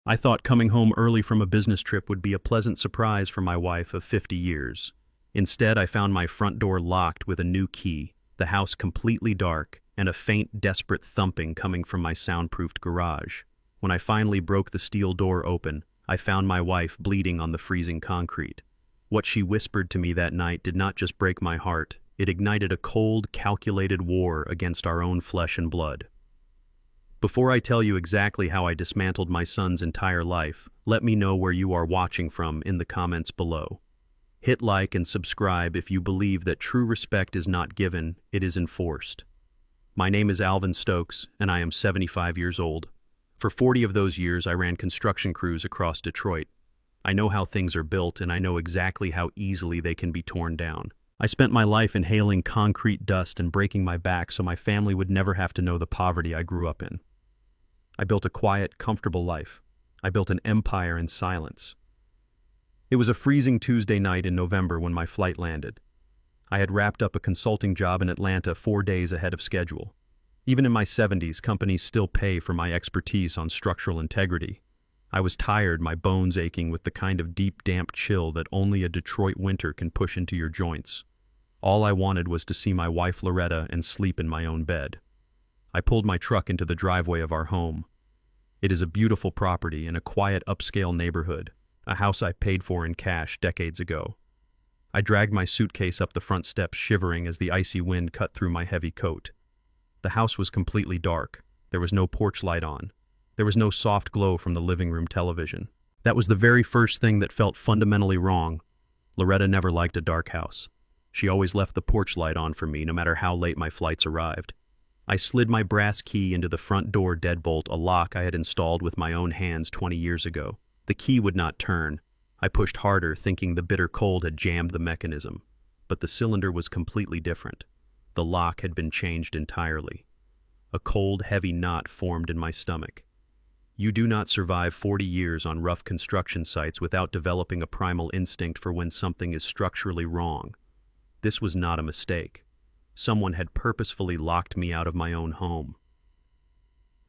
I thought coming home early from a business trip would be a pleasant surprise for my wife of 50 years. Instead, I found my front door locked with a new key, the house completely dark, and a faint, desperate thumping coming from my soundproofed garage. When I finally broke the steel door open, I found my wife bleeding on the freezing concrete. What she whispered to me that night did not just break my heart, it ignited a cold, calculated war against our own flesh and blood. Before I tell you exactly how I dismantled my son's entire life, let me know where you are watching from in the comments below. Hit like and subscribe if you believe that true respect is not given, it is enforced. My name is Alvin Stokes, and I am 75 years old. For 40 of those years, I ran construction crews across Detroit. I know how things are built, and I know exactly how easily they can be torn down. I spent my life inhaling concrete dust and breaking my back so my family would never have to know the poverty I grew up in. I built a quiet, comfortable life. I built an empire in silence. It was a freezing Tuesday night in November when my flight landed. I had wrapped up a consulting job in Atlanta 4 days ahead of schedule. Even in my 70s, companies still pay for my expertise on structural integrity. I was tired, my bones aching with the kind of deep, damp chill that only a Detroit winter can push into your joints. All I wanted was to see my wife Loretta and sleep in my own bed. I pulled my truck into the driveway of our home. It is a beautiful property in a quiet upscale neighborhood, a house I paid for in cash decades ago. I dragged my suitcase up the front steps, shivering as the icy wind cut through my heavy coat. The house was completely dark. There was no porch light on. There was no soft glow from the living room television. That was the very first thing that felt fundamentally wrong. Loretta never liked a dark house. She always left the porch light on for me, no matter how late my flights arrived. I slid my brass key into the front door deadbolt, a lock I had installed with my own hands 20 years ago. The key would not turn. I pushed harder, thinking the bitter cold had jammed the mechanism. But the cylinder was completely different. The lock had been changed entirely. A cold, heavy knot formed in my stomach. You do not survive 40 years on rough construction sites without developing a primal instinct for when something is structurally wrong. This was not a mistake. Someone had purposefully locked me out of my own home.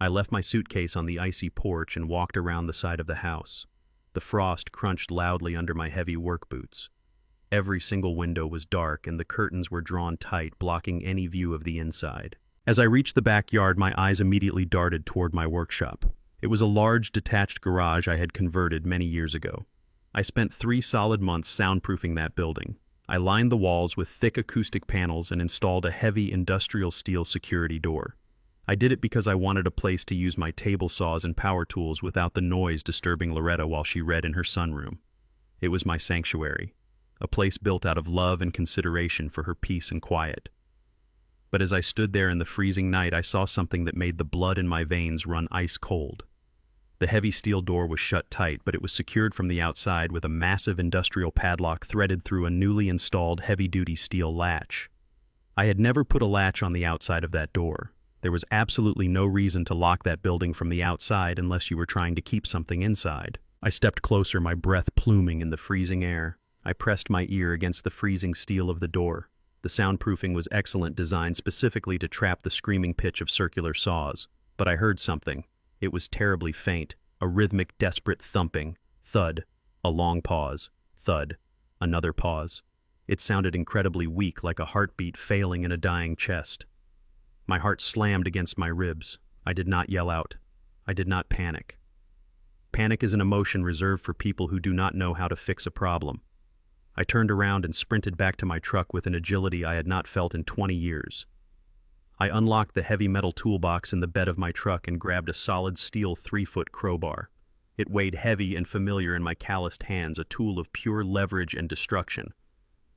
I left my suitcase on the icy porch and walked around the side of the house. The frost crunched loudly under my heavy work boots. Every single window was dark and the curtains were drawn tight, blocking any view of the inside. As I reached the backyard, my eyes immediately darted toward my workshop. It was a large, detached garage I had converted many years ago. I spent 3 solid months soundproofing that building. I lined the walls with thick acoustic panels and installed a heavy industrial steel security door. I did it because I wanted a place to use my table saws and power tools without the noise disturbing Loretta while she read in her sunroom. It was my sanctuary, a place built out of love and consideration for her peace and quiet. But as I stood there in the freezing night, I saw something that made the blood in my veins run ice cold. The heavy steel door was shut tight, but it was secured from the outside with a massive industrial padlock threaded through a newly installed heavy-duty steel latch. I had never put a latch on the outside of that door. There was absolutely no reason to lock that building from the outside unless you were trying to keep something inside. I stepped closer, my breath pluming in the freezing air. I pressed my ear against the freezing steel of the door. The soundproofing was excellent, designed specifically to trap the screaming pitch of circular saws. But I heard something. It was terribly faint, a rhythmic, desperate thumping. Thud. A long pause. Thud. Another pause. It sounded incredibly weak, like a heartbeat failing in a dying chest. My heart slammed against my ribs. I did not yell out. I did not panic. Panic is an emotion reserved for people who do not know how to fix a problem. I turned around and sprinted back to my truck with an agility I had not felt in 20 years. I unlocked the heavy metal toolbox in the bed of my truck and grabbed a solid steel 3-foot crowbar. It weighed heavy and familiar in my calloused hands, a tool of pure leverage and destruction.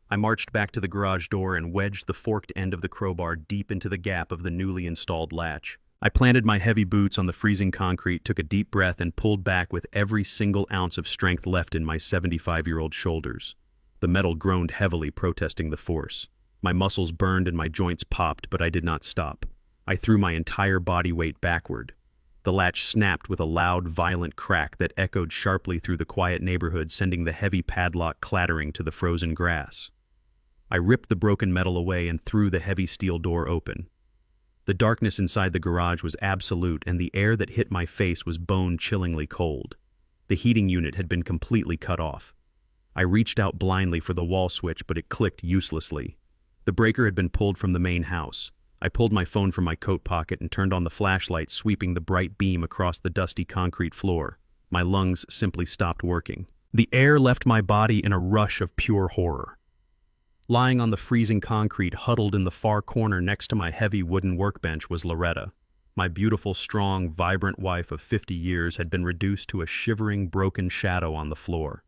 I marched back to the garage door and wedged the forked end of the crowbar deep into the gap of the newly installed latch. I planted my heavy boots on the freezing concrete, took a deep breath, and pulled back with every single ounce of strength left in my 75-year-old shoulders. The metal groaned heavily, protesting the force. My muscles burned and my joints popped, but I did not stop. I threw my entire body weight backward. The latch snapped with a loud, violent crack that echoed sharply through the quiet neighborhood, sending the heavy padlock clattering to the frozen grass. I ripped the broken metal away and threw the heavy steel door open. The darkness inside the garage was absolute, and the air that hit my face was bone-chillingly cold. The heating unit had been completely cut off. I reached out blindly for the wall switch, but it clicked uselessly. The breaker had been pulled from the main house. I pulled my phone from my coat pocket and turned on the flashlight, sweeping the bright beam across the dusty concrete floor. My lungs simply stopped working. The air left my body in a rush of pure horror. Lying on the freezing concrete, huddled in the far corner next to my heavy wooden workbench, was Loretta. My beautiful, strong, vibrant wife of 50 years had been reduced to a shivering, broken shadow on the floor.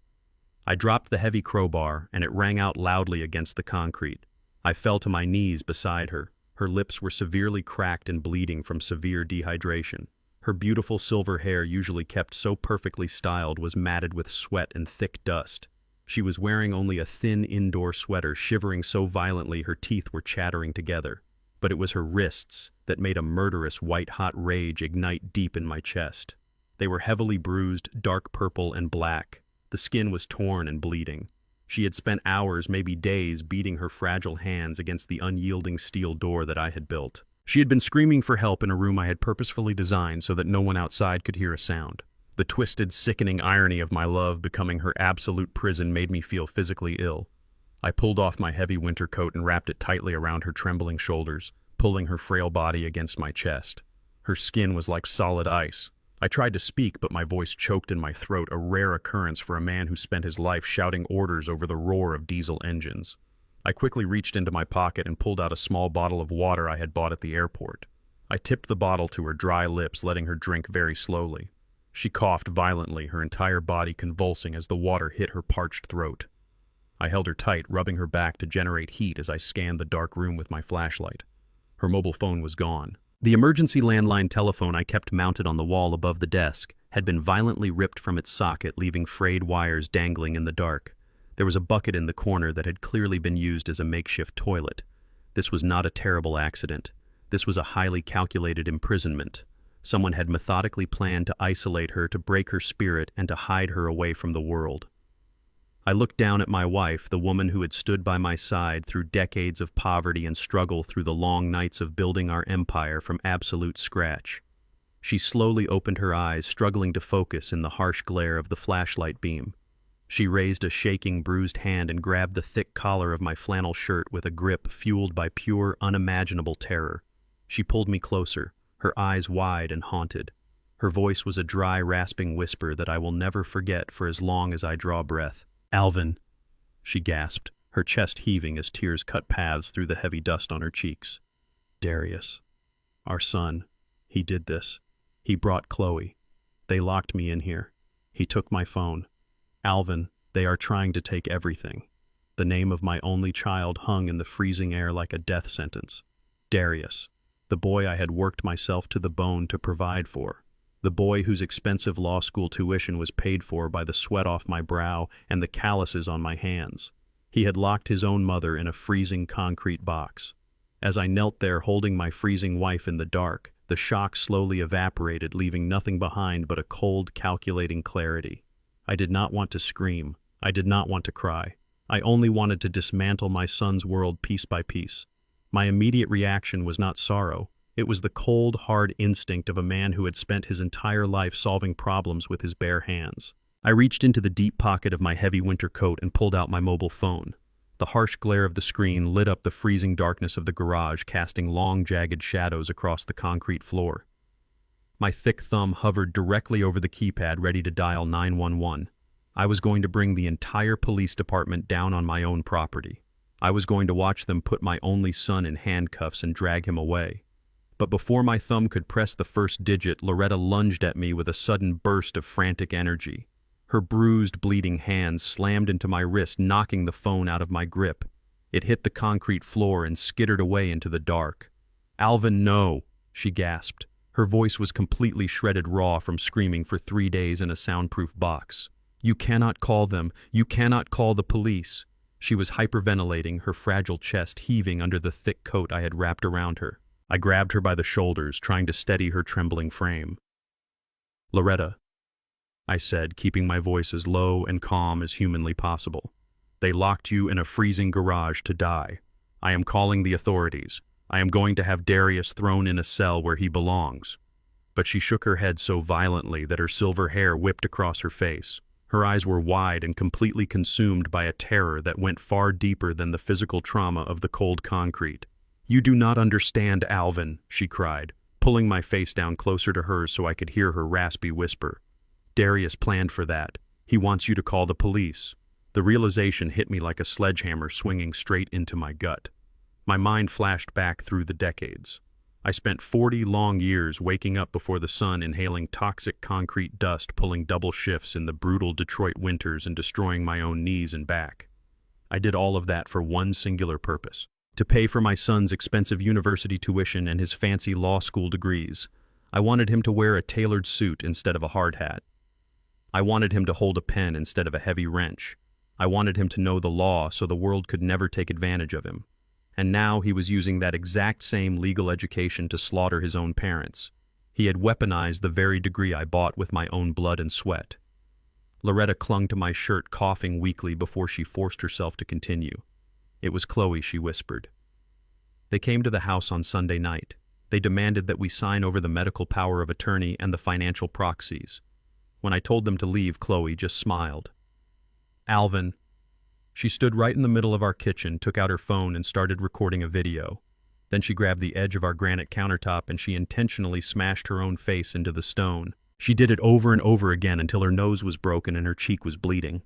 I dropped the heavy crowbar, and it rang out loudly against the concrete. I fell to my knees beside her. Her lips were severely cracked and bleeding from severe dehydration. Her beautiful silver hair, usually kept so perfectly styled, was matted with sweat and thick dust. She was wearing only a thin indoor sweater, shivering so violently her teeth were chattering together. But it was her wrists that made a murderous white-hot rage ignite deep in my chest. They were heavily bruised, dark purple and black. The skin was torn and bleeding. She had spent hours, maybe days, beating her fragile hands against the unyielding steel door that I had built. She had been screaming for help in a room I had purposefully designed so that no one outside could hear a sound. The twisted, sickening irony of my love becoming her absolute prison made me feel physically ill. I pulled off my heavy winter coat and wrapped it tightly around her trembling shoulders, pulling her frail body against my chest. Her skin was like solid ice. I tried to speak, but my voice choked in my throat, a rare occurrence for a man who spent his life shouting orders over the roar of diesel engines. I quickly reached into my pocket and pulled out a small bottle of water I had bought at the airport. I tipped the bottle to her dry lips, letting her drink very slowly. She coughed violently, her entire body convulsing as the water hit her parched throat. I held her tight, rubbing her back to generate heat as I scanned the dark room with my flashlight. Her mobile phone was gone. The emergency landline telephone I kept mounted on the wall above the desk had been violently ripped from its socket, leaving frayed wires dangling in the dark. There was a bucket in the corner that had clearly been used as a makeshift toilet. This was not a terrible accident. This was a highly calculated imprisonment. Someone had methodically planned to isolate her, to break her spirit, and to hide her away from the world. I looked down at my wife, the woman who had stood by my side through decades of poverty and struggle, through the long nights of building our empire from absolute scratch. She slowly opened her eyes, struggling to focus in the harsh glare of the flashlight beam. She raised a shaking, bruised hand and grabbed the thick collar of my flannel shirt with a grip fueled by pure, unimaginable terror. She pulled me closer, her eyes wide and haunted. Her voice was a dry, rasping whisper that I will never forget for as long as I draw breath. "Alvin," she gasped, her chest heaving as tears cut paths through the heavy dust on her cheeks. "Darius, our son, he did this. He brought Chloe. They locked me in here. He took my phone. Alvin, they are trying to take everything." The name of my only child hung in the freezing air like a death sentence. Darius, the boy I had worked myself to the bone to provide for. The boy whose expensive law school tuition was paid for by the sweat off my brow and the calluses on my hands. He had locked his own mother in a freezing concrete box. As I knelt there holding my freezing wife in the dark, the shock slowly evaporated, leaving nothing behind but a cold, calculating clarity. I did not want to scream. I did not want to cry. I only wanted to dismantle my son's world piece by piece. My immediate reaction was not sorrow. It was the cold, hard instinct of a man who had spent his entire life solving problems with his bare hands. I reached into the deep pocket of my heavy winter coat and pulled out my mobile phone. The harsh glare of the screen lit up the freezing darkness of the garage, casting long, jagged shadows across the concrete floor. My thick thumb hovered directly over the keypad, ready to dial 911. I was going to bring the entire police department down on my own property. I was going to watch them put my only son in handcuffs and drag him away. But before my thumb could press the first digit, Loretta lunged at me with a sudden burst of frantic energy. Her bruised, bleeding hands slammed into my wrist, knocking the phone out of my grip. It hit the concrete floor and skittered away into the dark. "Alvin, no," she gasped. Her voice was completely shredded raw from screaming for 3 days in a soundproof box. "You cannot call them. You cannot call the police." She was hyperventilating, her fragile chest heaving under the thick coat I had wrapped around her. I grabbed her by the shoulders, trying to steady her trembling frame. "Loretta," I said, keeping my voice as low and calm as humanly possible. "They locked you in a freezing garage to die. I am calling the authorities. I am going to have Darius thrown in a cell where he belongs." but she shook her head so violently that her silver hair whipped across her face. Her eyes were wide and completely consumed by a terror that went far deeper than the physical trauma of the cold concrete. "You do not understand, Alvin," she cried, pulling my face down closer to hers so I could hear her raspy whisper. "Darius planned for that. He wants you to call the police." The realization hit me like a sledgehammer swinging straight into my gut. My mind flashed back through the decades. I spent 40 long years waking up before the sun, inhaling toxic concrete dust, pulling double shifts in the brutal Detroit winters, and destroying my own knees and back. I did all of that for one singular purpose: to pay for my son's expensive university tuition and his fancy law school degrees. I wanted him to wear a tailored suit instead of a hard hat. I wanted him to hold a pen instead of a heavy wrench. I wanted him to know the law so the world could never take advantage of him. And now he was using that exact same legal education to slaughter his own parents. He had weaponized the very degree I bought with my own blood and sweat. Loretta clung to my shirt, coughing weakly before she forced herself to continue. "It was Chloe," she whispered. "They came to the house on Sunday night. They demanded that we sign over the medical power of attorney and the financial proxies. When I told them to leave, Chloe just smiled. Alvin." She stood right in the middle of our kitchen, took out her phone, and started recording a video. Then she grabbed the edge of our granite countertop and she intentionally smashed her own face into the stone. She did it over and over again until her nose was broken and her cheek was bleeding.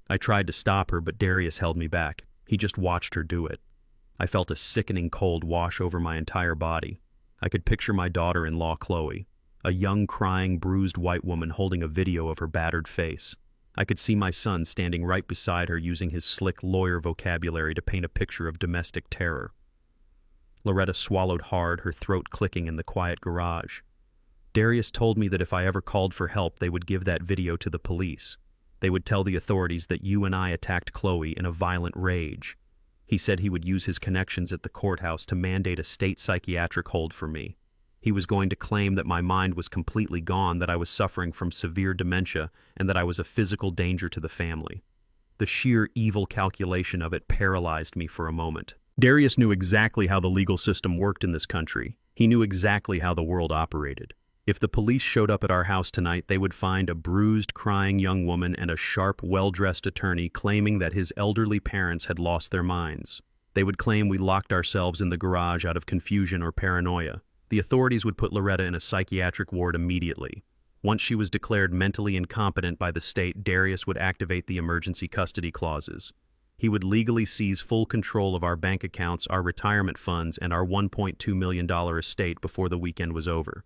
I tried to stop her, but Darius held me back. He just watched her do it. I felt a sickening cold wash over my entire body. I could picture my daughter-in-law, Chloe, a young, crying, bruised white woman holding a video of her battered face. I could see my son standing right beside her, using his slick lawyer vocabulary to paint a picture of domestic terror. Loretta swallowed hard, her throat clicking in the quiet garage. "Darius told me that if I ever called for help, they would give that video to the police. They would tell the authorities that you and I attacked Chloe in a violent rage. He said he would use his connections at the courthouse to mandate a state psychiatric hold for me. He was going to claim that my mind was completely gone, that I was suffering from severe dementia, and that I was a physical danger to the family." The sheer evil calculation of it paralyzed me for a moment. Darius knew exactly how the legal system worked in this country. He knew exactly how the world operated. If the police showed up at our house tonight, they would find a bruised, crying young woman and a sharp, well-dressed attorney claiming that his elderly parents had lost their minds. They would claim we locked ourselves in the garage out of confusion or paranoia. The authorities would put Loretta in a psychiatric ward immediately. Once she was declared mentally incompetent by the state, Darius would activate the emergency custody clauses. He would legally seize full control of our bank accounts, our retirement funds, and our $1.2 million estate before the weekend was over.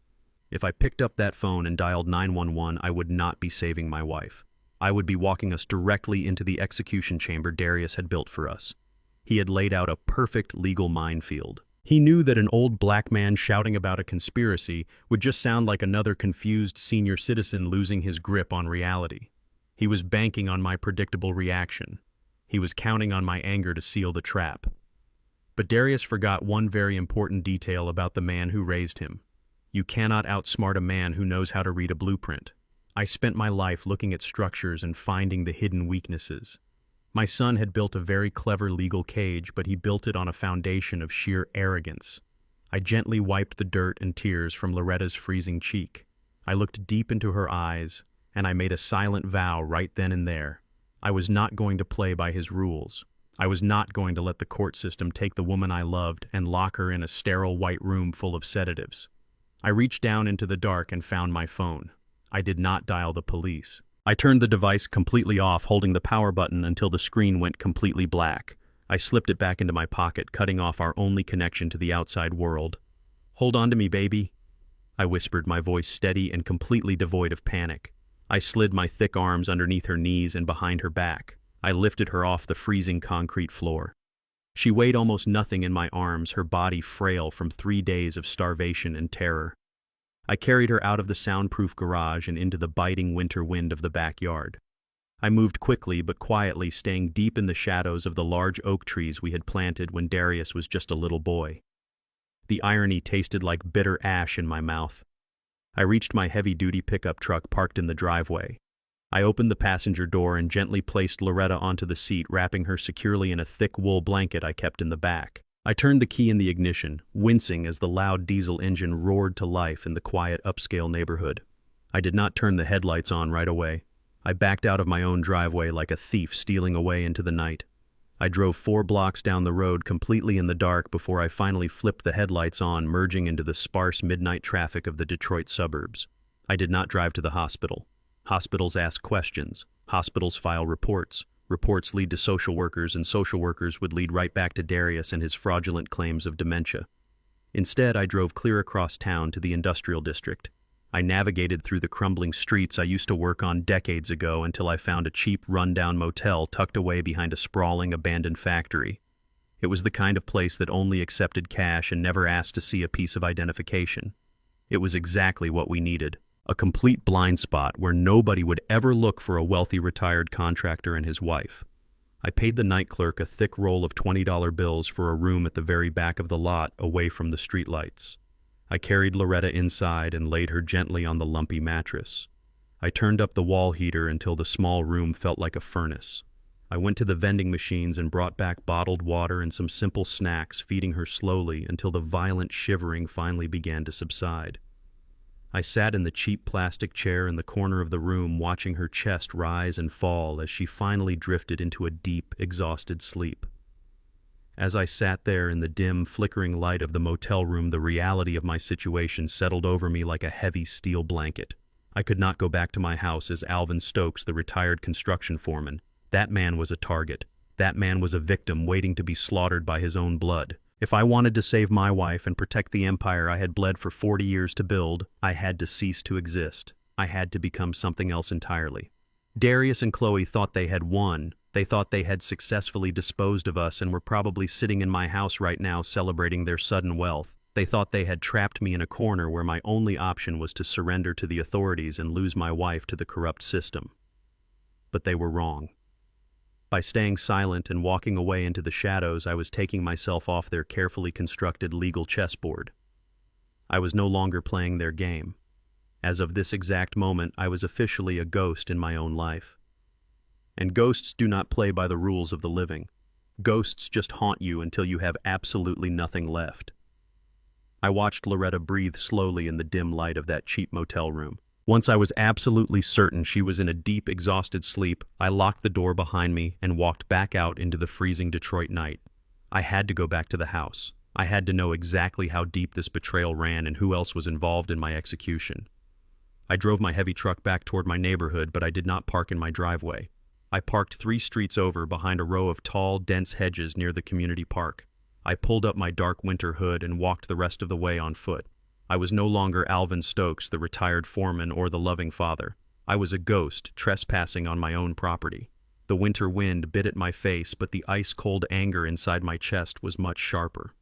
If I picked up that phone and dialed 911, I would not be saving my wife. I would be walking us directly into the execution chamber Darius had built for us. He had laid out a perfect legal minefield. He knew that an old black man shouting about a conspiracy would just sound like another confused senior citizen losing his grip on reality. He was banking on my predictable reaction. He was counting on my anger to seal the trap. But Darius forgot one very important detail about the man who raised him. You cannot outsmart a man who knows how to read a blueprint. I spent my life looking at structures and finding the hidden weaknesses. My son had built a very clever legal cage, but he built it on a foundation of sheer arrogance. I gently wiped the dirt and tears from Loretta's freezing cheek. I looked deep into her eyes, and I made a silent vow right then and there. I was not going to play by his rules. I was not going to let the court system take the woman I loved and lock her in a sterile white room full of sedatives. I reached down into the dark and found my phone. I did not dial the police. I turned the device completely off, holding the power button until the screen went completely black. I slipped it back into my pocket, cutting off our only connection to the outside world. "Hold on to me, baby," I whispered, my voice steady and completely devoid of panic. I slid my thick arms underneath her knees and behind her back. I lifted her off the freezing concrete floor. She weighed almost nothing in my arms, her body frail from 3 days of starvation and terror. I carried her out of the soundproof garage and into the biting winter wind of the backyard. I moved quickly but quietly, staying deep in the shadows of the large oak trees we had planted when Darius was just a little boy. The irony tasted like bitter ash in my mouth. I reached my heavy-duty pickup truck parked in the driveway. I opened the passenger door and gently placed Loretta onto the seat, wrapping her securely in a thick wool blanket I kept in the back. I turned the key in the ignition, wincing as the loud diesel engine roared to life in the quiet upscale neighborhood. I did not turn the headlights on right away. I backed out of my own driveway like a thief stealing away into the night. I drove 4 blocks down the road completely in the dark before I finally flipped the headlights on, merging into the sparse midnight traffic of the Detroit suburbs. I did not drive to the hospital. Hospitals ask questions. Hospitals file reports. Reports lead to social workers, and social workers would lead right back to Darius and his fraudulent claims of dementia. Instead, I drove clear across town to the industrial district. I navigated through the crumbling streets I used to work on decades ago until I found a cheap, run-down motel tucked away behind a sprawling, abandoned factory. It was the kind of place that only accepted cash and never asked to see a piece of identification. It was exactly what we needed. A complete blind spot where nobody would ever look for a wealthy retired contractor and his wife. I paid the night clerk a thick roll of $20 bills for a room at the very back of the lot, away from the streetlights. I carried Loretta inside and laid her gently on the lumpy mattress. I turned up the wall heater until the small room felt like a furnace. I went to the vending machines and brought back bottled water and some simple snacks, feeding her slowly until the violent shivering finally began to subside. I sat in the cheap plastic chair in the corner of the room, watching her chest rise and fall as she finally drifted into a deep, exhausted sleep. As I sat there in the dim, flickering light of the motel room, the reality of my situation settled over me like a heavy steel blanket. I could not go back to my house as Alvin Stokes, the retired construction foreman. That man was a target. That man was a victim waiting to be slaughtered by his own blood. If I wanted to save my wife and protect the empire I had bled for 40 years to build, I had to cease to exist. I had to become something else entirely. Darius and Chloe thought they had won. They thought they had successfully disposed of us and were probably sitting in my house right now celebrating their sudden wealth. They thought they had trapped me in a corner where my only option was to surrender to the authorities and lose my wife to the corrupt system. But they were wrong. By staying silent and walking away into the shadows, I was taking myself off their carefully constructed legal chessboard. I was no longer playing their game. As of this exact moment, I was officially a ghost in my own life. And ghosts do not play by the rules of the living. Ghosts just haunt you until you have absolutely nothing left. I watched Loretta breathe slowly in the dim light of that cheap motel room. Once I was absolutely certain she was in a deep, exhausted sleep, I locked the door behind me and walked back out into the freezing Detroit night. I had to go back to the house. I had to know exactly how deep this betrayal ran and who else was involved in my execution. I drove my heavy truck back toward my neighborhood, but I did not park in my driveway. I parked 3 streets over behind a row of tall, dense hedges near the community park. I pulled up my dark winter hood and walked the rest of the way on foot. I was no longer Alvin Stokes, the retired foreman, or the loving father. I was a ghost, trespassing on my own property. The winter wind bit at my face, but the ice-cold anger inside my chest was much sharper.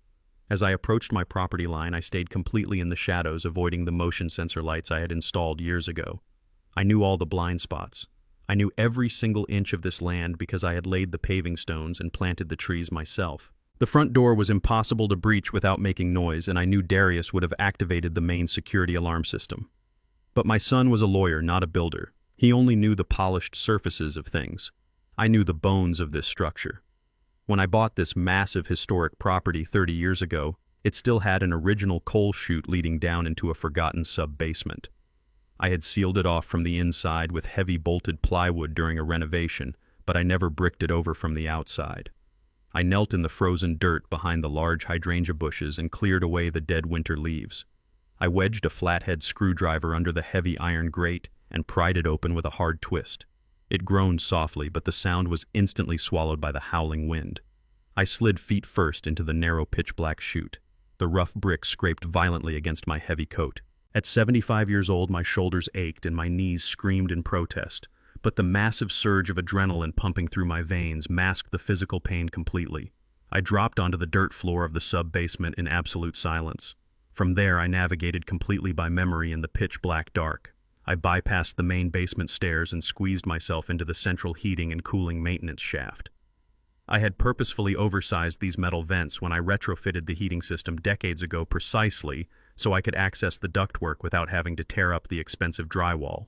As I approached my property line, I stayed completely in the shadows, avoiding the motion sensor lights I had installed years ago. I knew all the blind spots. I knew every single inch of this land because I had laid the paving stones and planted the trees myself. The front door was impossible to breach without making noise, and I knew Darius would have activated the main security alarm system. But my son was a lawyer, not a builder. He only knew the polished surfaces of things. I knew the bones of this structure. When I bought this massive historic property 30 years ago, it still had an original coal chute leading down into a forgotten sub-basement. I had sealed it off from the inside with heavy bolted plywood during a renovation, but I never bricked it over from the outside. I knelt in the frozen dirt behind the large hydrangea bushes and cleared away the dead winter leaves. I wedged a flathead screwdriver under the heavy iron grate and pried it open with a hard twist. It groaned softly, but the sound was instantly swallowed by the howling wind. I slid feet first into the narrow pitch-black chute. The rough brick scraped violently against my heavy coat. At 75 years old, my shoulders ached and my knees screamed in protest. But the massive surge of adrenaline pumping through my veins masked the physical pain completely. I dropped onto the dirt floor of the sub-basement in absolute silence. From there, I navigated completely by memory in the pitch-black dark. I bypassed the main basement stairs and squeezed myself into the central heating and cooling maintenance shaft. I had purposefully oversized these metal vents when I retrofitted the heating system decades ago precisely so I could access the ductwork without having to tear up the expensive drywall.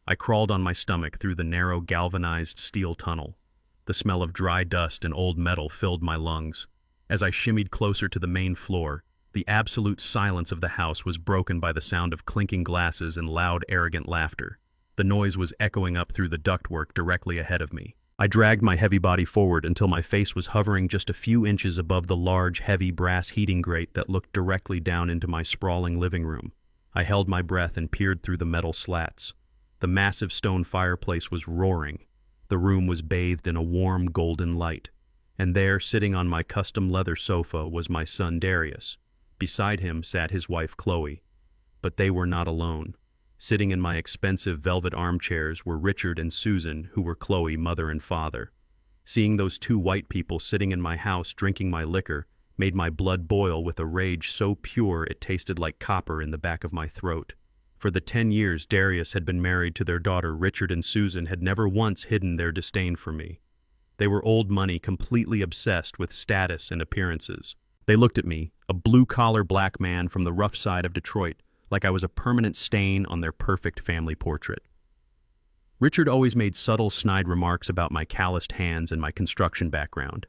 I crawled on my stomach through the narrow galvanized steel tunnel. The smell of dry dust and old metal filled my lungs. As I shimmied closer to the main floor, the absolute silence of the house was broken by the sound of clinking glasses and loud, arrogant laughter. The noise was echoing up through the ductwork directly ahead of me. I dragged my heavy body forward until my face was hovering just a few inches above the large, heavy brass heating grate that looked directly down into my sprawling living room. I held my breath and peered through the metal slats. The massive stone fireplace was roaring. The room was bathed in a warm, golden light. And there, sitting on my custom leather sofa, was my son Darius. Beside him sat his wife Chloe. But they were not alone. Sitting in my expensive velvet armchairs were Richard and Susan, who were Chloe, mother and father. Seeing those two white people sitting in my house drinking my liquor made my blood boil with a rage so pure it tasted like copper in the back of my throat. For the 10 years Darius had been married to their daughter, Richard and Susan had never once hidden their disdain for me. They were old money, completely obsessed with status and appearances. They looked at me, a blue-collar black man from the rough side of Detroit, like I was a permanent stain on their perfect family portrait. Richard always made subtle, snide remarks about my calloused hands and my construction background.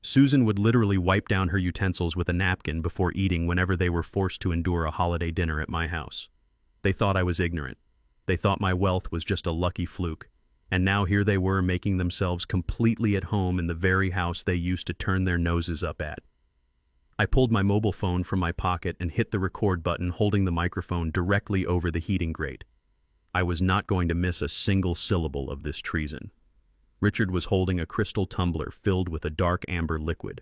Susan would literally wipe down her utensils with a napkin before eating whenever they were forced to endure a holiday dinner at my house. They thought I was ignorant. They thought my wealth was just a lucky fluke. And now here they were making themselves completely at home in the very house they used to turn their noses up at. I pulled my mobile phone from my pocket and hit the record button, holding the microphone directly over the heating grate. I was not going to miss a single syllable of this treason. Richard was holding a crystal tumbler filled with a dark amber liquid.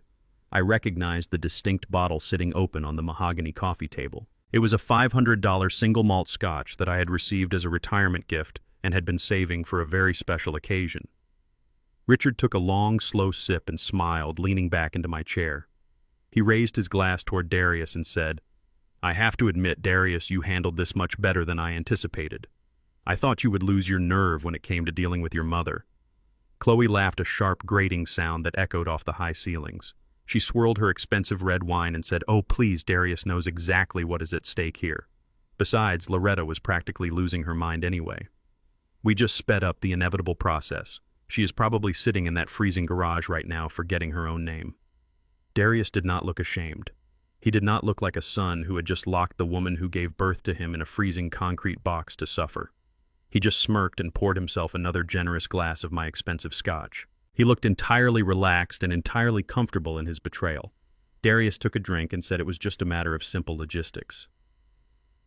I recognized the distinct bottle sitting open on the mahogany coffee table. It was a $500 single malt scotch that I had received as a retirement gift and had been saving for a very special occasion. Richard took a long, slow sip and smiled, leaning back into my chair. He raised his glass toward Darius and said, "I have to admit, Darius, you handled this much better than I anticipated. I thought you would lose your nerve when it came to dealing with your mother." Chloe laughed, a sharp, grating sound that echoed off the high ceilings. She swirled her expensive red wine and said, "Oh, please, Darius knows exactly what is at stake here. Besides, Loretta was practically losing her mind anyway. We just sped up the inevitable process. She is probably sitting in that freezing garage right now, forgetting her own name." Darius did not look ashamed. He did not look like a son who had just locked the woman who gave birth to him in a freezing concrete box to suffer. He just smirked and poured himself another generous glass of my expensive scotch. He looked entirely relaxed and entirely comfortable in his betrayal. Darius took a drink and said it was just a matter of simple logistics.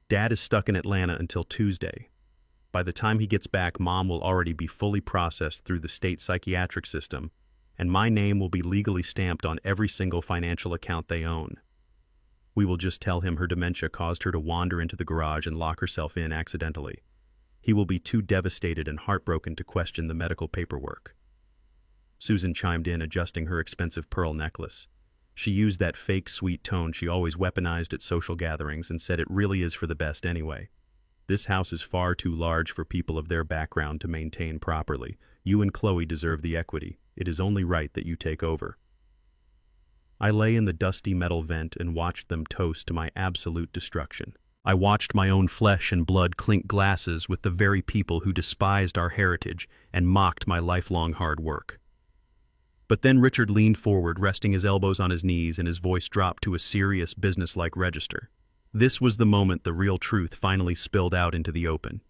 "Dad is stuck in Atlanta until Tuesday. By the time he gets back, Mom will already be fully processed through the state psychiatric system, and my name will be legally stamped on every single financial account they own. We will just tell him her dementia caused her to wander into the garage and lock herself in accidentally. He will be too devastated and heartbroken to question the medical paperwork." Susan chimed in, adjusting her expensive pearl necklace. She used that fake sweet tone she always weaponized at social gatherings and said it really is for the best anyway. "This house is far too large for people of their background to maintain properly. You and Chloe deserve the equity. It is only right that you take over." I lay in the dusty metal vent and watched them toast to my absolute destruction. I watched my own flesh and blood clink glasses with the very people who despised our heritage and mocked my lifelong hard work. But then Richard leaned forward, resting his elbows on his knees, and his voice dropped to a serious, businesslike register. This was the moment the real truth finally spilled out into the open.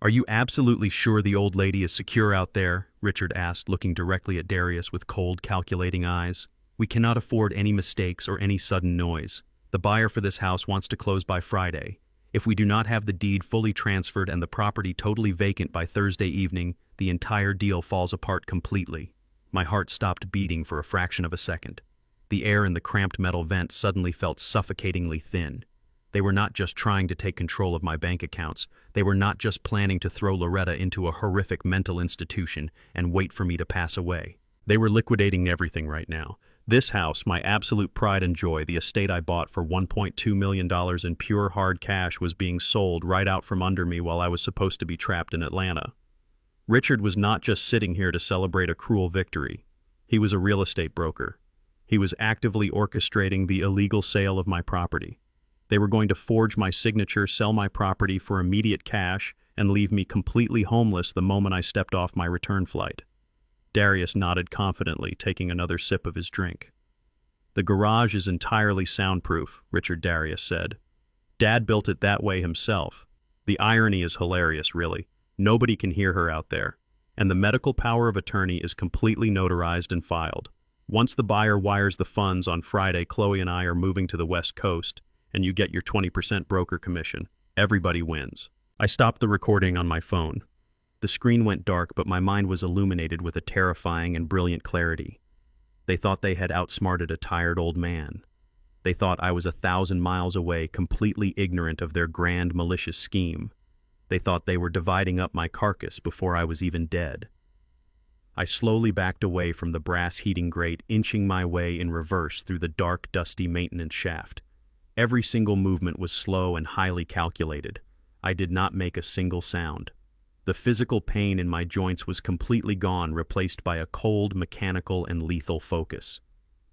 "Are you absolutely sure the old lady is secure out there?" Richard asked, looking directly at Darius with cold, calculating eyes. "We cannot afford any mistakes or any sudden noise. The buyer for this house wants to close by Friday. If we do not have the deed fully transferred and the property totally vacant by Thursday evening, the entire deal falls apart completely." My heart stopped beating for a fraction of a second. The air in the cramped metal vent suddenly felt suffocatingly thin. They were not just trying to take control of my bank accounts. They were not just planning to throw Loretta into a horrific mental institution and wait for me to pass away. They were liquidating everything right now. This house, my absolute pride and joy, the estate I bought for $1.2 million in pure hard cash, was being sold right out from under me while I was supposed to be trapped in Atlanta. Richard was not just sitting here to celebrate a cruel victory. He was a real estate broker. He was actively orchestrating the illegal sale of my property. They were going to forge my signature, sell my property for immediate cash, and leave me completely homeless the moment I stepped off my return flight. Darius nodded confidently, taking another sip of his drink. "The garage is entirely soundproof," Richard Darius said. "Dad built it that way himself. The irony is hilarious, really. Nobody can hear her out there. And the medical power of attorney is completely notarized and filed. Once the buyer wires the funds on Friday, Chloe and I are moving to the West Coast, and you get your 20% broker commission. Everybody wins." I stopped the recording on my phone. The screen went dark, but my mind was illuminated with a terrifying and brilliant clarity. They thought they had outsmarted a tired old man. They thought I was 1,000 miles away, completely ignorant of their grand malicious scheme. They thought they were dividing up my carcass before I was even dead. I slowly backed away from the brass heating grate, inching my way in reverse through the dark, dusty maintenance shaft. Every single movement was slow and highly calculated. I did not make a single sound. The physical pain in my joints was completely gone, replaced by a cold, mechanical, and lethal focus.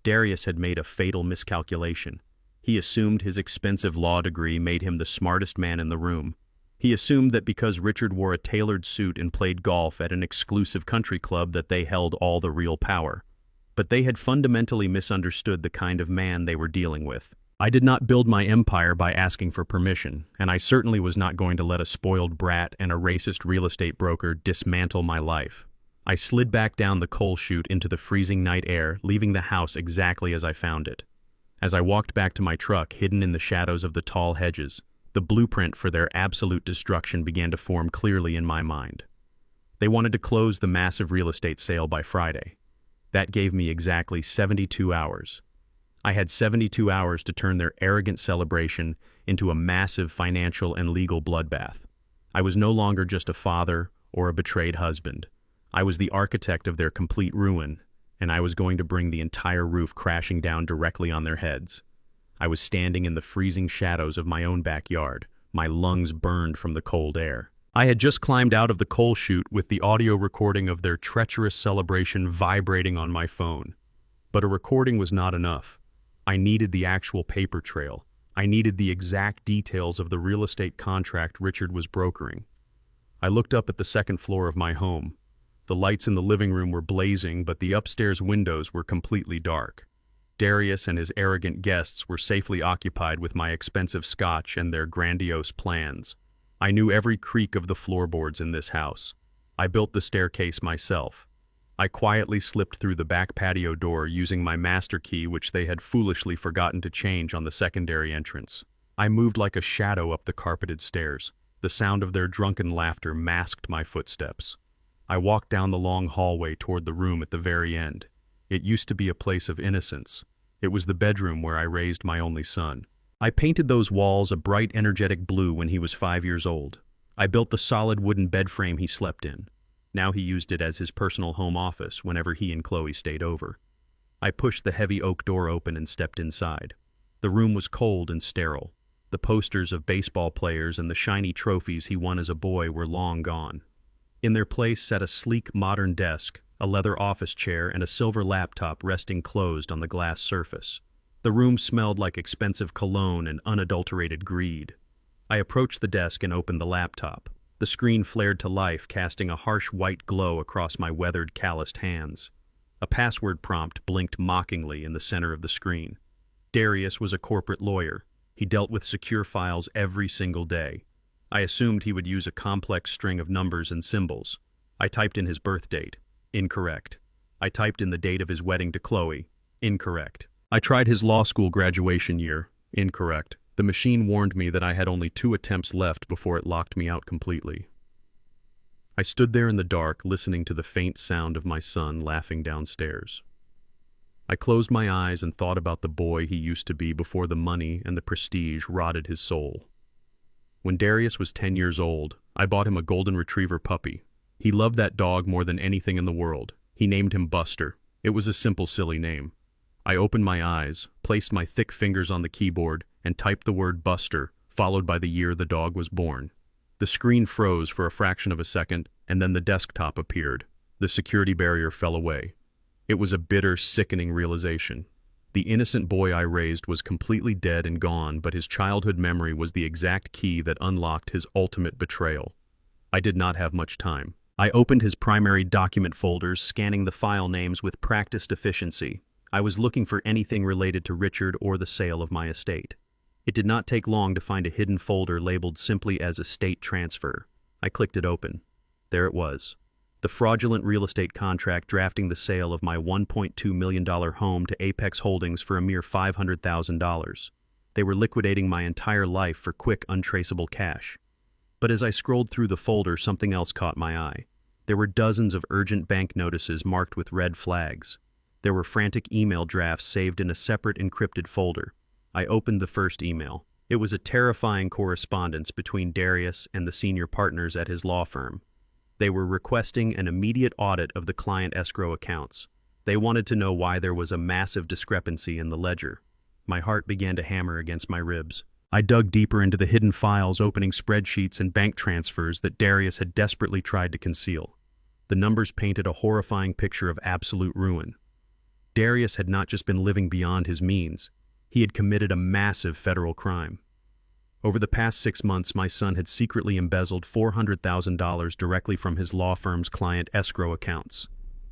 Darius had made a fatal miscalculation. He assumed his expensive law degree made him the smartest man in the room. He assumed that because Richard wore a tailored suit and played golf at an exclusive country club that they held all the real power. But they had fundamentally misunderstood the kind of man they were dealing with. I did not build my empire by asking for permission, and I certainly was not going to let a spoiled brat and a racist real estate broker dismantle my life. I slid back down the coal chute into the freezing night air, leaving the house exactly as I found it. As I walked back to my truck, hidden in the shadows of the tall hedges, the blueprint for their absolute destruction began to form clearly in my mind. They wanted to close the massive real estate sale by Friday. That gave me exactly 72 hours. I had 72 hours to turn their arrogant celebration into a massive financial and legal bloodbath. I was no longer just a father or a betrayed husband. I was the architect of their complete ruin, and I was going to bring the entire roof crashing down directly on their heads. I was standing in the freezing shadows of my own backyard, my lungs burned from the cold air. I had just climbed out of the coal chute with the audio recording of their treacherous celebration vibrating on my phone. But a recording was not enough. I needed the actual paper trail. I needed the exact details of the real estate contract Richard was brokering. I looked up at the second floor of my home. The lights in the living room were blazing, but the upstairs windows were completely dark. Darius and his arrogant guests were safely occupied with my expensive scotch and their grandiose plans. I knew every creak of the floorboards in this house. I built the staircase myself. I quietly slipped through the back patio door using my master key, which they had foolishly forgotten to change on the secondary entrance. I moved like a shadow up the carpeted stairs. The sound of their drunken laughter masked my footsteps. I walked down the long hallway toward the room at the very end. It used to be a place of innocence. It was the bedroom where I raised my only son. I painted those walls a bright, energetic blue when he was 5 years old. I built the solid wooden bed frame he slept in. Now he used it as his personal home office whenever he and Chloe stayed over. I pushed the heavy oak door open and stepped inside. The room was cold and sterile. The posters of baseball players and the shiny trophies he won as a boy were long gone. In their place sat a sleek, modern desk, a leather office chair, and a silver laptop resting closed on the glass surface. The room smelled like expensive cologne and unadulterated greed. I approached the desk and opened the laptop. The screen flared to life, casting a harsh white glow across my weathered, calloused hands. A password prompt blinked mockingly in the center of the screen. Darius was a corporate lawyer. He dealt with secure files every single day. I assumed he would use a complex string of numbers and symbols. I typed in his birth date. Incorrect. I typed in the date of his wedding to Chloe. Incorrect. I tried his law school graduation year. Incorrect. The machine warned me that I had only 2 attempts left before it locked me out completely. I stood there in the dark, listening to the faint sound of my son laughing downstairs. I closed my eyes and thought about the boy he used to be before the money and the prestige rotted his soul. When Darius was 10 years old, I bought him a golden retriever puppy. He loved that dog more than anything in the world. He named him Buster. It was a simple, silly name. I opened my eyes, placed my thick fingers on the keyboard, and typed the word Buster, followed by the year the dog was born. The screen froze for a fraction of a second, and then the desktop appeared. The security barrier fell away. It was a bitter, sickening realization. The innocent boy I raised was completely dead and gone, but his childhood memory was the exact key that unlocked his ultimate betrayal. I did not have much time. I opened his primary document folders, scanning the file names with practiced efficiency. I was looking for anything related to Richard or the sale of my estate. It did not take long to find a hidden folder labeled simply as estate transfer. I clicked it open. There it was. The fraudulent real estate contract drafting the sale of my $1.2 million home to Apex Holdings for a mere $500,000. They were liquidating my entire life for quick, untraceable cash. But as I scrolled through the folder, something else caught my eye. There were dozens of urgent bank notices marked with red flags. There were frantic email drafts saved in a separate encrypted folder. I opened the first email. It was a terrifying correspondence between Darius and the senior partners at his law firm. They were requesting an immediate audit of the client escrow accounts. They wanted to know why there was a massive discrepancy in the ledger. My heart began to hammer against my ribs. I dug deeper into the hidden files, opening spreadsheets and bank transfers that Darius had desperately tried to conceal. The numbers painted a horrifying picture of absolute ruin. Darius had not just been living beyond his means. He had committed a massive federal crime. Over the past 6 months, my son had secretly embezzled $400,000 directly from his law firm's client escrow accounts.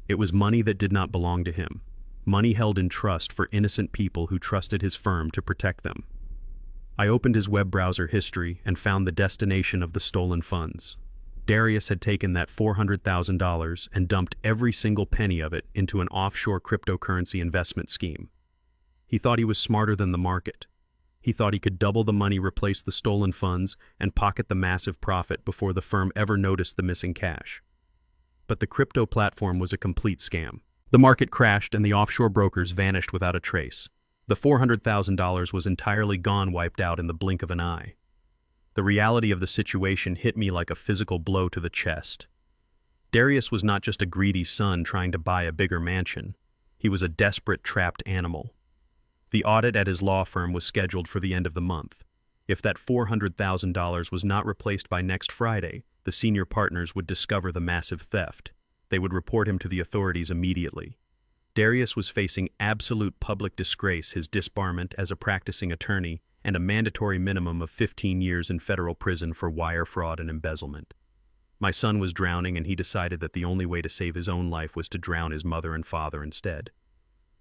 It was money that did not belong to him. Money held in trust for innocent people who trusted his firm to protect them. I opened his web browser history and found the destination of the stolen funds. Darius had taken that $400,000 and dumped every single penny of it into an offshore cryptocurrency investment scheme. He thought he was smarter than the market. He thought he could double the money, replace the stolen funds, and pocket the massive profit before the firm ever noticed the missing cash. But the crypto platform was a complete scam. The market crashed and the offshore brokers vanished without a trace. The $400,000 was entirely gone, wiped out in the blink of an eye. The reality of the situation hit me like a physical blow to the chest. Darius was not just a greedy son trying to buy a bigger mansion. He was a desperate, trapped animal. The audit at his law firm was scheduled for the end of the month. If that $400,000 was not replaced by next Friday, the senior partners would discover the massive theft. They would report him to the authorities immediately. Darius was facing absolute public disgrace, his disbarment as a practicing attorney, and a mandatory minimum of 15 years in federal prison for wire fraud and embezzlement. My son was drowning, and he decided that the only way to save his own life was to drown his mother and father instead.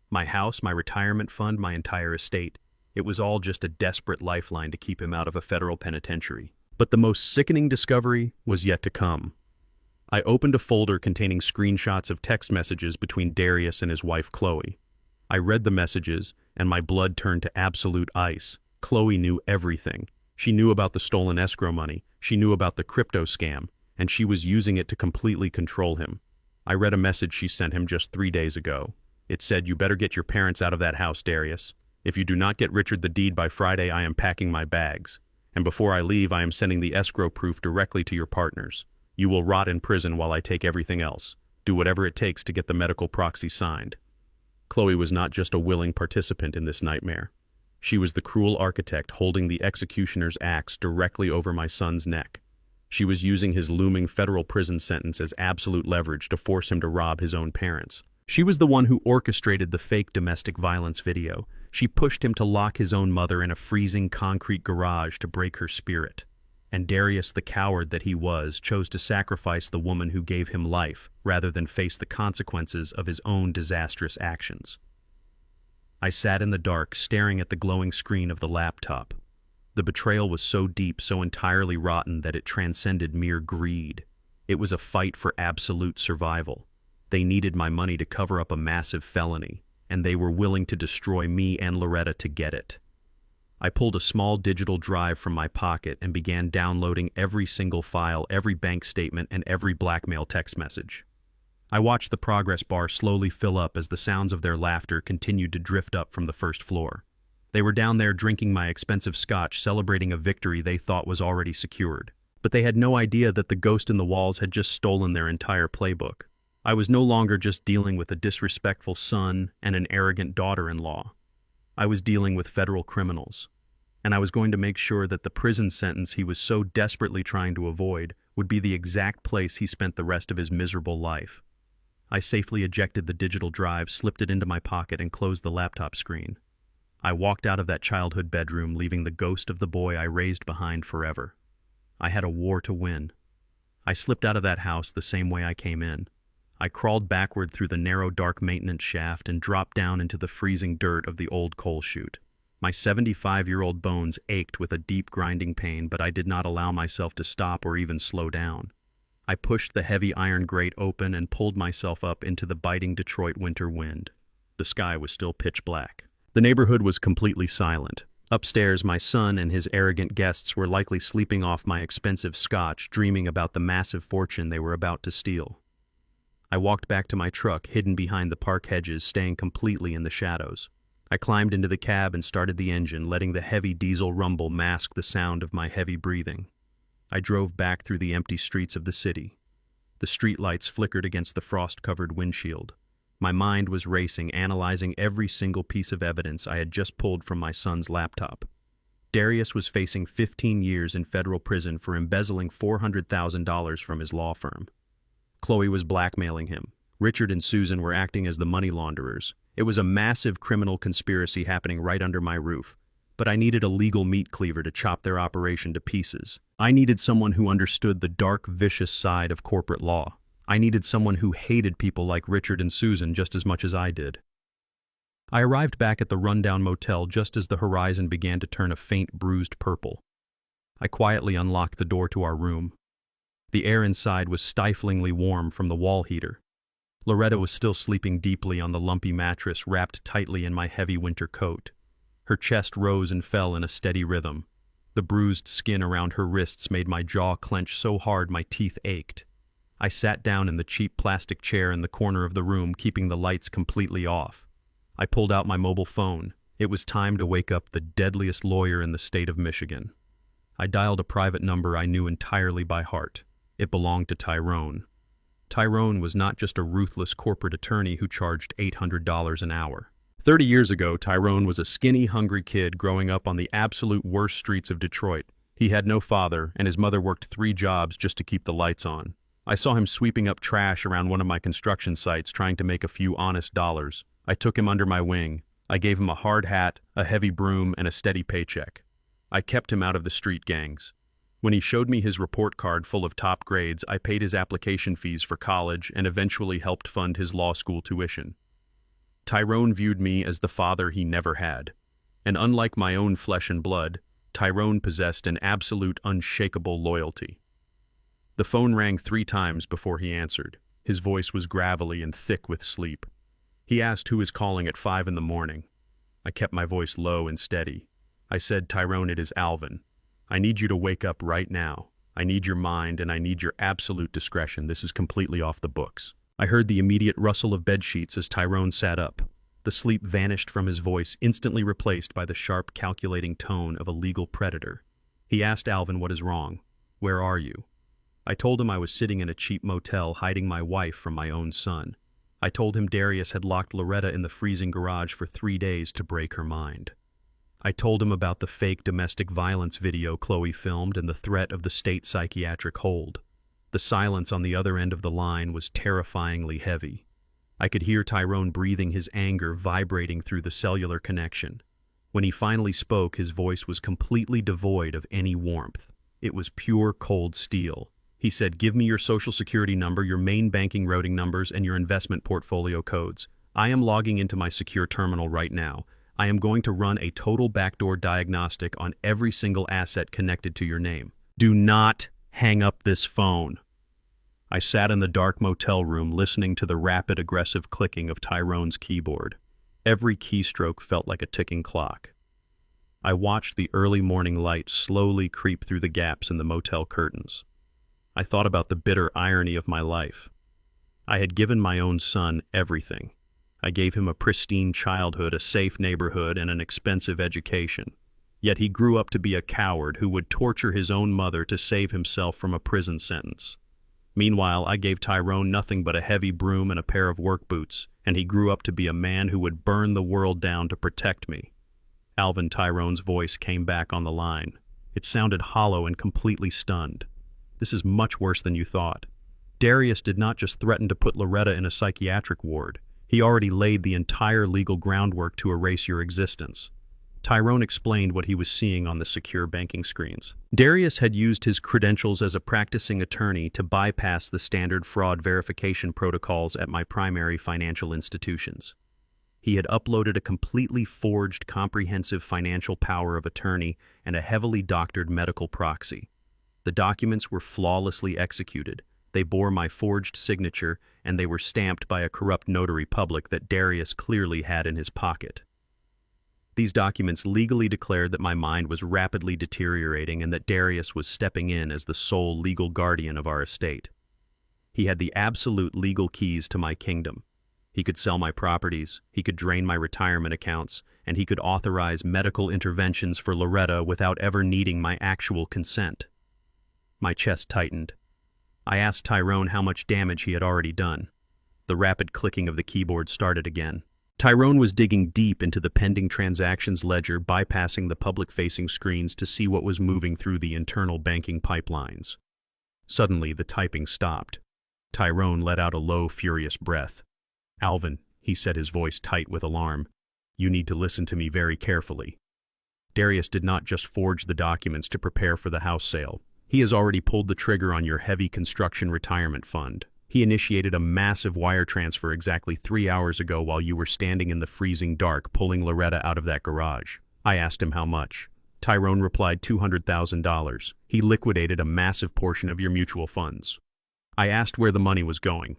My house, my retirement fund, my entire estate, it was all just a desperate lifeline to keep him out of a federal penitentiary. But the most sickening discovery was yet to come. I opened a folder containing screenshots of text messages between Darius and his wife Chloe. I read the messages, and my blood turned to absolute ice. Chloe knew everything. She knew about the stolen escrow money, she knew about the crypto scam, and she was using it to completely control him. I read a message she sent him just 3 days ago. It said, "You better get your parents out of that house, Darius. If you do not get Richard the deed by Friday, I am packing my bags. And before I leave, I am sending the escrow proof directly to your partners. You will rot in prison while I take everything else. Do whatever it takes to get the medical proxy signed." Chloe was not just a willing participant in this nightmare. She was the cruel architect holding the executioner's axe directly over my son's neck. She was using his looming federal prison sentence as absolute leverage to force him to rob his own parents. She was the one who orchestrated the fake domestic violence video. She pushed him to lock his own mother in a freezing concrete garage to break her spirit. And Darius, the coward that he was, chose to sacrifice the woman who gave him life rather than face the consequences of his own disastrous actions. I sat in the dark, staring at the glowing screen of the laptop. The betrayal was so deep, so entirely rotten, that it transcended mere greed. It was a fight for absolute survival. They needed my money to cover up a massive felony, and they were willing to destroy me and Loretta to get it. I pulled a small digital drive from my pocket and began downloading every single file, every bank statement, and every blackmail text message. I watched the progress bar slowly fill up as the sounds of their laughter continued to drift up from the first floor. They were down there drinking my expensive scotch, celebrating a victory they thought was already secured. But they had no idea that the ghost in the walls had just stolen their entire playbook. I was no longer just dealing with a disrespectful son and an arrogant daughter-in-law. I was dealing with federal criminals. And I was going to make sure that the prison sentence he was so desperately trying to avoid would be the exact place he spent the rest of his miserable life. I safely ejected the digital drive, slipped it into my pocket, and closed the laptop screen. I walked out of that childhood bedroom, leaving the ghost of the boy I raised behind forever. I had a war to win. I slipped out of that house the same way I came in. I crawled backward through the narrow, dark maintenance shaft and dropped down into the freezing dirt of the old coal chute. My 75-year-old bones ached with a deep grinding pain, but I did not allow myself to stop or even slow down. I pushed the heavy iron grate open and pulled myself up into the biting Detroit winter wind. The sky was still pitch black. The neighborhood was completely silent. Upstairs, my son and his arrogant guests were likely sleeping off my expensive scotch, dreaming about the massive fortune they were about to steal. I walked back to my truck, hidden behind the park hedges, staying completely in the shadows. I climbed into the cab and started the engine, letting the heavy diesel rumble mask the sound of my heavy breathing. I drove back through the empty streets of the city. The streetlights flickered against the frost-covered windshield. My mind was racing, analyzing every single piece of evidence I had just pulled from my son's laptop. Darius was facing 15 years in federal prison for embezzling $400,000 from his law firm. Chloe was blackmailing him. Richard and Susan were acting as the money launderers. It was a massive criminal conspiracy happening right under my roof. But I needed a legal meat cleaver to chop their operation to pieces. I needed someone who understood the dark, vicious side of corporate law. I needed someone who hated people like Richard and Susan just as much as I did. I arrived back at the rundown motel just as the horizon began to turn a faint, bruised purple. I quietly unlocked the door to our room. The air inside was stiflingly warm from the wall heater. Loretta was still sleeping deeply on the lumpy mattress wrapped tightly in my heavy winter coat. Her chest rose and fell in a steady rhythm. The bruised skin around her wrists made my jaw clench so hard my teeth ached. I sat down in the cheap plastic chair in the corner of the room, keeping the lights completely off. I pulled out my mobile phone. It was time to wake up the deadliest lawyer in the state of Michigan. I dialed a private number I knew entirely by heart. It belonged to Tyrone. Tyrone was not just a ruthless corporate attorney who charged $800 an hour. 30 years ago, Tyrone was a skinny, hungry kid growing up on the absolute worst streets of Detroit. He had no father, and his mother worked 3 jobs just to keep the lights on. I saw him sweeping up trash around one of my construction sites, trying to make a few honest dollars. I took him under my wing. I gave him a hard hat, a heavy broom, and a steady paycheck. I kept him out of the street gangs. When he showed me his report card full of top grades, I paid his application fees for college and eventually helped fund his law school tuition. Tyrone viewed me as the father he never had. And unlike my own flesh and blood, Tyrone possessed an absolute, unshakable loyalty. The phone rang 3 times before he answered. His voice was gravelly and thick with sleep. He asked who is calling at 5 in the morning. I kept my voice low and steady. I said, "Tyrone, it is Alvin. I need you to wake up right now. I need your mind and I need your absolute discretion. This is completely off the books." I heard the immediate rustle of bedsheets as Tyrone sat up. The sleep vanished from his voice, instantly replaced by the sharp, calculating tone of a legal predator. He asked Alvin, "What is wrong? Where are you?" I told him I was sitting in a cheap motel hiding my wife from my own son. I told him Darius had locked Loretta in the freezing garage for 3 days to break her mind. I told him about the fake domestic violence video Chloe filmed and the threat of the state psychiatric hold. The silence on the other end of the line was terrifyingly heavy. I could hear Tyrone breathing, his anger vibrating through the cellular connection. When he finally spoke, his voice was completely devoid of any warmth. It was pure cold steel. He said, "Give me your social security number, your main banking routing numbers, and your investment portfolio codes. I am logging into my secure terminal right now. I am going to run a total backdoor diagnostic on every single asset connected to your name. Do not hang up this phone." I sat in the dark motel room listening to the rapid, aggressive clicking of Tyrone's keyboard. Every keystroke felt like a ticking clock. I watched the early morning light slowly creep through the gaps in the motel curtains. I thought about the bitter irony of my life. I had given my own son everything. I gave him a pristine childhood, a safe neighborhood, and an expensive education. Yet he grew up to be a coward who would torture his own mother to save himself from a prison sentence. Meanwhile, I gave Tyrone nothing but a heavy broom and a pair of work boots, and he grew up to be a man who would burn the world down to protect me. Alvin, Tyrone's voice came back on the line. It sounded hollow and completely stunned. "This is much worse than you thought. Darius did not just threaten to put Loretta in a psychiatric ward. He already laid the entire legal groundwork to erase your existence. Tyrone explained what he was seeing on the secure banking screens. Darius had used his credentials as a practicing attorney to bypass the standard fraud verification protocols at my primary financial institutions. He had uploaded a completely forged comprehensive financial power of attorney and a heavily doctored medical proxy. The documents were flawlessly executed. They bore my forged signature, and they were stamped by a corrupt notary public that Darius clearly had in his pocket. These documents legally declared that my mind was rapidly deteriorating and that Darius was stepping in as the sole legal guardian of our estate. He had the absolute legal keys to my kingdom. He could sell my properties, he could drain my retirement accounts, and he could authorize medical interventions for Loretta without ever needing my actual consent. My chest tightened. I asked Tyrone how much damage he had already done. The rapid clicking of the keyboard started again. Tyrone was digging deep into the pending transactions ledger, bypassing the public-facing screens to see what was moving through the internal banking pipelines. Suddenly, the typing stopped. Tyrone let out a low, furious breath. "Alvin," he said, his voice tight with alarm, "you need to listen to me very carefully. Darius did not just forge the documents to prepare for the house sale. He has already pulled the trigger on your heavy construction retirement fund. He initiated a massive wire transfer exactly 3 hours ago while you were standing in the freezing dark pulling Loretta out of that garage." I asked him how much. Tyrone replied $200,000. He liquidated a massive portion of your mutual funds. I asked where the money was going.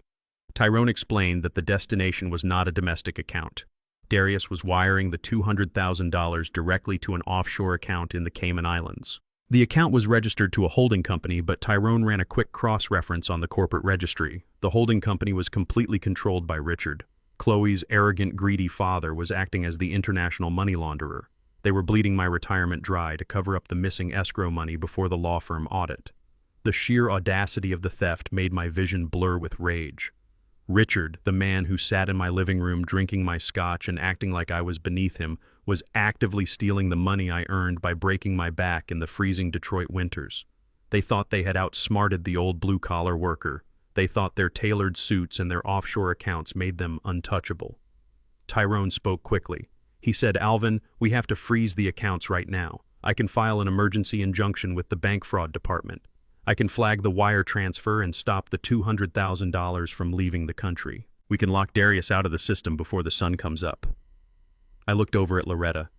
Tyrone explained that the destination was not a domestic account. Darius was wiring the $200,000 directly to an offshore account in the Cayman Islands. The account was registered to a holding company, but Tyrone ran a quick cross-reference on the corporate registry. The holding company was completely controlled by Richard. Chloe's arrogant, greedy father was acting as the international money launderer. They were bleeding my retirement dry to cover up the missing escrow money before the law firm audit. The sheer audacity of the theft made my vision blur with rage. Richard, the man who sat in my living room drinking my scotch and acting like I was beneath him, was actively stealing the money I earned by breaking my back in the freezing Detroit winters. They thought they had outsmarted the old blue-collar worker. They thought their tailored suits and their offshore accounts made them untouchable. Tyrone spoke quickly. He said, "Alvin, we have to freeze the accounts right now. I can file an emergency injunction with the bank fraud department. I can flag the wire transfer and stop the $200,000 from leaving the country. We can lock Darius out of the system before the sun comes up." I looked over at Loretta.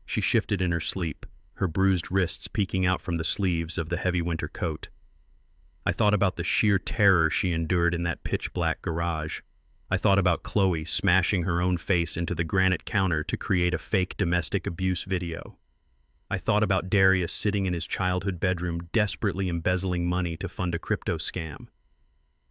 She shifted in her sleep, her bruised wrists peeking out from the sleeves of the heavy winter coat. I thought about the sheer terror she endured in that pitch-black garage. I thought about Chloe smashing her own face into the granite counter to create a fake domestic abuse video. I thought about Darius sitting in his childhood bedroom desperately embezzling money to fund a crypto scam.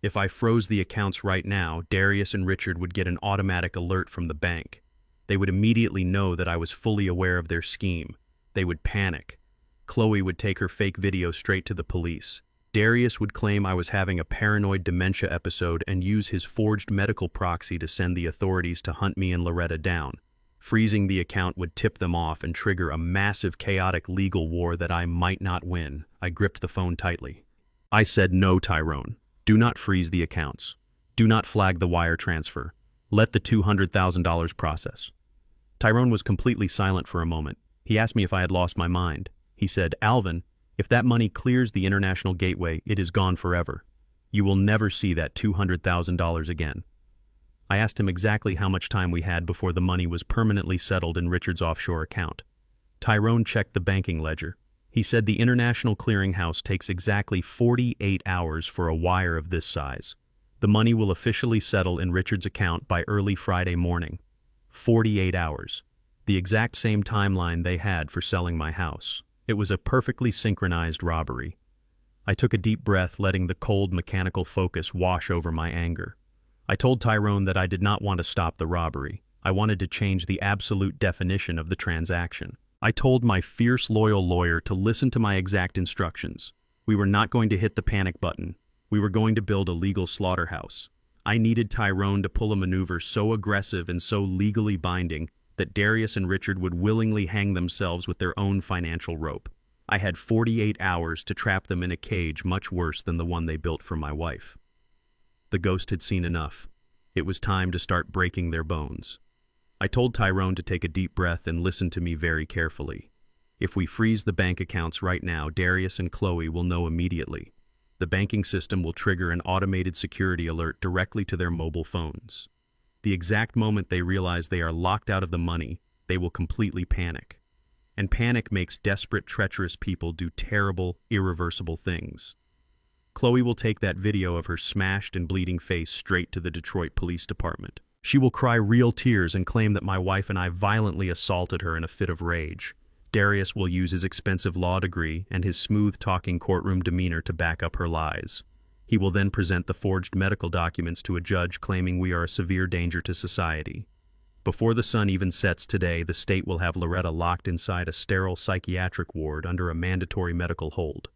If I froze the accounts right now, Darius and Richard would get an automatic alert from the bank. They would immediately know that I was fully aware of their scheme. They would panic. Chloe would take her fake video straight to the police. Darius would claim I was having a paranoid dementia episode and use his forged medical proxy to send the authorities to hunt me and Loretta down. Freezing the account would tip them off and trigger a massive, chaotic legal war that I might not win. I gripped the phone tightly. I said, "No, Tyrone. Do not freeze the accounts. Do not flag the wire transfer. Let the $200,000 process." Tyrone was completely silent for a moment. He asked me if I had lost my mind. He said, "Alvin, if that money clears the international gateway, it is gone forever. You will never see that $200,000 again." I asked him exactly how much time we had before the money was permanently settled in Richard's offshore account. Tyrone checked the banking ledger. He said the International Clearinghouse takes exactly 48 hours for a wire of this size. The money will officially settle in Richard's account by early Friday morning. 48 hours. The exact same timeline they had for selling my house. It was a perfectly synchronized robbery. I took a deep breath, letting the cold mechanical focus wash over my anger. I told Tyrone that I did not want to stop the robbery. I wanted to change the absolute definition of the transaction. I told my fierce, loyal lawyer to listen to my exact instructions. We were not going to hit the panic button. We were going to build a legal slaughterhouse. I needed Tyrone to pull a maneuver so aggressive and so legally binding that Darius and Richard would willingly hang themselves with their own financial rope. I had 48 hours to trap them in a cage much worse than the one they built for my wife. The ghost had seen enough. It was time to start breaking their bones. I told Tyrone to take a deep breath and listen to me very carefully. If we freeze the bank accounts right now, Darius and Chloe will know immediately. The banking system will trigger an automated security alert directly to their mobile phones. The exact moment they realize they are locked out of the money, they will completely panic. And panic makes desperate, treacherous people do terrible, irreversible things. Chloe will take that video of her smashed and bleeding face straight to the Detroit Police Department. She will cry real tears and claim that my wife and I violently assaulted her in a fit of rage. Darius will use his expensive law degree and his smooth-talking courtroom demeanor to back up her lies. He will then present the forged medical documents to a judge claiming we are a severe danger to society. Before the sun even sets today, the state will have Loretta locked inside a sterile psychiatric ward under a mandatory medical hold.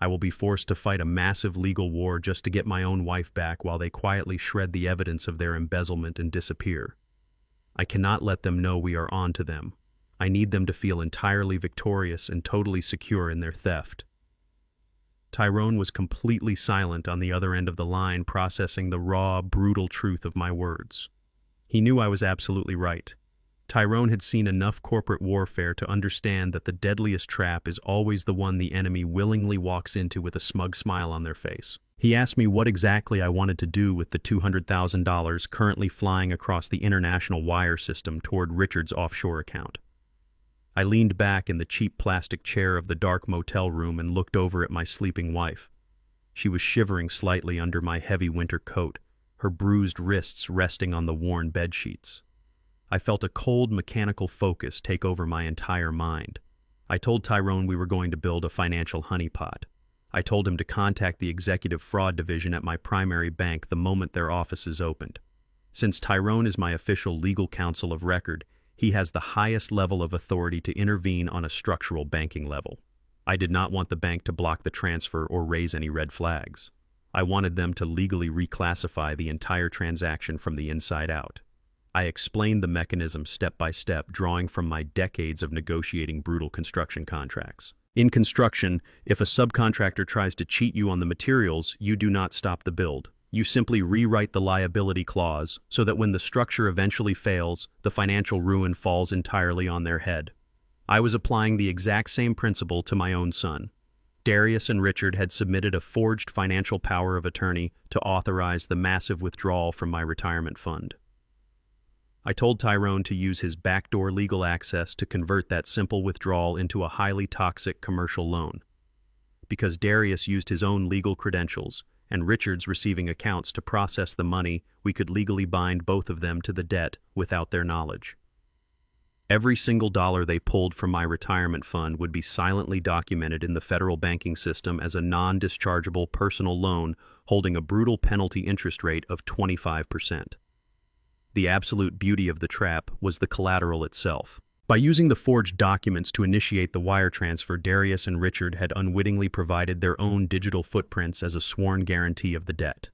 I will be forced to fight a massive legal war just to get my own wife back while they quietly shred the evidence of their embezzlement and disappear. I cannot let them know we are on to them. I need them to feel entirely victorious and totally secure in their theft. Tyrone was completely silent on the other end of the line, processing the raw, brutal truth of my words. He knew I was absolutely right. Tyrone had seen enough corporate warfare to understand that the deadliest trap is always the one the enemy willingly walks into with a smug smile on their face. He asked me what exactly I wanted to do with the $200,000 currently flying across the international wire system toward Richard's offshore account. I leaned back in the cheap plastic chair of the dark motel room and looked over at my sleeping wife. She was shivering slightly under my heavy winter coat, her bruised wrists resting on the worn bedsheets. I felt a cold, mechanical focus take over my entire mind. I told Tyrone we were going to build a financial honeypot. I told him to contact the executive fraud division at my primary bank the moment their offices opened. Since Tyrone is my official legal counsel of record, he has the highest level of authority to intervene on a structural banking level. I did not want the bank to block the transfer or raise any red flags. I wanted them to legally reclassify the entire transaction from the inside out. I explained the mechanism step by step, drawing from my decades of negotiating brutal construction contracts. In construction, if a subcontractor tries to cheat you on the materials, you do not stop the build. You simply rewrite the liability clause so that when the structure eventually fails, the financial ruin falls entirely on their head. I was applying the exact same principle to my own son. Darius and Richard had submitted a forged financial power of attorney to authorize the massive withdrawal from my retirement fund. I told Tyrone to use his backdoor legal access to convert that simple withdrawal into a highly toxic commercial loan. Because Darius used his own legal credentials, and Richard's receiving accounts to process the money, we could legally bind both of them to the debt without their knowledge. Every single dollar they pulled from my retirement fund would be silently documented in the federal banking system as a non-dischargeable personal loan holding a brutal penalty interest rate of 25%. The absolute beauty of the trap was the collateral itself. By using the forged documents to initiate the wire transfer, Darius and Richard had unwittingly provided their own digital footprints as a sworn guarantee of the debt.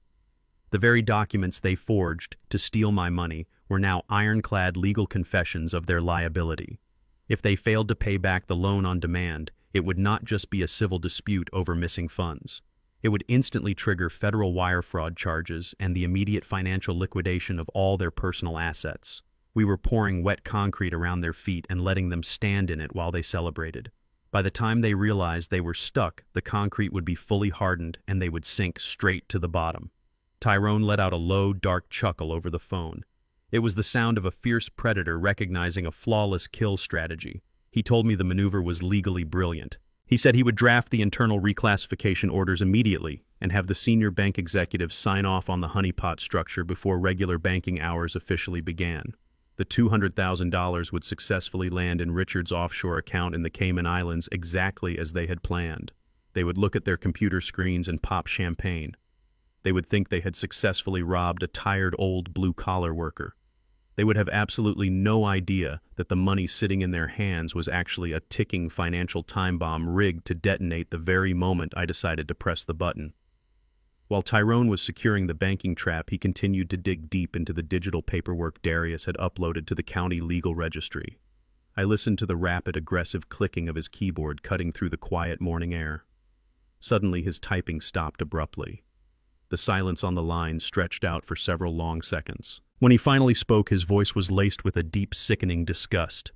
The very documents they forged to steal my money were now ironclad legal confessions of their liability. If they failed to pay back the loan on demand, it would not just be a civil dispute over missing funds. It would instantly trigger federal wire fraud charges and the immediate financial liquidation of all their personal assets. We were pouring wet concrete around their feet and letting them stand in it while they celebrated. By the time they realized they were stuck, the concrete would be fully hardened and they would sink straight to the bottom. Tyrone let out a low, dark chuckle over the phone. It was the sound of a fierce predator recognizing a flawless kill strategy. He told me the maneuver was legally brilliant. He said he would draft the internal reclassification orders immediately and have the senior bank executives sign off on the honeypot structure before regular banking hours officially began. The $200,000 would successfully land in Richard's offshore account in the Cayman Islands exactly as they had planned. They would look at their computer screens and pop champagne. They would think they had successfully robbed a tired old blue-collar worker. They would have absolutely no idea that the money sitting in their hands was actually a ticking financial time bomb rigged to detonate the very moment I decided to press the button. While Tyrone was securing the banking trap, he continued to dig deep into the digital paperwork Darius had uploaded to the county legal registry. I listened to the rapid, aggressive clicking of his keyboard cutting through the quiet morning air. Suddenly, his typing stopped abruptly. The silence on the line stretched out for several long seconds. When he finally spoke, his voice was laced with a deep, sickening disgust.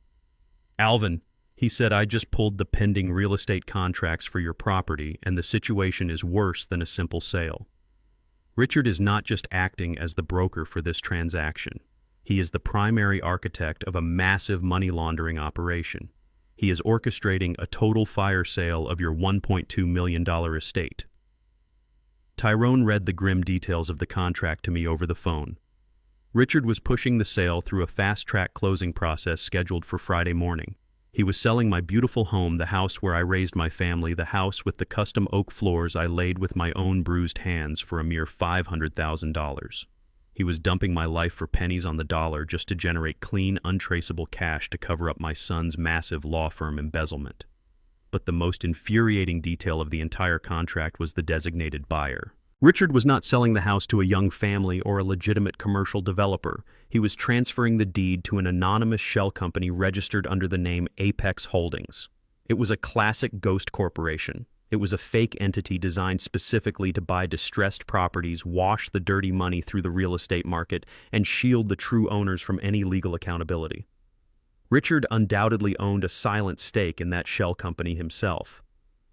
"Alvin," he said, "I just pulled the pending real estate contracts for your property, and the situation is worse than a simple sale. Richard is not just acting as the broker for this transaction. He is the primary architect of a massive money laundering operation. He is orchestrating a total fire sale of your $1.2 million estate." Tyrone read the grim details of the contract to me over the phone. Richard was pushing the sale through a fast-track closing process scheduled for Friday morning. He was selling my beautiful home, the house where I raised my family, the house with the custom oak floors I laid with my own bruised hands, for a mere $500,000. He was dumping my life for pennies on the dollar just to generate clean, untraceable cash to cover up my son's massive law firm embezzlement. But the most infuriating detail of the entire contract was the designated buyer. Richard was not selling the house to a young family or a legitimate commercial developer. He was transferring the deed to an anonymous shell company registered under the name Apex Holdings. It was a classic ghost corporation. It was a fake entity designed specifically to buy distressed properties, wash the dirty money through the real estate market, and shield the true owners from any legal accountability. Richard undoubtedly owned a silent stake in that shell company himself.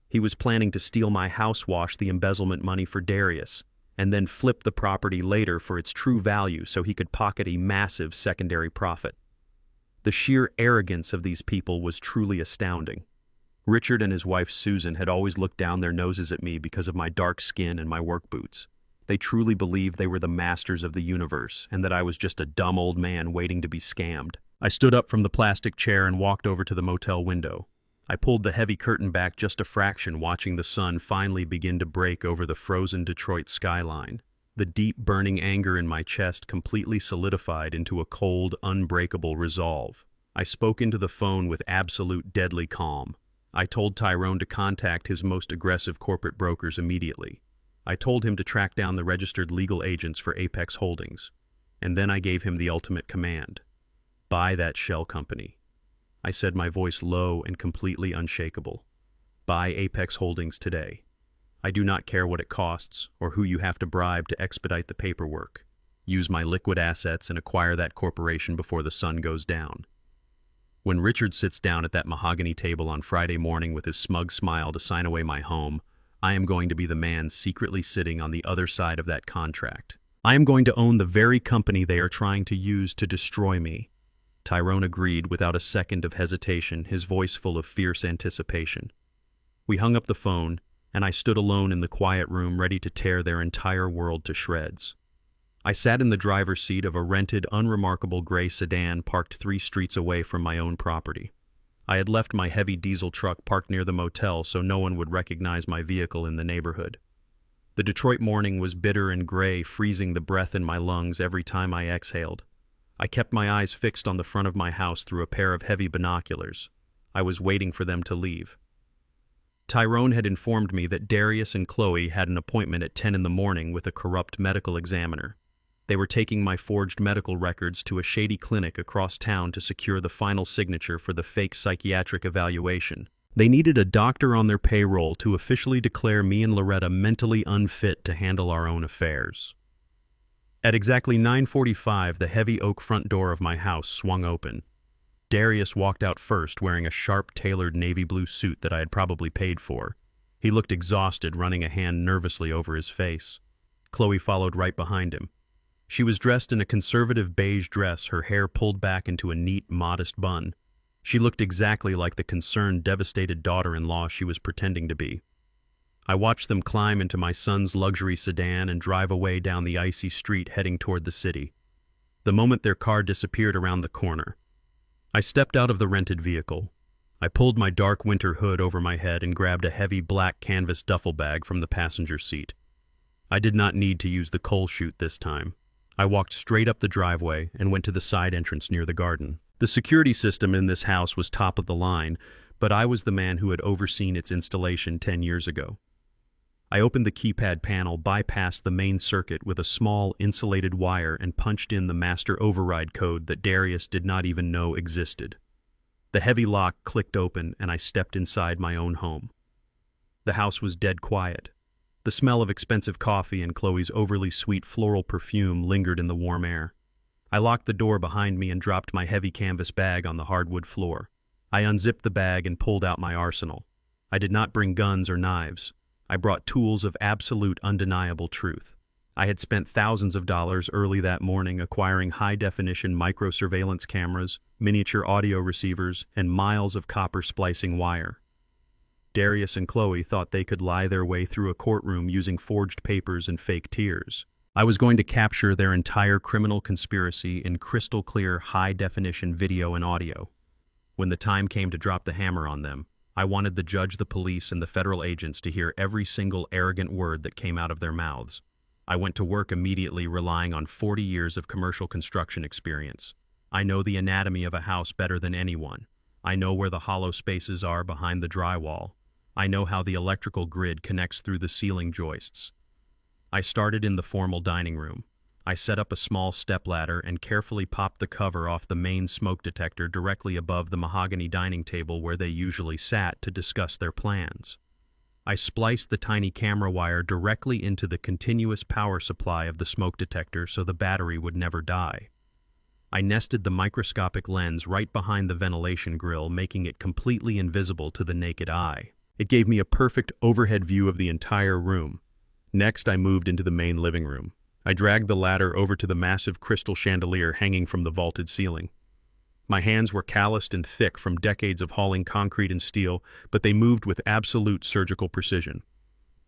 He was planning to steal my house, wash the embezzlement money for Darius, and then flip the property later for its true value so he could pocket a massive secondary profit. The sheer arrogance of these people was truly astounding. Richard and his wife Susan had always looked down their noses at me because of my dark skin and my work boots. They truly believed they were the masters of the universe and that I was just a dumb old man waiting to be scammed. I stood up from the plastic chair and walked over to the motel window. I pulled the heavy curtain back just a fraction, watching the sun finally begin to break over the frozen Detroit skyline. The deep, burning anger in my chest completely solidified into a cold, unbreakable resolve. I spoke into the phone with absolute deadly calm. I told Tyrone to contact his most aggressive corporate brokers immediately. I told him to track down the registered legal agents for Apex Holdings. And then I gave him the ultimate command. Buy that shell company. I said, my voice low and completely unshakable. Buy Apex Holdings today. I do not care what it costs or who you have to bribe to expedite the paperwork. Use my liquid assets and acquire that corporation before the sun goes down. When Richard sits down at that mahogany table on Friday morning with his smug smile to sign away my home, I am going to be the man secretly sitting on the other side of that contract. I am going to own the very company they are trying to use to destroy me. Tyrone agreed without a second of hesitation, his voice full of fierce anticipation. We hung up the phone, and I stood alone in the quiet room ready to tear their entire world to shreds. I sat in the driver's seat of a rented, unremarkable gray sedan parked 3 streets away from my own property. I had left my heavy diesel truck parked near the motel so no one would recognize my vehicle in the neighborhood. The Detroit morning was bitter and gray, freezing the breath in my lungs every time I exhaled. I kept my eyes fixed on the front of my house through a pair of heavy binoculars. I was waiting for them to leave. Tyrone had informed me that Darius and Chloe had an appointment at 10 in the morning with a corrupt medical examiner. They were taking my forged medical records to a shady clinic across town to secure the final signature for the fake psychiatric evaluation. They needed a doctor on their payroll to officially declare me and Loretta mentally unfit to handle our own affairs. At exactly 9:45, the heavy oak front door of my house swung open. Darius walked out first, wearing a sharp, tailored navy blue suit that I had probably paid for. He looked exhausted, running a hand nervously over his face. Chloe followed right behind him. She was dressed in a conservative beige dress, her hair pulled back into a neat, modest bun. She looked exactly like the concerned, devastated daughter-in-law she was pretending to be. I watched them climb into my son's luxury sedan and drive away down the icy street heading toward the city. The moment their car disappeared around the corner, I stepped out of the rented vehicle. I pulled my dark winter hood over my head and grabbed a heavy black canvas duffel bag from the passenger seat. I did not need to use the coal chute this time. I walked straight up the driveway and went to the side entrance near the garden. The security system in this house was top of the line, but I was the man who had overseen its installation 10 years ago. I opened the keypad panel, bypassed the main circuit with a small insulated wire, and punched in the master override code that Darius did not even know existed. The heavy lock clicked open, and I stepped inside my own home. The house was dead quiet. The smell of expensive coffee and Chloe's overly sweet floral perfume lingered in the warm air. I locked the door behind me and dropped my heavy canvas bag on the hardwood floor. I unzipped the bag and pulled out my arsenal. I did not bring guns or knives. I brought tools of absolute, undeniable truth. I had spent thousands of dollars early that morning acquiring high-definition micro-surveillance cameras, miniature audio receivers, and miles of copper splicing wire. Darius and Chloe thought they could lie their way through a courtroom using forged papers and fake tears. I was going to capture their entire criminal conspiracy in crystal-clear, high-definition video and audio. When the time came to drop the hammer on them, I wanted the judge, the police, and the federal agents to hear every single arrogant word that came out of their mouths. I went to work immediately, relying on 40 years of commercial construction experience. I know the anatomy of a house better than anyone. I know where the hollow spaces are behind the drywall. I know how the electrical grid connects through the ceiling joists. I started in the formal dining room. I set up a small stepladder and carefully popped the cover off the main smoke detector directly above the mahogany dining table where they usually sat to discuss their plans. I spliced the tiny camera wire directly into the continuous power supply of the smoke detector so the battery would never die. I nested the microscopic lens right behind the ventilation grill, making it completely invisible to the naked eye. It gave me a perfect overhead view of the entire room. Next, I moved into the main living room. I dragged the ladder over to the massive crystal chandelier hanging from the vaulted ceiling. My hands were calloused and thick from decades of hauling concrete and steel, but they moved with absolute surgical precision.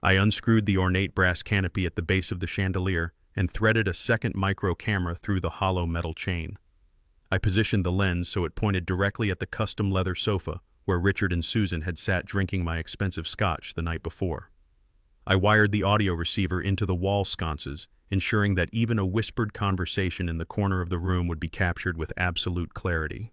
I unscrewed the ornate brass canopy at the base of the chandelier and threaded a second micro camera through the hollow metal chain. I positioned the lens so it pointed directly at the custom leather sofa where Richard and Susan had sat drinking my expensive scotch the night before. I wired the audio receiver into the wall sconces, ensuring that even a whispered conversation in the corner of the room would be captured with absolute clarity.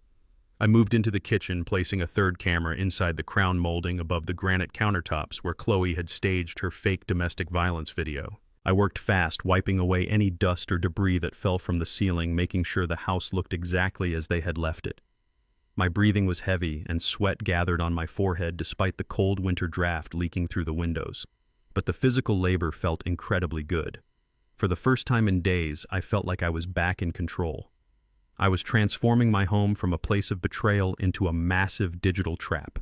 I moved into the kitchen, placing a third camera inside the crown molding above the granite countertops where Chloe had staged her fake domestic violence video. I worked fast, wiping away any dust or debris that fell from the ceiling, making sure the house looked exactly as they had left it. My breathing was heavy, and sweat gathered on my forehead despite the cold winter draft leaking through the windows. But the physical labor felt incredibly good. For the first time in days, I felt like I was back in control. I was transforming my home from a place of betrayal into a massive digital trap.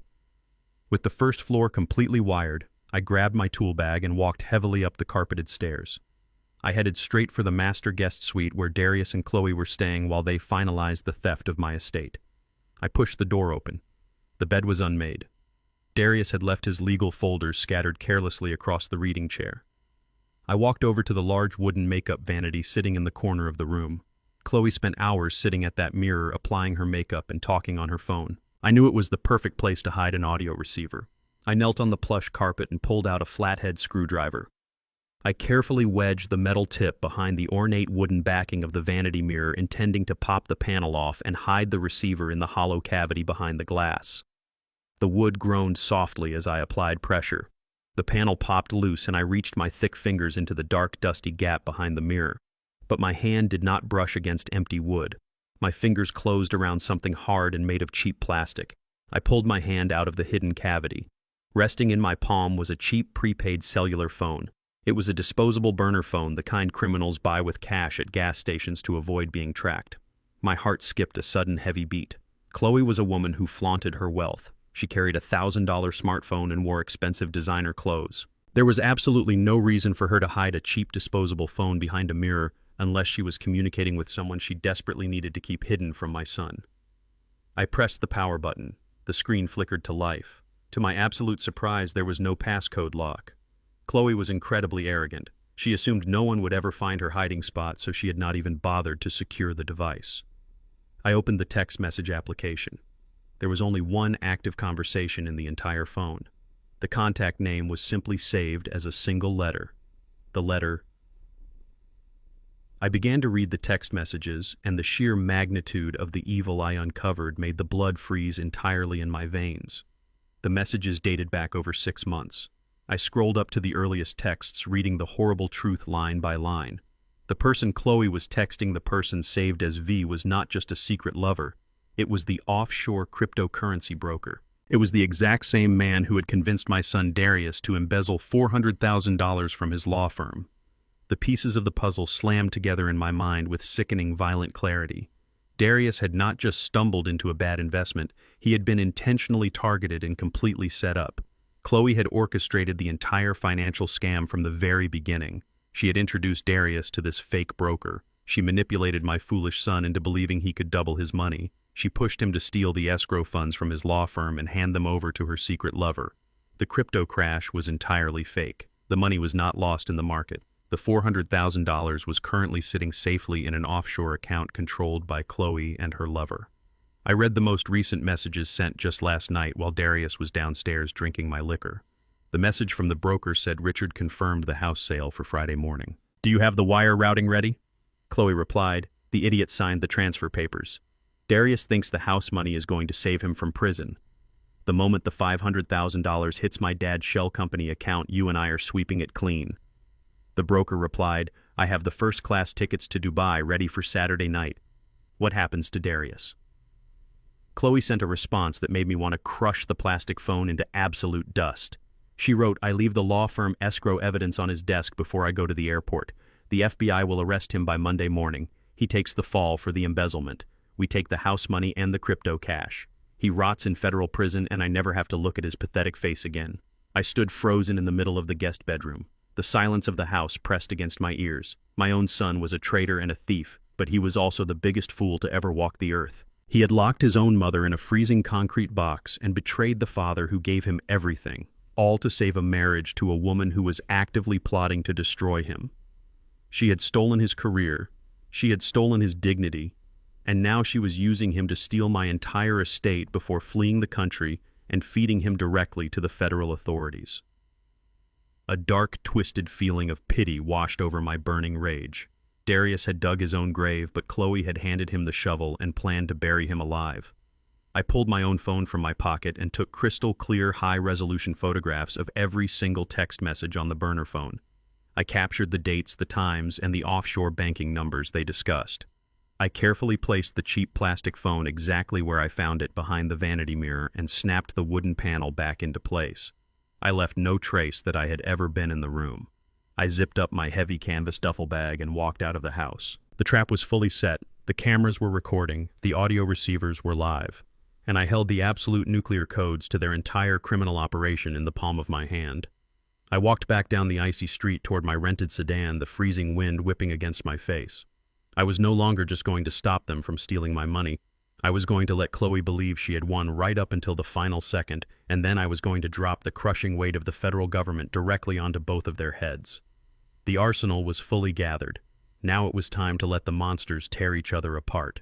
With the first floor completely wired, I grabbed my tool bag and walked heavily up the carpeted stairs. I headed straight for the master guest suite where Darius and Chloe were staying while they finalized the theft of my estate. I pushed the door open. The bed was unmade. Darius had left his legal folders scattered carelessly across the reading chair. I walked over to the large wooden makeup vanity sitting in the corner of the room. Chloe spent hours sitting at that mirror, applying her makeup and talking on her phone. I knew it was the perfect place to hide an audio receiver. I knelt on the plush carpet and pulled out a flathead screwdriver. I carefully wedged the metal tip behind the ornate wooden backing of the vanity mirror, intending to pop the panel off and hide the receiver in the hollow cavity behind the glass. The wood groaned softly as I applied pressure. The panel popped loose and I reached my thick fingers into the dark, dusty gap behind the mirror. But my hand did not brush against empty wood. My fingers closed around something hard and made of cheap plastic. I pulled my hand out of the hidden cavity. Resting in my palm was a cheap prepaid cellular phone. It was a disposable burner phone, the kind criminals buy with cash at gas stations to avoid being tracked. My heart skipped a sudden heavy beat. Chloe was a woman who flaunted her wealth. She carried a $1,000 smartphone and wore expensive designer clothes. There was absolutely no reason for her to hide a cheap disposable phone behind a mirror unless she was communicating with someone she desperately needed to keep hidden from my son. I pressed the power button. The screen flickered to life. To my absolute surprise, there was no passcode lock. Chloe was incredibly arrogant. She assumed no one would ever find her hiding spot, so she had not even bothered to secure the device. I opened the text message application. There was only one active conversation in the entire phone. The contact name was simply saved as a single letter. The letter. I began to read the text messages, and the sheer magnitude of the evil I uncovered made the blood freeze entirely in my veins. The messages dated back over 6 months. I scrolled up to the earliest texts, reading the horrible truth line by line. The person Chloe was texting the person saved as V was not just a secret lover. It was the offshore cryptocurrency broker. It was the exact same man who had convinced my son Darius to embezzle $400,000 from his law firm. The pieces of the puzzle slammed together in my mind with sickening, violent clarity. Darius had not just stumbled into a bad investment, he had been intentionally targeted and completely set up. Chloe had orchestrated the entire financial scam from the very beginning. She had introduced Darius to this fake broker. She manipulated my foolish son into believing he could double his money. She pushed him to steal the escrow funds from his law firm and hand them over to her secret lover. The crypto crash was entirely fake. The money was not lost in the market. The $400,000 was currently sitting safely in an offshore account controlled by Chloe and her lover. I read the most recent messages sent just last night while Darius was downstairs drinking my liquor. The message from the broker said Richard confirmed the house sale for Friday morning. "Do you have the wire routing ready?" Chloe replied. The idiot signed the transfer papers. Darius thinks the house money is going to save him from prison. The moment the $500,000 hits my dad's shell company account, you and I are sweeping it clean. The broker replied, "I have the first-class tickets to Dubai ready for Saturday night. What happens to Darius?" Chloe sent a response that made me want to crush the plastic phone into absolute dust. She wrote, "I leave the law firm escrow evidence on his desk before I go to the airport. The FBI will arrest him by Monday morning. He takes the fall for the embezzlement. We take the house money and the crypto cash. He rots in federal prison and I never have to look at his pathetic face again." I stood frozen in the middle of the guest bedroom. The silence of the house pressed against my ears. My own son was a traitor and a thief, but he was also the biggest fool to ever walk the earth. He had locked his own mother in a freezing concrete box and betrayed the father who gave him everything, all to save a marriage to a woman who was actively plotting to destroy him. She had stolen his career, she had stolen his dignity, and now she was using him to steal my entire estate before fleeing the country and feeding him directly to the federal authorities. A dark, twisted feeling of pity washed over my burning rage. Darius had dug his own grave, but Chloe had handed him the shovel and planned to bury him alive. I pulled my own phone from my pocket and took crystal-clear, high-resolution photographs of every single text message on the burner phone. I captured the dates, the times, and the offshore banking numbers they discussed. I carefully placed the cheap plastic phone exactly where I found it behind the vanity mirror and snapped the wooden panel back into place. I left no trace that I had ever been in the room. I zipped up my heavy canvas duffel bag and walked out of the house. The trap was fully set, the cameras were recording, the audio receivers were live, and I held the absolute nuclear codes to their entire criminal operation in the palm of my hand. I walked back down the icy street toward my rented sedan, the freezing wind whipping against my face. I was no longer just going to stop them from stealing my money. I was going to let Chloe believe she had won right up until the final second, and then I was going to drop the crushing weight of the federal government directly onto both of their heads. The arsenal was fully gathered. Now it was time to let the monsters tear each other apart.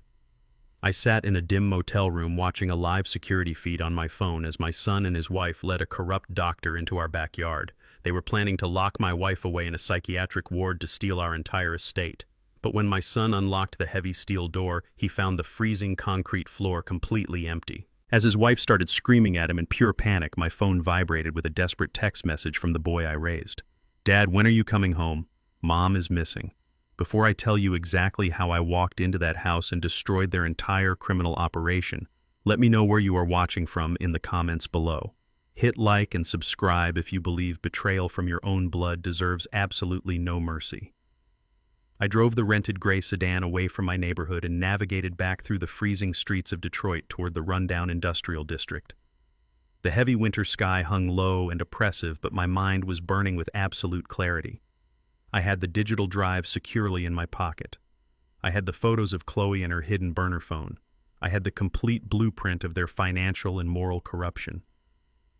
I sat in a dim motel room watching a live security feed on my phone as my son and his wife led a corrupt doctor into our backyard. They were planning to lock my wife away in a psychiatric ward to steal our entire estate. But when my son unlocked the heavy steel door, he found the freezing concrete floor completely empty. As his wife started screaming at him in pure panic, my phone vibrated with a desperate text message from the boy I raised. "Dad, when are you coming home? Mom is missing." Before I tell you exactly how I walked into that house and destroyed their entire criminal operation, let me know where you are watching from in the comments below. Hit like and subscribe if you believe betrayal from your own blood deserves absolutely no mercy. I drove the rented gray sedan away from my neighborhood and navigated back through the freezing streets of Detroit toward the rundown industrial district. The heavy winter sky hung low and oppressive, but my mind was burning with absolute clarity. I had the digital drive securely in my pocket. I had the photos of Chloe and her hidden burner phone. I had the complete blueprint of their financial and moral corruption.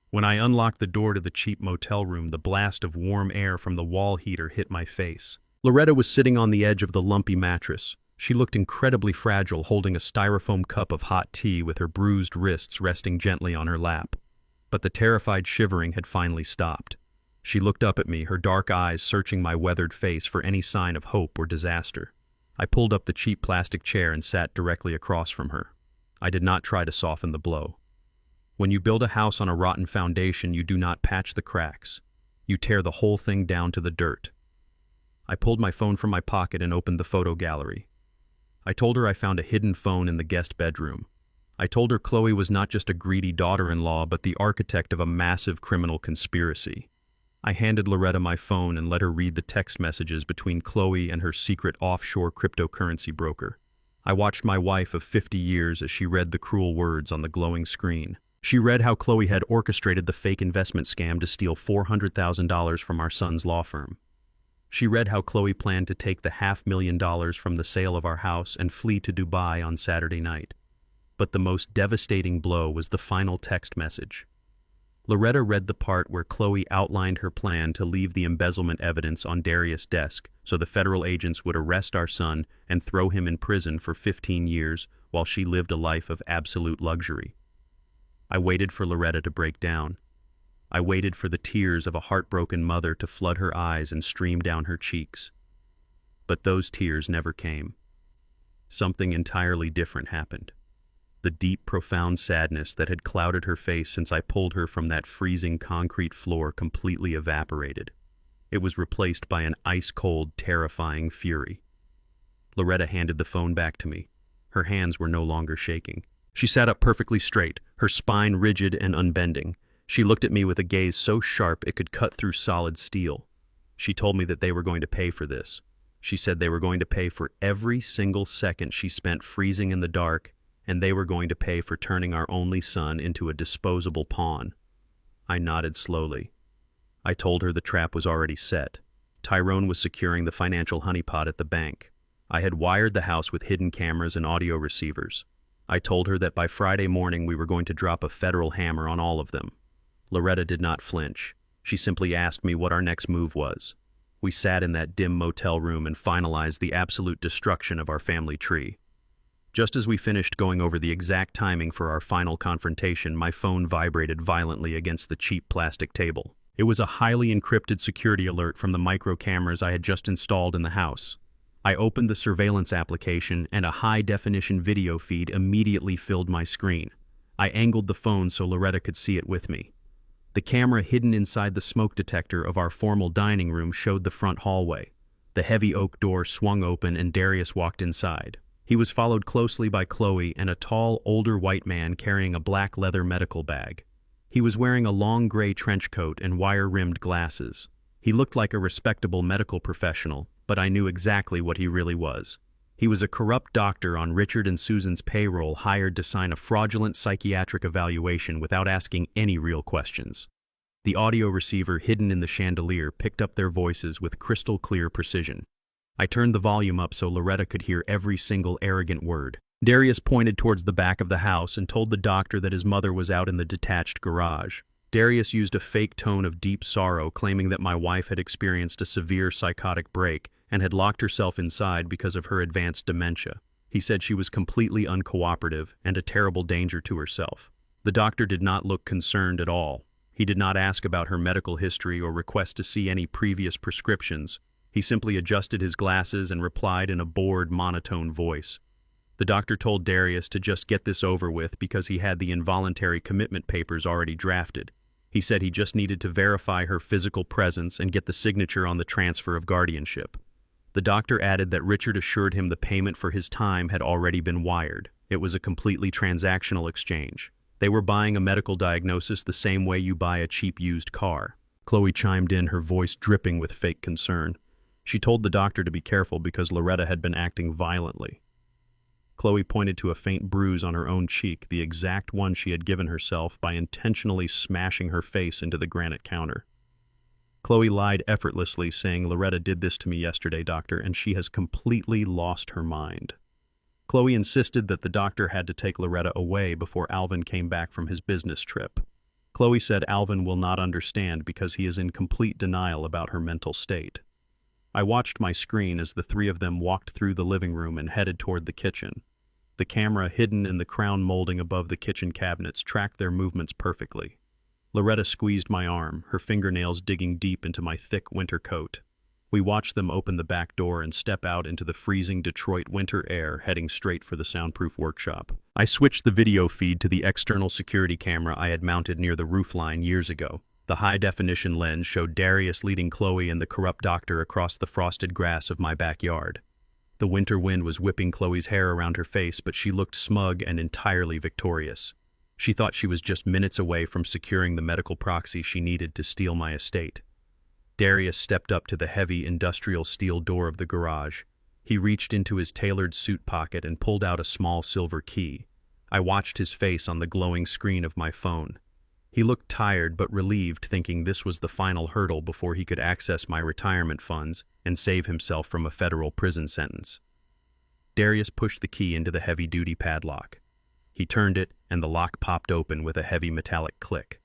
When I unlocked the door to the cheap motel room, the blast of warm air from the wall heater hit my face. Loretta was sitting on the edge of the lumpy mattress. She looked incredibly fragile, holding a styrofoam cup of hot tea with her bruised wrists resting gently on her lap. But the terrified shivering had finally stopped. She looked up at me, her dark eyes searching my weathered face for any sign of hope or disaster. I pulled up the cheap plastic chair and sat directly across from her. I did not try to soften the blow. When you build a house on a rotten foundation, you do not patch the cracks. You tear the whole thing down to the dirt. I pulled my phone from my pocket and opened the photo gallery. I told her I found a hidden phone in the guest bedroom. I told her Chloe was not just a greedy daughter-in-law, but the architect of a massive criminal conspiracy. I handed Loretta my phone and let her read the text messages between Chloe and her secret offshore cryptocurrency broker. I watched my wife of 50 years as she read the cruel words on the glowing screen. She read how Chloe had orchestrated the fake investment scam to steal $400,000 from our son's law firm. She read how Chloe planned to take the $500,000 from the sale of our house and flee to Dubai on Saturday night. But the most devastating blow was the final text message. Loretta read the part where Chloe outlined her plan to leave the embezzlement evidence on Darius' desk so the federal agents would arrest our son and throw him in prison for 15 years while she lived a life of absolute luxury. I waited for Loretta to break down. I waited for the tears of a heartbroken mother to flood her eyes and stream down her cheeks. But those tears never came. Something entirely different happened. The deep, profound sadness that had clouded her face since I pulled her from that freezing concrete floor completely evaporated. It was replaced by an ice-cold, terrifying fury. Loretta handed the phone back to me. Her hands were no longer shaking. She sat up perfectly straight, her spine rigid and unbending. She looked at me with a gaze so sharp it could cut through solid steel. She told me that they were going to pay for this. She said they were going to pay for every single second she spent freezing in the dark, and they were going to pay for turning our only son into a disposable pawn. I nodded slowly. I told her the trap was already set. Tyrone was securing the financial honeypot at the bank. I had wired the house with hidden cameras and audio receivers. I told her that by Friday morning we were going to drop a federal hammer on all of them. Loretta did not flinch. She simply asked me what our next move was. We sat in that dim motel room and finalized the absolute destruction of our family tree. Just as we finished going over the exact timing for our final confrontation, my phone vibrated violently against the cheap plastic table. It was a highly encrypted security alert from the micro cameras I had just installed in the house. I opened the surveillance application and a high-definition video feed immediately filled my screen. I angled the phone so Loretta could see it with me. The camera hidden inside the smoke detector of our formal dining room showed the front hallway. The heavy oak door swung open and Darius walked inside. He was followed closely by Chloe and a tall, older white man carrying a black leather medical bag. He was wearing a long gray trench coat and wire-rimmed glasses. He looked like a respectable medical professional, but I knew exactly what he really was. He was a corrupt doctor on Richard and Susan's payroll hired to sign a fraudulent psychiatric evaluation without asking any real questions. The audio receiver hidden in the chandelier picked up their voices with crystal-clear precision. I turned the volume up so Loretta could hear every single arrogant word. Darius pointed towards the back of the house and told the doctor that his mother was out in the detached garage. Darius used a fake tone of deep sorrow, claiming that my wife had experienced a severe psychotic break and had locked herself inside because of her advanced dementia. He said she was completely uncooperative and a terrible danger to herself. The doctor did not look concerned at all. He did not ask about her medical history or request to see any previous prescriptions. He simply adjusted his glasses and replied in a bored, monotone voice. The doctor told Darius to just get this over with because he had the involuntary commitment papers already drafted. He said he just needed to verify her physical presence and get the signature on the transfer of guardianship. The doctor added that Richard assured him the payment for his time had already been wired. It was a completely transactional exchange. They were buying a medical diagnosis the same way you buy a cheap used car. Chloe chimed in, her voice dripping with fake concern. She told the doctor to be careful because Loretta had been acting violently. Chloe pointed to a faint bruise on her own cheek, the exact one she had given herself by intentionally smashing her face into the granite counter. Chloe lied effortlessly, saying, "Loretta did this to me yesterday, doctor, and she has completely lost her mind." Chloe insisted that the doctor had to take Loretta away before Alvin came back from his business trip. Chloe said Alvin will not understand because he is in complete denial about her mental state. I watched my screen as the three of them walked through the living room and headed toward the kitchen. The camera hidden in the crown molding above the kitchen cabinets tracked their movements perfectly. Loretta squeezed my arm, her fingernails digging deep into my thick winter coat. We watched them open the back door and step out into the freezing Detroit winter air, heading straight for the soundproof workshop. I switched the video feed to the external security camera I had mounted near the roofline years ago. The high-definition lens showed Darius leading Chloe and the corrupt doctor across the frosted grass of my backyard. The winter wind was whipping Chloe's hair around her face, but she looked smug and entirely victorious. She thought she was just minutes away from securing the medical proxy she needed to steal my estate. Darius stepped up to the heavy industrial steel door of the garage. He reached into his tailored suit pocket and pulled out a small silver key. I watched his face on the glowing screen of my phone. He looked tired but relieved, thinking this was the final hurdle before he could access my retirement funds and save himself from a federal prison sentence. Darius pushed the key into the heavy-duty padlock. He turned it, and the lock popped open with a heavy metallic click.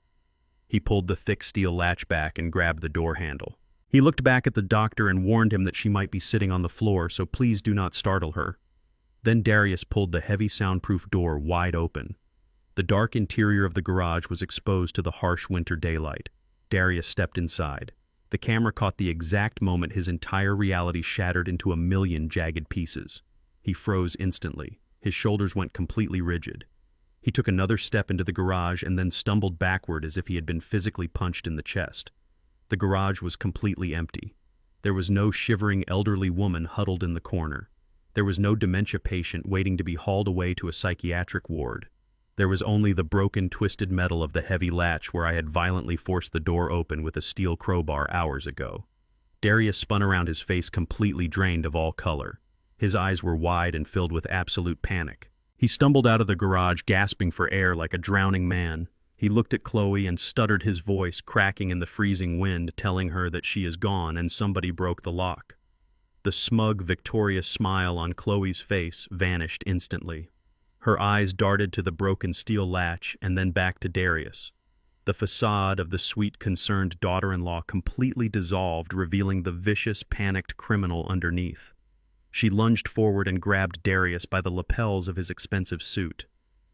He pulled the thick steel latch back and grabbed the door handle. He looked back at the doctor and warned him that she might be sitting on the floor, so please do not startle her. Then Darius pulled the heavy soundproof door wide open. The dark interior of the garage was exposed to the harsh winter daylight. Darius stepped inside. The camera caught the exact moment his entire reality shattered into a million jagged pieces. He froze instantly. His shoulders went completely rigid. He took another step into the garage and then stumbled backward as if he had been physically punched in the chest. The garage was completely empty. There was no shivering elderly woman huddled in the corner. There was no dementia patient waiting to be hauled away to a psychiatric ward. There was only the broken, twisted metal of the heavy latch where I had violently forced the door open with a steel crowbar hours ago. Darius spun around, his face completely drained of all color. His eyes were wide and filled with absolute panic. He stumbled out of the garage, gasping for air like a drowning man. He looked at Chloe and stuttered, his voice cracking in the freezing wind, telling her that she is gone and somebody broke the lock. The smug, victorious smile on Chloe's face vanished instantly. Her eyes darted to the broken steel latch and then back to Darius. The facade of the sweet, concerned daughter-in-law completely dissolved, revealing the vicious, panicked criminal underneath. She lunged forward and grabbed Darius by the lapels of his expensive suit.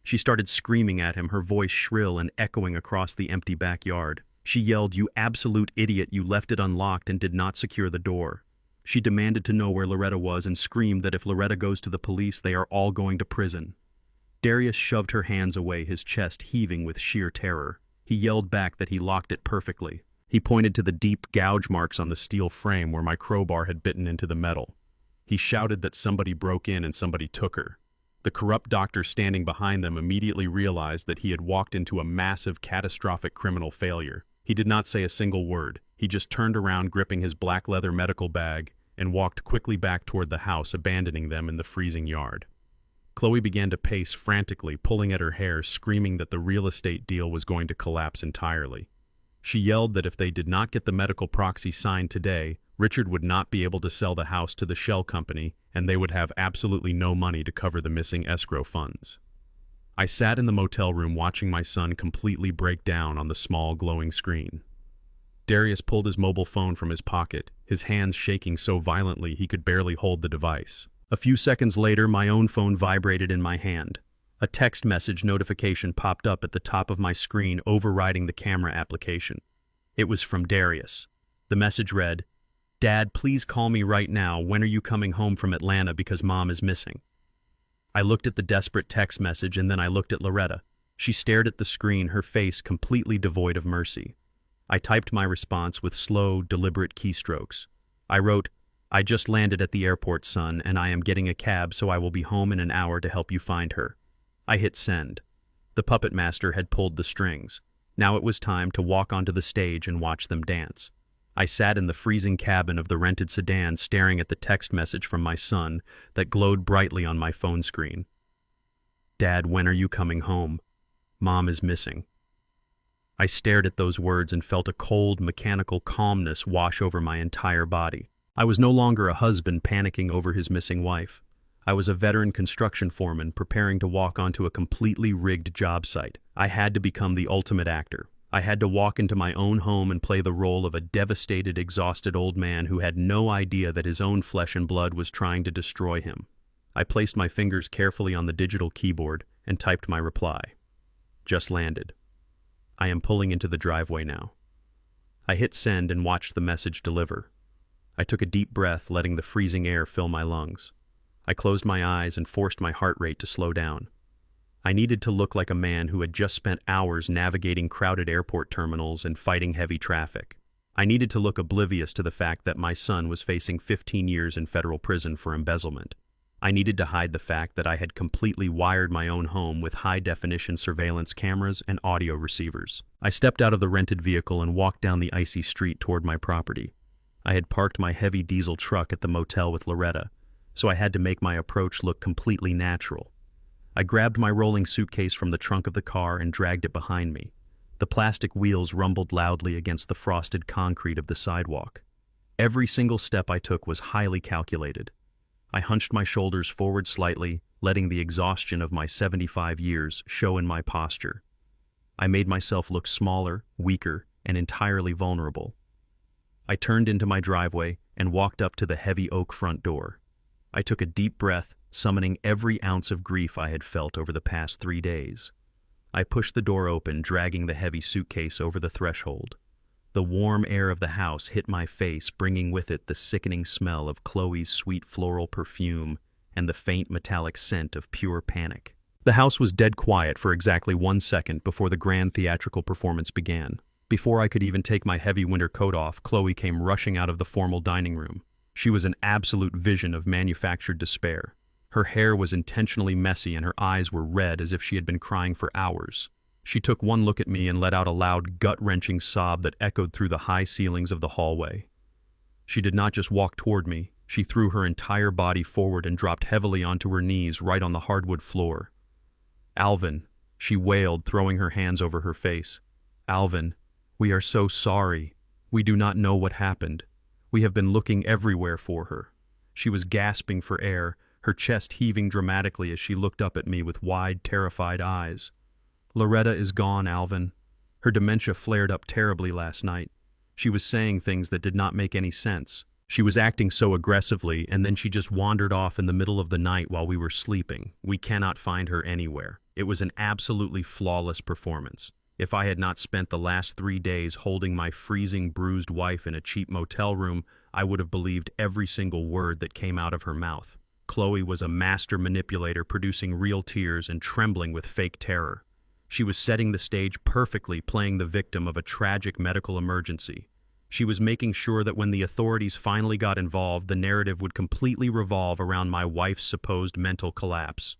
She started screaming at him, her voice shrill and echoing across the empty backyard. She yelled, "You absolute idiot, you left it unlocked and did not secure the door." She demanded to know where Loretta was and screamed that if Loretta goes to the police, they are all going to prison. Darius shoved her hands away, his chest heaving with sheer terror. He yelled back that he locked it perfectly. He pointed to the deep gouge marks on the steel frame where my crowbar had bitten into the metal. He shouted that somebody broke in and somebody took her. The corrupt doctor standing behind them immediately realized that he had walked into a massive, catastrophic criminal failure. He did not say a single word. He just turned around, gripping his black leather medical bag, and walked quickly back toward the house, abandoning them in the freezing yard. Chloe began to pace frantically, pulling at her hair, screaming that the real estate deal was going to collapse entirely. She yelled that if they did not get the medical proxy signed today, Richard would not be able to sell the house to the shell company, and they would have absolutely no money to cover the missing escrow funds. I sat in the motel room watching my son completely break down on the small, glowing screen. Darius pulled his mobile phone from his pocket, his hands shaking so violently he could barely hold the device. A few seconds later, my own phone vibrated in my hand. A text message notification popped up at the top of my screen, overriding the camera application. It was from Darius. The message read, "Dad, please call me right now. When are you coming home from Atlanta because Mom is missing?" I looked at the desperate text message and then I looked at Loretta. She stared at the screen, her face completely devoid of mercy. I typed my response with slow, deliberate keystrokes. I wrote, "I just landed at the airport, son, and I am getting a cab, so I will be home in an hour to help you find her." I hit send. The puppet master had pulled the strings. Now it was time to walk onto the stage and watch them dance. I sat in the freezing cabin of the rented sedan, staring at the text message from my son that glowed brightly on my phone screen. "Dad, when are you coming home? Mom is missing." I stared at those words and felt a cold, mechanical calmness wash over my entire body. I was no longer a husband panicking over his missing wife. I was a veteran construction foreman preparing to walk onto a completely rigged job site. I had to become the ultimate actor. I had to walk into my own home and play the role of a devastated, exhausted old man who had no idea that his own flesh and blood was trying to destroy him. I placed my fingers carefully on the digital keyboard and typed my reply. "Just landed. I am pulling into the driveway now." I hit send and watched the message deliver. I took a deep breath, letting the freezing air fill my lungs. I closed my eyes and forced my heart rate to slow down. I needed to look like a man who had just spent hours navigating crowded airport terminals and fighting heavy traffic. I needed to look oblivious to the fact that my son was facing 15 years in federal prison for embezzlement. I needed to hide the fact that I had completely wired my own home with high-definition surveillance cameras and audio receivers. I stepped out of the rented vehicle and walked down the icy street toward my property. I had parked my heavy diesel truck at the motel with Loretta, so I had to make my approach look completely natural. I grabbed my rolling suitcase from the trunk of the car and dragged it behind me. The plastic wheels rumbled loudly against the frosted concrete of the sidewalk. Every single step I took was highly calculated. I hunched my shoulders forward slightly, letting the exhaustion of my 75 years show in my posture. I made myself look smaller, weaker, and entirely vulnerable. I turned into my driveway and walked up to the heavy oak front door. I took a deep breath, summoning every ounce of grief I had felt over the past 3 days. I pushed the door open, dragging the heavy suitcase over the threshold. The warm air of the house hit my face, bringing with it the sickening smell of Chloe's sweet floral perfume and the faint metallic scent of pure panic. The house was dead quiet for exactly 1 second before the grand theatrical performance began. Before I could even take my heavy winter coat off, Chloe came rushing out of the formal dining room. She was an absolute vision of manufactured despair. Her hair was intentionally messy and her eyes were red as if she had been crying for hours. She took one look at me and let out a loud, gut-wrenching sob that echoed through the high ceilings of the hallway. She did not just walk toward me, she threw her entire body forward and dropped heavily onto her knees right on the hardwood floor. "Alvin," she wailed, throwing her hands over her face. "Alvin, we are so sorry. We do not know what happened. We have been looking everywhere for her." She was gasping for air, her chest heaving dramatically as she looked up at me with wide, terrified eyes. "Loretta is gone, Alvin. Her dementia flared up terribly last night. She was saying things that did not make any sense. She was acting so aggressively, and then she just wandered off in the middle of the night while we were sleeping. We cannot find her anywhere." It was an absolutely flawless performance. If I had not spent the last 3 days holding my freezing, bruised wife in a cheap motel room, I would have believed every single word that came out of her mouth. Chloe was a master manipulator, producing real tears and trembling with fake terror. She was setting the stage perfectly, playing the victim of a tragic medical emergency. She was making sure that when the authorities finally got involved, the narrative would completely revolve around my wife's supposed mental collapse.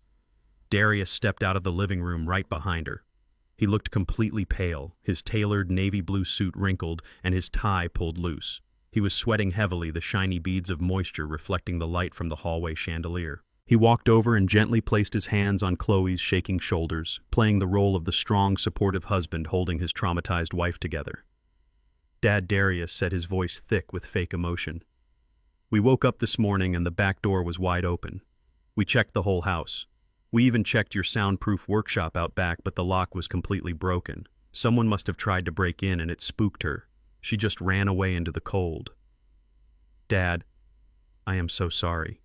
Darius stepped out of the living room right behind her. He looked completely pale, his tailored navy blue suit wrinkled and his tie pulled loose. He was sweating heavily, the shiny beads of moisture reflecting the light from the hallway chandelier. He walked over and gently placed his hands on Chloe's shaking shoulders, playing the role of the strong, supportive husband holding his traumatized wife together. "Dad," Darius said, his voice thick with fake emotion. "We woke up this morning and the back door was wide open. We checked the whole house. We even checked your soundproof workshop out back, but the lock was completely broken. Someone must have tried to break in and it spooked her. She just ran away into the cold." "Dad, I am so sorry.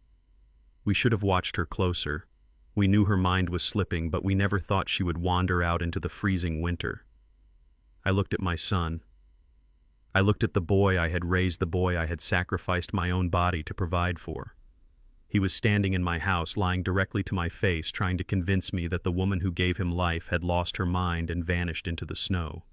We should have watched her closer. We knew her mind was slipping, but we never thought she would wander out into the freezing winter." I looked at my son. I looked at the boy I had raised, the boy I had sacrificed my own body to provide for. He was standing in my house, lying directly to my face, trying to convince me that the woman who gave him life had lost her mind and vanished into the snow.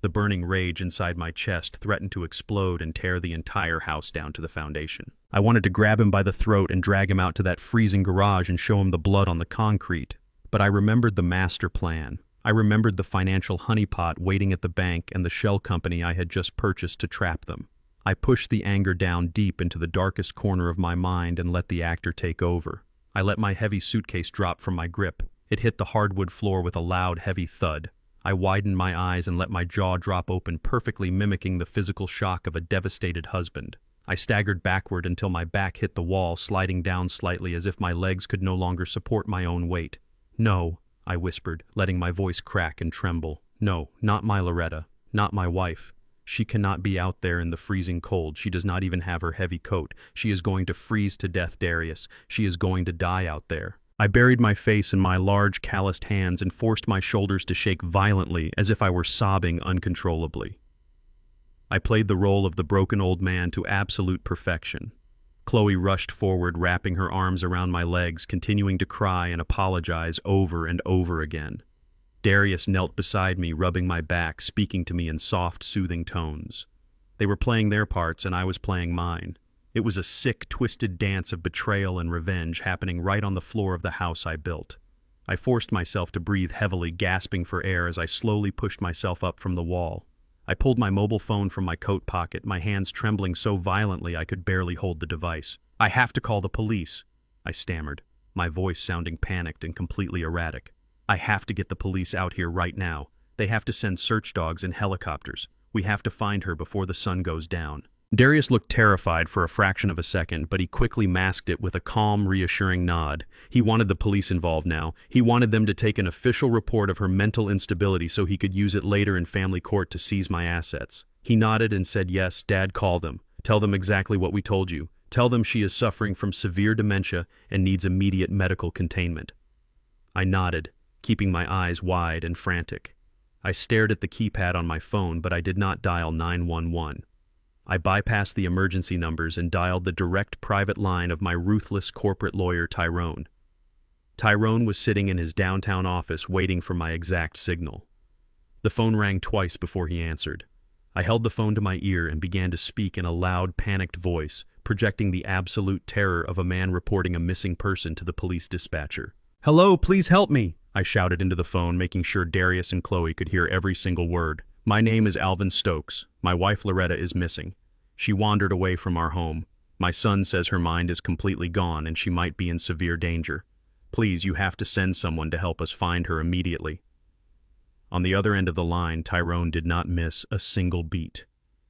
The burning rage inside my chest threatened to explode and tear the entire house down to the foundation. I wanted to grab him by the throat and drag him out to that freezing garage and show him the blood on the concrete. But I remembered the master plan. I remembered the financial honeypot waiting at the bank and the shell company I had just purchased to trap them. I pushed the anger down deep into the darkest corner of my mind and let the actor take over. I let my heavy suitcase drop from my grip. It hit the hardwood floor with a loud, heavy thud. I widened my eyes and let my jaw drop open, perfectly mimicking the physical shock of a devastated husband. I staggered backward until my back hit the wall, sliding down slightly as if my legs could no longer support my own weight. "No," I whispered, letting my voice crack and tremble. "No, not my Loretta, not my wife. She cannot be out there in the freezing cold. She does not even have her heavy coat. She is going to freeze to death, Darius. She is going to die out there." I buried my face in my large, calloused hands and forced my shoulders to shake violently as if I were sobbing uncontrollably. I played the role of the broken old man to absolute perfection. Chloe rushed forward, wrapping her arms around my legs, continuing to cry and apologize over and over again. Darius knelt beside me, rubbing my back, speaking to me in soft, soothing tones. They were playing their parts and I was playing mine. It was a sick, twisted dance of betrayal and revenge happening right on the floor of the house I built. I forced myself to breathe heavily, gasping for air as I slowly pushed myself up from the wall. I pulled my mobile phone from my coat pocket, my hands trembling so violently I could barely hold the device. "I have to call the police," I stammered, my voice sounding panicked and completely erratic. "I have to get the police out here right now. They have to send search dogs and helicopters. We have to find her before the sun goes down." Darius looked terrified for a fraction of a second, but he quickly masked it with a calm, reassuring nod. He wanted the police involved now. He wanted them to take an official report of her mental instability so he could use it later in family court to seize my assets. He nodded and said, "Yes, Dad, call them. Tell them exactly what we told you. Tell them she is suffering from severe dementia and needs immediate medical containment." I nodded, keeping my eyes wide and frantic. I stared at the keypad on my phone, but I did not dial 911. I bypassed the emergency numbers and dialed the direct private line of my ruthless corporate lawyer, Tyrone. Tyrone was sitting in his downtown office waiting for my exact signal. The phone rang twice before he answered. I held the phone to my ear and began to speak in a loud, panicked voice, projecting the absolute terror of a man reporting a missing person to the police dispatcher. "Hello, please help me," I shouted into the phone, making sure Darius and Chloe could hear every single word. "My name is Alvin Stokes. My wife Loretta is missing. She wandered away from our home. My son says her mind is completely gone and she might be in severe danger. Please, you have to send someone to help us find her immediately." On the other end of the line, Tyrone did not miss a single beat.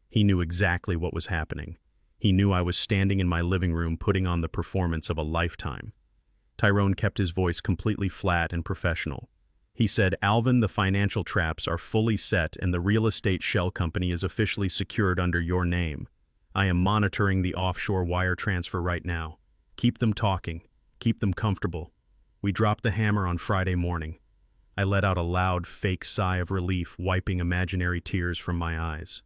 He knew exactly what was happening. He knew I was standing in my living room putting on the performance of a lifetime. Tyrone kept his voice completely flat and professional. He said, "Alvin, the financial traps are fully set and the real estate shell company is officially secured under your name. I am monitoring the offshore wire transfer right now. Keep them talking. Keep them comfortable. We dropped the hammer on Friday morning." I let out a loud, fake sigh of relief, wiping imaginary tears from my eyes.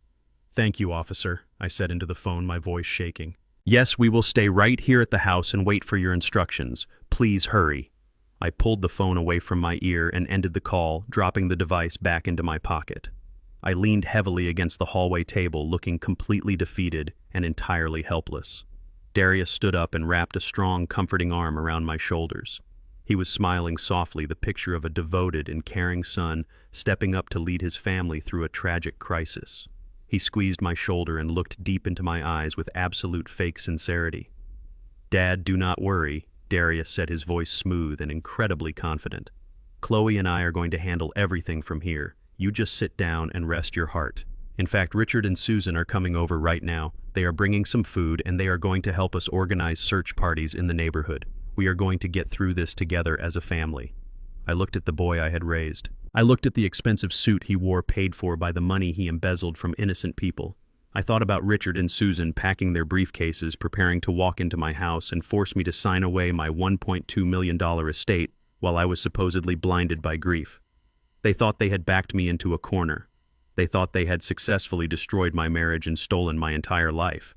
"Thank you, officer," I said into the phone, my voice shaking. "Yes, we will stay right here at the house and wait for your instructions. Please hurry." I pulled the phone away from my ear and ended the call, dropping the device back into my pocket. I leaned heavily against the hallway table, looking completely defeated and entirely helpless. Darius stood up and wrapped a strong, comforting arm around my shoulders. He was smiling softly, the picture of a devoted and caring son stepping up to lead his family through a tragic crisis. He squeezed my shoulder and looked deep into my eyes with absolute fake sincerity. "Dad, do not worry," Darius said, his voice smooth and incredibly confident. "Chloe and I are going to handle everything from here. You just sit down and rest your heart. In fact, Richard and Susan are coming over right now. They are bringing some food and they are going to help us organize search parties in the neighborhood. We are going to get through this together as a family." I looked at the boy I had raised. I looked at the expensive suit he wore paid for by the money he embezzled from innocent people. I thought about Richard and Susan packing their briefcases, preparing to walk into my house and force me to sign away my $1.2 million estate while I was supposedly blinded by grief. They thought they had backed me into a corner. They thought they had successfully destroyed my marriage and stolen my entire life.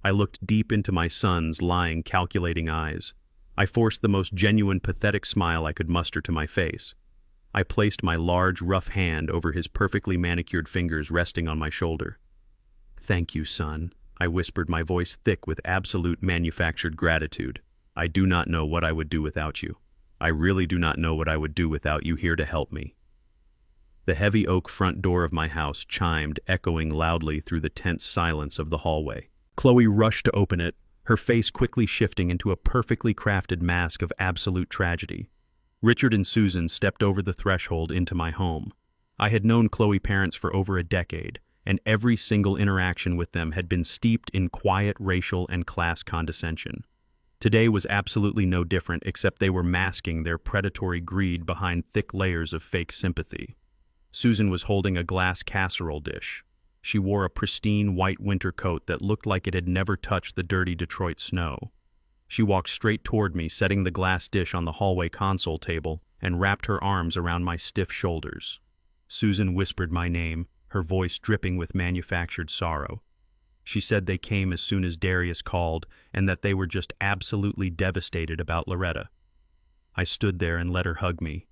I looked deep into my son's lying, calculating eyes. I forced the most genuine, pathetic smile I could muster to my face. I placed my large, rough hand over his perfectly manicured fingers resting on my shoulder. "Thank you, son," I whispered, my voice thick with absolute manufactured gratitude. "I do not know what I would do without you. I really do not know what I would do without you here to help me." The heavy oak front door of my house chimed, echoing loudly through the tense silence of the hallway. Chloe rushed to open it, her face quickly shifting into a perfectly crafted mask of absolute tragedy. Richard and Susan stepped over the threshold into my home. I had known Chloe parents for over a decade, and every single interaction with them had been steeped in quiet racial and class condescension. Today was absolutely no different, except they were masking their predatory greed behind thick layers of fake sympathy. Susan was holding a glass casserole dish. She wore a pristine white winter coat that looked like it had never touched the dirty Detroit snow. She walked straight toward me, setting the glass dish on the hallway console table, and wrapped her arms around my stiff shoulders. Susan whispered my name, her voice dripping with manufactured sorrow. She said they came as soon as Darius called, and that they were just absolutely devastated about Loretta. I stood there and let her hug me.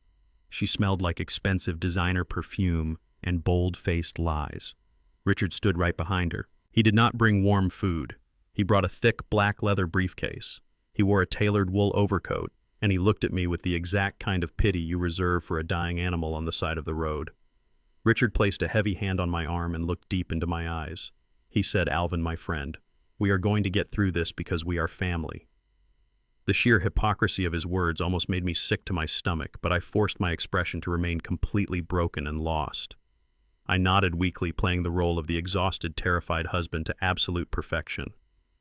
She smelled like expensive designer perfume and bold-faced lies. Richard stood right behind her. He did not bring warm food. He He brought a thick black leather briefcase. He wore a tailored wool overcoat, and he looked at me with the exact kind of pity you reserve for a dying animal on the side of the road. Richard placed a heavy hand on my arm and looked deep into my eyes. He said, "Alvin, my friend, we are going to get through this because we are family." The sheer hypocrisy of his words almost made me sick to my stomach, but I forced my expression to remain completely broken and lost. I nodded weakly, playing the role of the exhausted, terrified husband to absolute perfection.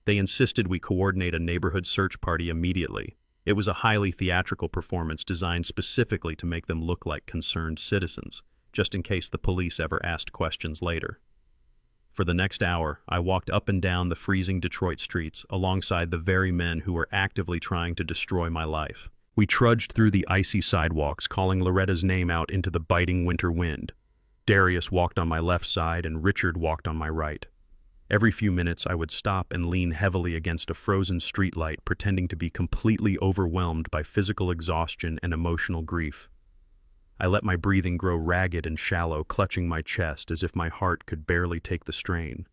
They insisted we coordinate a neighborhood search party immediately. It was a highly theatrical performance designed specifically to make them look like concerned citizens, just in case the police ever asked questions later. For the next hour, I walked up and down the freezing Detroit streets alongside the very men who were actively trying to destroy my life. We trudged through the icy sidewalks, calling Loretta's name out into the biting winter wind. Darius walked on my left side and Richard walked on my right. Every few minutes, I would stop and lean heavily against a frozen streetlight, pretending to be completely overwhelmed by physical exhaustion and emotional grief. I let my breathing grow ragged and shallow, clutching my chest as if my heart could barely take the strain.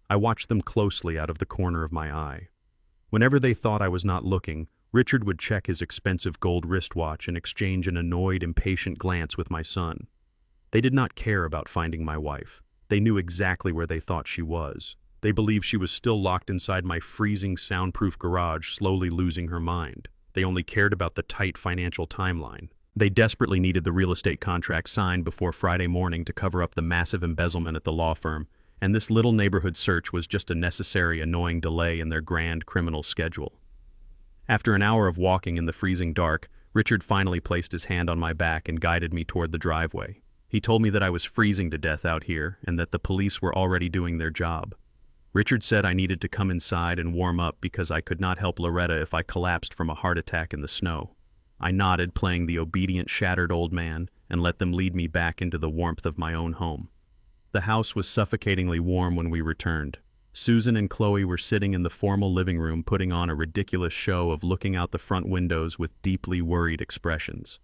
I watched them closely out of the corner of my eye. Whenever they thought I was not looking, Richard would check his expensive gold wristwatch and exchange an annoyed, impatient glance with my son. They did not care about finding my wife. They knew exactly where they thought she was. They believed she was still locked inside my freezing, soundproof garage, slowly losing her mind. They only cared about the tight financial timeline. They desperately needed the real estate contract signed before Friday morning to cover up the massive embezzlement at the law firm, and this little neighborhood search was just a necessary, annoying delay in their grand criminal schedule. After an hour of walking in the freezing dark, Richard finally placed his hand on my back and guided me toward the driveway. He told me that I was freezing to death out here and that the police were already doing their job. Richard said I needed to come inside and warm up because I could not help Loretta if I collapsed from a heart attack in the snow. I nodded, playing the obedient, shattered old man, and let them lead me back into the warmth of my own home. The house was suffocatingly warm when we returned. Susan and Chloe were sitting in the formal living room, putting on a ridiculous show of looking out the front windows with deeply worried expressions.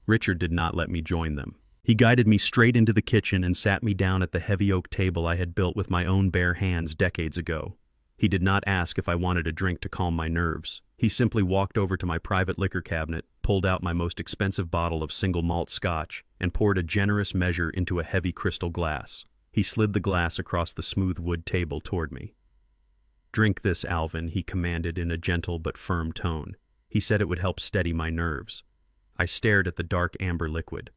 Richard did not let me join them. He guided me straight into the kitchen and sat me down at the heavy oak table I had built with my own bare hands decades ago. He did not ask if I wanted a drink to calm my nerves. He simply walked over to my private liquor cabinet, pulled out my most expensive bottle of single malt scotch, and poured a generous measure into a heavy crystal glass. He slid the glass across the smooth wood table toward me. "Drink this, Alvin," he commanded in a gentle but firm tone. He said it would help steady my nerves. I stared at the dark amber liquid.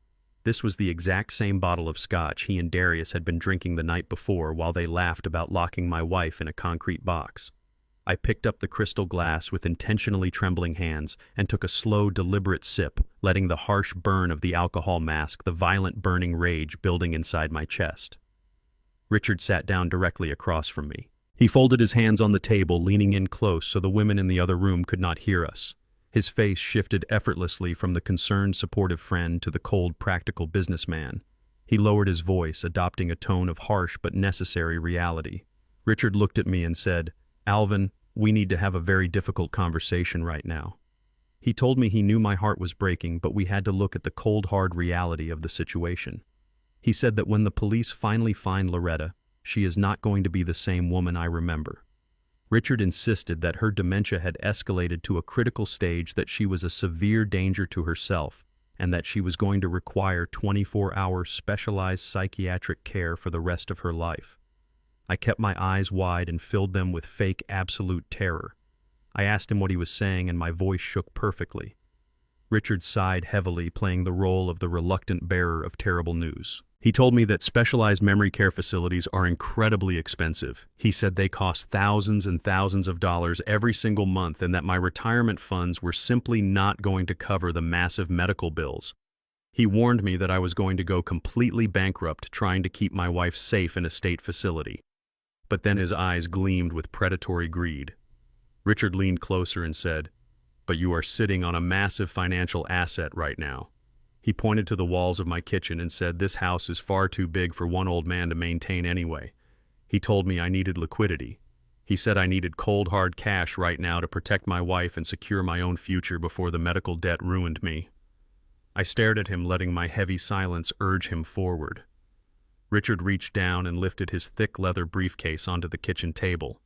This was the exact same bottle of scotch he and Darius had been drinking the night before while they laughed about locking my wife in a concrete box. I picked up the crystal glass with intentionally trembling hands and took a slow, deliberate sip, letting the harsh burn of the alcohol mask the violent burning rage building inside my chest. Richard sat down directly across from me. He folded his hands on the table, leaning in close so the women in the other room could not hear us. His face shifted effortlessly from the concerned, supportive friend to the cold, practical businessman. He lowered his voice, adopting a tone of harsh but necessary reality. Richard looked at me and said, "Alvin, we need to have a very difficult conversation right now." He told me he knew my heart was breaking, but we had to look at the cold, hard reality of the situation. He said that when the police finally find Loretta, she is not going to be the same woman I remember. Richard insisted that her dementia had escalated to a critical stage, that she was a severe danger to herself, and that she was going to require 24-hour specialized psychiatric care for the rest of her life. I kept my eyes wide and filled them with fake, absolute terror. I asked him what he was saying, and my voice shook perfectly. Richard sighed heavily, playing the role of the reluctant bearer of terrible news. He told me that specialized memory care facilities are incredibly expensive. He said they cost thousands and thousands of dollars every single month, and that my retirement funds were simply not going to cover the massive medical bills. He warned me that I was going to go completely bankrupt trying to keep my wife safe in a state facility. But then his eyes gleamed with predatory greed. Richard leaned closer and said, "But you are sitting on a massive financial asset right now." He pointed to the walls of my kitchen and said, "This house is far too big for one old man to maintain anyway." He told me I needed liquidity. He said I needed cold, hard cash right now to protect my wife and secure my own future before the medical debt ruined me. I stared at him, letting my heavy silence urge him forward. Richard reached down and lifted his thick leather briefcase onto the kitchen table.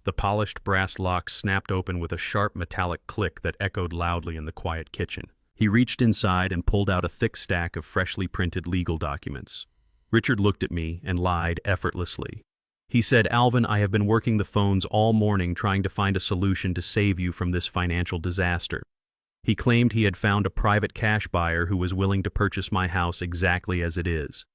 The polished brass lock snapped open with a sharp metallic click that echoed loudly in the quiet kitchen. He reached inside and pulled out a thick stack of freshly printed legal documents. Richard looked at me and lied effortlessly. He said, "Alvin, I have been working the phones all morning trying to find a solution to save you from this financial disaster." He claimed he had found a private cash buyer who was willing to purchase my house exactly as it is.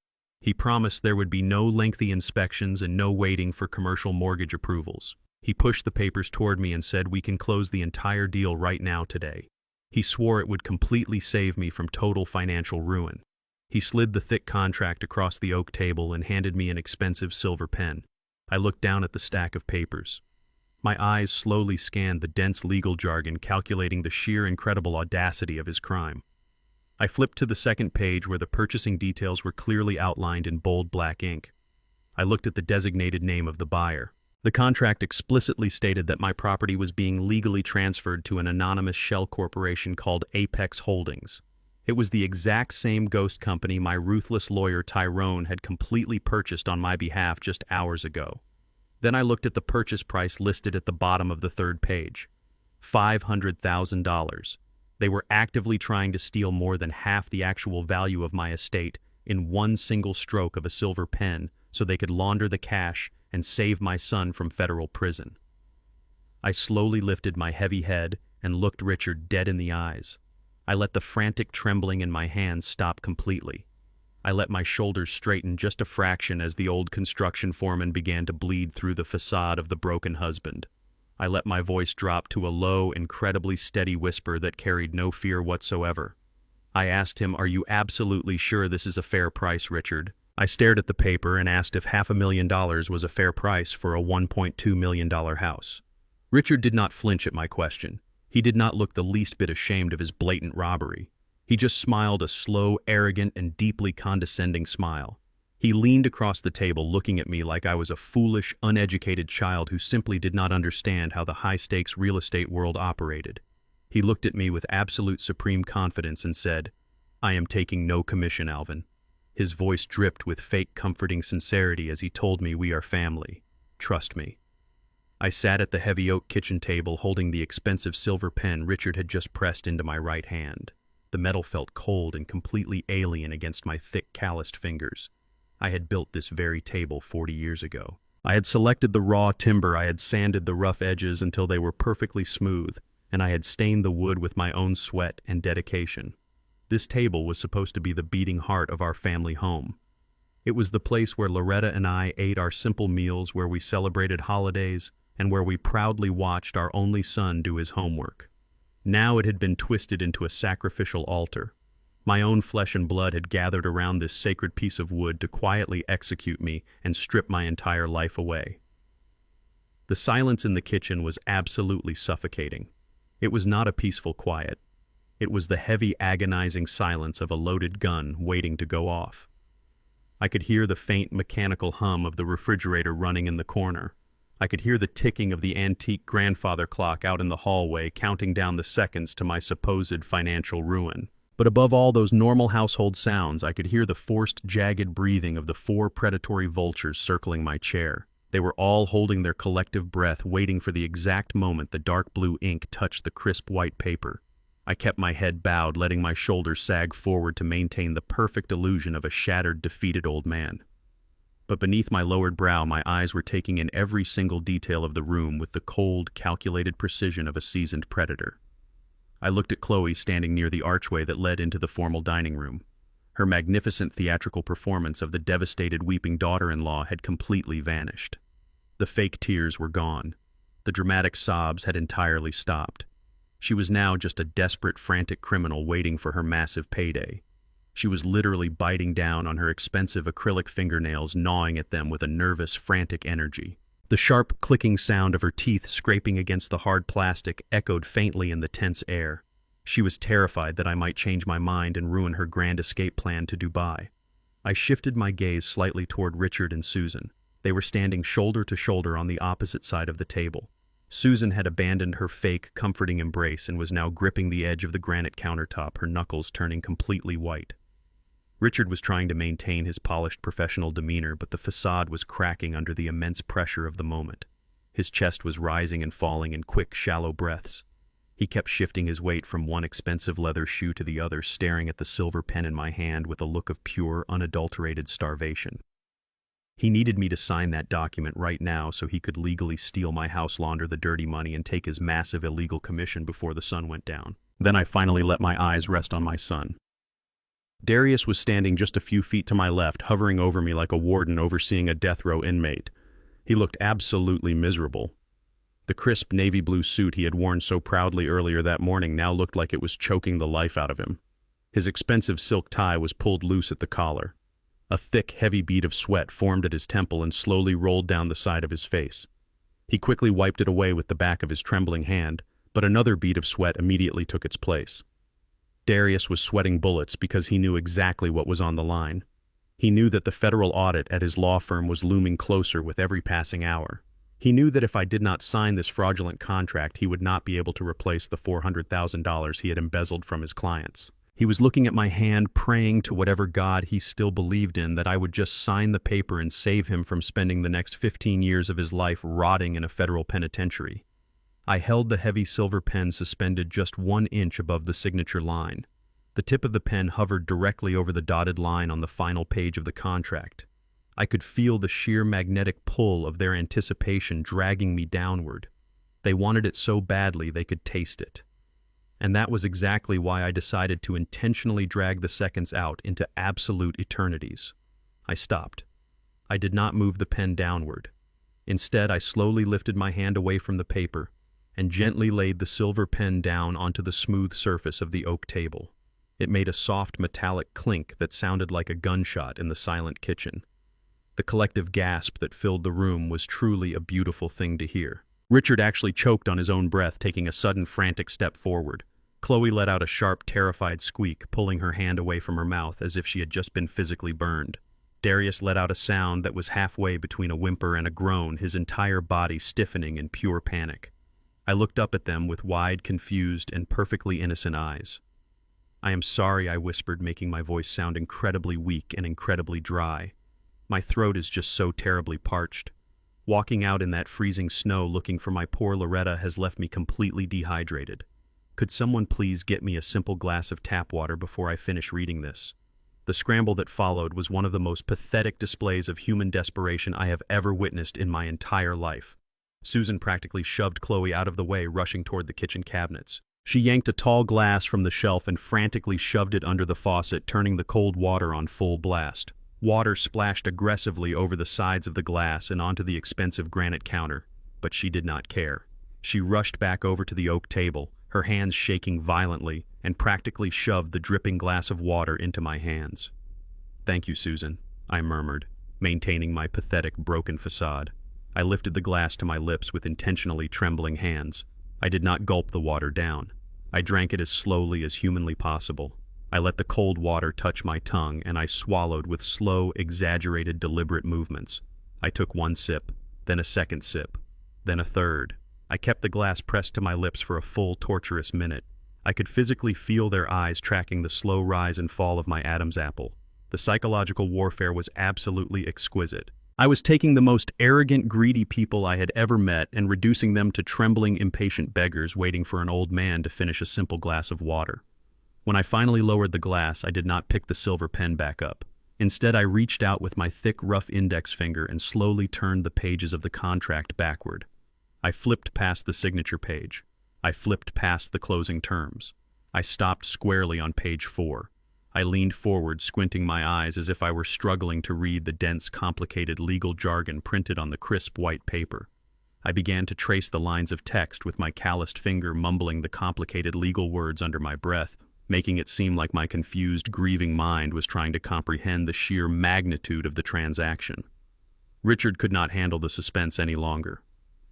He promised there would be no lengthy inspections and no waiting for commercial mortgage approvals. He pushed the papers toward me and said, "We can close the entire deal right now today." He swore it would completely save me from total financial ruin. He slid the thick contract across the oak table and handed me an expensive silver pen. I looked down at the stack of papers. My eyes slowly scanned the dense legal jargon, calculating the sheer incredible audacity of his crime. I flipped to the second page where the purchasing details were clearly outlined in bold black ink. I looked at the designated name of the buyer. The contract explicitly stated that my property was being legally transferred to an anonymous shell corporation called Apex Holdings. It was the exact same ghost company my ruthless lawyer Tyrone had completely purchased on my behalf just hours ago. Then I looked at the purchase price listed at the bottom of the third page. $500,000. They were actively trying to steal more than half the actual value of my estate in one single stroke of a silver pen so they could launder the cash and save my son from federal prison. I slowly lifted my heavy head and looked Richard dead in the eyes. I let the frantic trembling in my hands stop completely. I let my shoulders straighten just a fraction as the old construction foreman began to bleed through the facade of the broken husband. I let my voice drop to a low, incredibly steady whisper that carried no fear whatsoever. I asked him, "Are you absolutely sure this is a fair price, Richard?" I stared at the paper and asked if $500,000 was a fair price for a $1.2 million house. Richard did not flinch at my question. He did not look the least bit ashamed of his blatant robbery. He just smiled a slow, arrogant, and deeply condescending smile. He leaned across the table looking at me like I was a foolish, uneducated child who simply did not understand how the high-stakes real estate world operated. He looked at me with absolute supreme confidence and said, "I am taking no commission, Alvin." His voice dripped with fake comforting sincerity as he told me, "We are family. Trust me." I sat at the heavy oak kitchen table holding the expensive silver pen Richard had just pressed into my right hand. The metal felt cold and completely alien against my thick, calloused fingers. I had built this very table 40 years ago. I had selected the raw timber, I had sanded the rough edges until they were perfectly smooth, and I had stained the wood with my own sweat and dedication. This table was supposed to be the beating heart of our family home. It was the place where Loretta and I ate our simple meals, where we celebrated holidays, and where we proudly watched our only son do his homework. Now it had been twisted into a sacrificial altar. My own flesh and blood had gathered around this sacred piece of wood to quietly execute me and strip my entire life away. The silence in the kitchen was absolutely suffocating. It was not a peaceful quiet. It was the heavy, agonizing silence of a loaded gun waiting to go off. I could hear the faint mechanical hum of the refrigerator running in the corner. I could hear the ticking of the antique grandfather clock out in the hallway, counting down the seconds to my supposed financial ruin. But above all those normal household sounds, I could hear the forced, jagged breathing of the 4 predatory vultures circling my chair. They were all holding their collective breath, waiting for the exact moment the dark blue ink touched the crisp white paper. I kept my head bowed, letting my shoulders sag forward to maintain the perfect illusion of a shattered, defeated old man. But beneath my lowered brow, my eyes were taking in every single detail of the room with the cold, calculated precision of a seasoned predator. I looked at Chloe standing near the archway that led into the formal dining room. Her magnificent theatrical performance of the devastated weeping daughter-in-law had completely vanished. The fake tears were gone. The dramatic sobs had entirely stopped. She was now just a desperate, frantic criminal waiting for her massive payday. She was literally biting down on her expensive acrylic fingernails, gnawing at them with a nervous, frantic energy. The sharp, clicking sound of her teeth scraping against the hard plastic echoed faintly in the tense air. She was terrified that I might change my mind and ruin her grand escape plan to Dubai. I shifted my gaze slightly toward Richard and Susan. They were standing shoulder to shoulder on the opposite side of the table. Susan had abandoned her fake, comforting embrace and was now gripping the edge of the granite countertop, her knuckles turning completely white. Richard was trying to maintain his polished professional demeanor, but the facade was cracking under the immense pressure of the moment. His chest was rising and falling in quick, shallow breaths. He kept shifting his weight from one expensive leather shoe to the other, staring at the silver pen in my hand with a look of pure, unadulterated starvation. He needed me to sign that document right now so he could legally steal my house, launder the dirty money, and take his massive illegal commission before the sun went down. Then I finally let my eyes rest on my son. Darius was standing just a few feet to my left, hovering over me like a warden overseeing a death row inmate. He looked absolutely miserable. The crisp navy blue suit he had worn so proudly earlier that morning now looked like it was choking the life out of him. His expensive silk tie was pulled loose at the collar. A thick, heavy bead of sweat formed at his temple and slowly rolled down the side of his face. He quickly wiped it away with the back of his trembling hand, but another bead of sweat immediately took its place. Darius was sweating bullets because he knew exactly what was on the line. He knew that the federal audit at his law firm was looming closer with every passing hour. He knew that if I did not sign this fraudulent contract, he would not be able to replace the $400,000 he had embezzled from his clients. He was looking at my hand, praying to whatever God he still believed in that I would just sign the paper and save him from spending the next 15 years of his life rotting in a federal penitentiary. I held the heavy silver pen suspended just 1 inch above the signature line. The tip of the pen hovered directly over the dotted line on the final page of the contract. I could feel the sheer magnetic pull of their anticipation dragging me downward. They wanted it so badly they could taste it. And that was exactly why I decided to intentionally drag the seconds out into absolute eternities. I stopped. I did not move the pen downward. Instead, I slowly lifted my hand away from the paper and gently laid the silver pen down onto the smooth surface of the oak table. It made a soft metallic clink that sounded like a gunshot in the silent kitchen. The collective gasp that filled the room was truly a beautiful thing to hear. Richard actually choked on his own breath, taking a sudden frantic step forward. Chloe let out a sharp, terrified squeak, pulling her hand away from her mouth as if she had just been physically burned. Darius let out a sound that was halfway between a whimper and a groan, his entire body stiffening in pure panic. I looked up at them with wide, confused, and perfectly innocent eyes. "I am sorry," I whispered, making my voice sound incredibly weak and incredibly dry. "My throat is just so terribly parched. Walking out in that freezing snow looking for my poor Loretta has left me completely dehydrated. Could someone please get me a simple glass of tap water before I finish reading this?" The scramble that followed was one of the most pathetic displays of human desperation I have ever witnessed in my entire life. Susan practically shoved Chloe out of the way, rushing toward the kitchen cabinets. She yanked a tall glass from the shelf and frantically shoved it under the faucet, turning the cold water on full blast. Water splashed aggressively over the sides of the glass and onto the expensive granite counter, but she did not care. She rushed back over to the oak table, her hands shaking violently, and practically shoved the dripping glass of water into my hands. "Thank you, Susan," I murmured, maintaining my pathetic, broken facade. I lifted the glass to my lips with intentionally trembling hands. I did not gulp the water down. I drank it as slowly as humanly possible. I let the cold water touch my tongue, and I swallowed with slow, exaggerated, deliberate movements. I took 1 sip, then a second sip, then a third. I kept the glass pressed to my lips for a full, torturous minute. I could physically feel their eyes tracking the slow rise and fall of my Adam's apple. The psychological warfare was absolutely exquisite. I was taking the most arrogant, greedy people I had ever met and reducing them to trembling, impatient beggars waiting for an old man to finish a simple glass of water. When I finally lowered the glass, I did not pick the silver pen back up. Instead, I reached out with my thick, rough index finger and slowly turned the pages of the contract backward. I flipped past the signature page. I flipped past the closing terms. I stopped squarely on page 4. I leaned forward, squinting my eyes as if I were struggling to read the dense, complicated legal jargon printed on the crisp white paper. I began to trace the lines of text with my calloused finger, mumbling the complicated legal words under my breath, making it seem like my confused, grieving mind was trying to comprehend the sheer magnitude of the transaction. Richard could not handle the suspense any longer.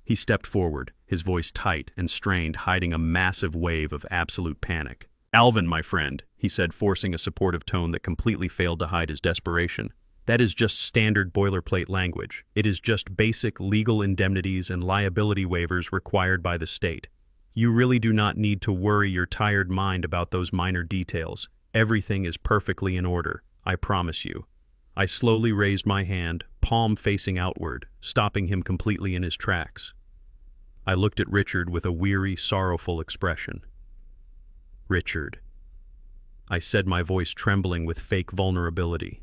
He stepped forward, his voice tight and strained, hiding a massive wave of absolute panic. "Alvin, my friend," he said, forcing a supportive tone that completely failed to hide his desperation. "That is just standard boilerplate language. It is just basic legal indemnities and liability waivers required by the state. You really do not need to worry your tired mind about those minor details. Everything is perfectly in order, I promise you." I slowly raised my hand, palm facing outward, stopping him completely in his tracks. I looked at Richard with a weary, sorrowful expression. "Richard," I said, my voice trembling with fake vulnerability.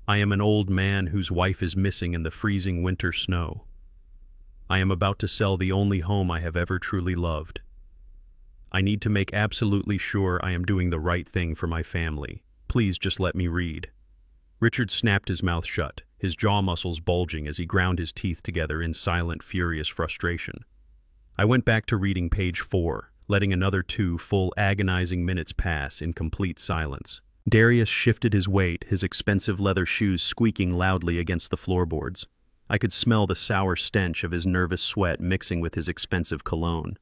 "I am an old man whose wife is missing in the freezing winter snow. I am about to sell the only home I have ever truly loved. I need to make absolutely sure I am doing the right thing for my family. Please just let me read." Richard snapped his mouth shut, his jaw muscles bulging as he ground his teeth together in silent, furious frustration. I went back to reading page 4, letting another 2 full, agonizing minutes pass in complete silence. Darius shifted his weight, his expensive leather shoes squeaking loudly against the floorboards. I could smell the sour stench of his nervous sweat mixing with his expensive cologne.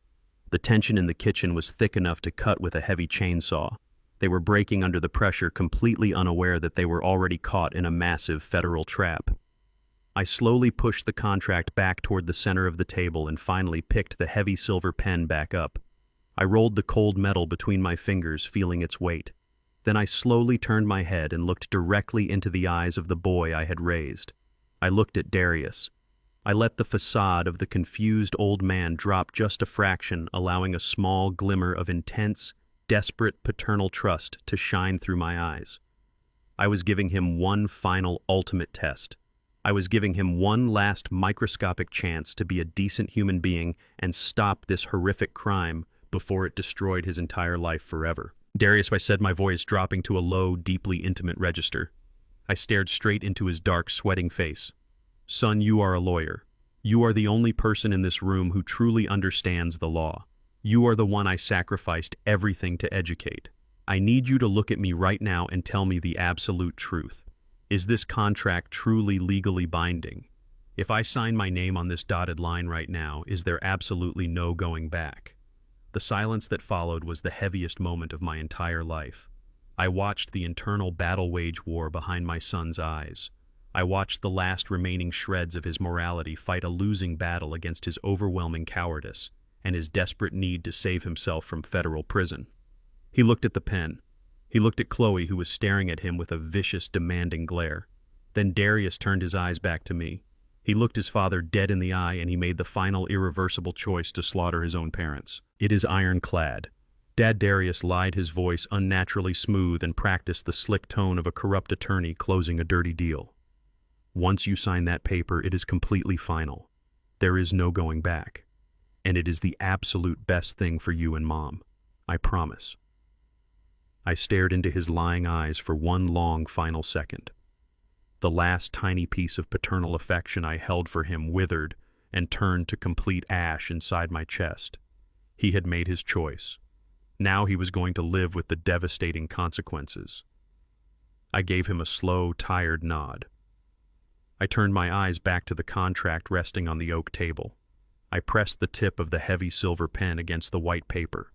The tension in the kitchen was thick enough to cut with a heavy chainsaw. They were breaking under the pressure, completely unaware that they were already caught in a massive federal trap. I slowly pushed the contract back toward the center of the table and finally picked the heavy silver pen back up. I rolled the cold metal between my fingers, feeling its weight. Then I slowly turned my head and looked directly into the eyes of the boy I had raised. I looked at Darius. I let the facade of the confused old man drop just a fraction, allowing a small glimmer of intense, desperate paternal trust to shine through my eyes. I was giving him one final, ultimate test. I was giving him one last microscopic chance to be a decent human being and stop this horrific crime before it destroyed his entire life forever. "Darius," I said, my voice dropping to a low, deeply intimate register. I stared straight into his dark, sweating face. "Son, you are a lawyer. You are the only person in this room who truly understands the law. You are the one I sacrificed everything to educate. I need you to look at me right now and tell me the absolute truth. Is this contract truly legally binding? If I sign my name on this dotted line right now, is there absolutely no going back?" The silence that followed was the heaviest moment of my entire life. I watched the internal battle wage war behind my son's eyes. I watched the last remaining shreds of his morality fight a losing battle against his overwhelming cowardice and his desperate need to save himself from federal prison. He looked at the pen. He looked at Chloe, who was staring at him with a vicious, demanding glare. Then Darius turned his eyes back to me. He looked his father dead in the eye, and he made the final, irreversible choice to slaughter his own parents. "It is ironclad." Dad Darius lied, his voice unnaturally smooth, and practiced the slick tone of a corrupt attorney closing a dirty deal. "Once you sign that paper, it is completely final. There is no going back. And it is the absolute best thing for you and Mom. I promise." I stared into his lying eyes for one long final second. The last tiny piece of paternal affection I held for him withered and turned to complete ash inside my chest. He had made his choice. Now he was going to live with the devastating consequences. I gave him a slow, tired nod. I turned my eyes back to the contract resting on the oak table. I pressed the tip of the heavy silver pen against the white paper.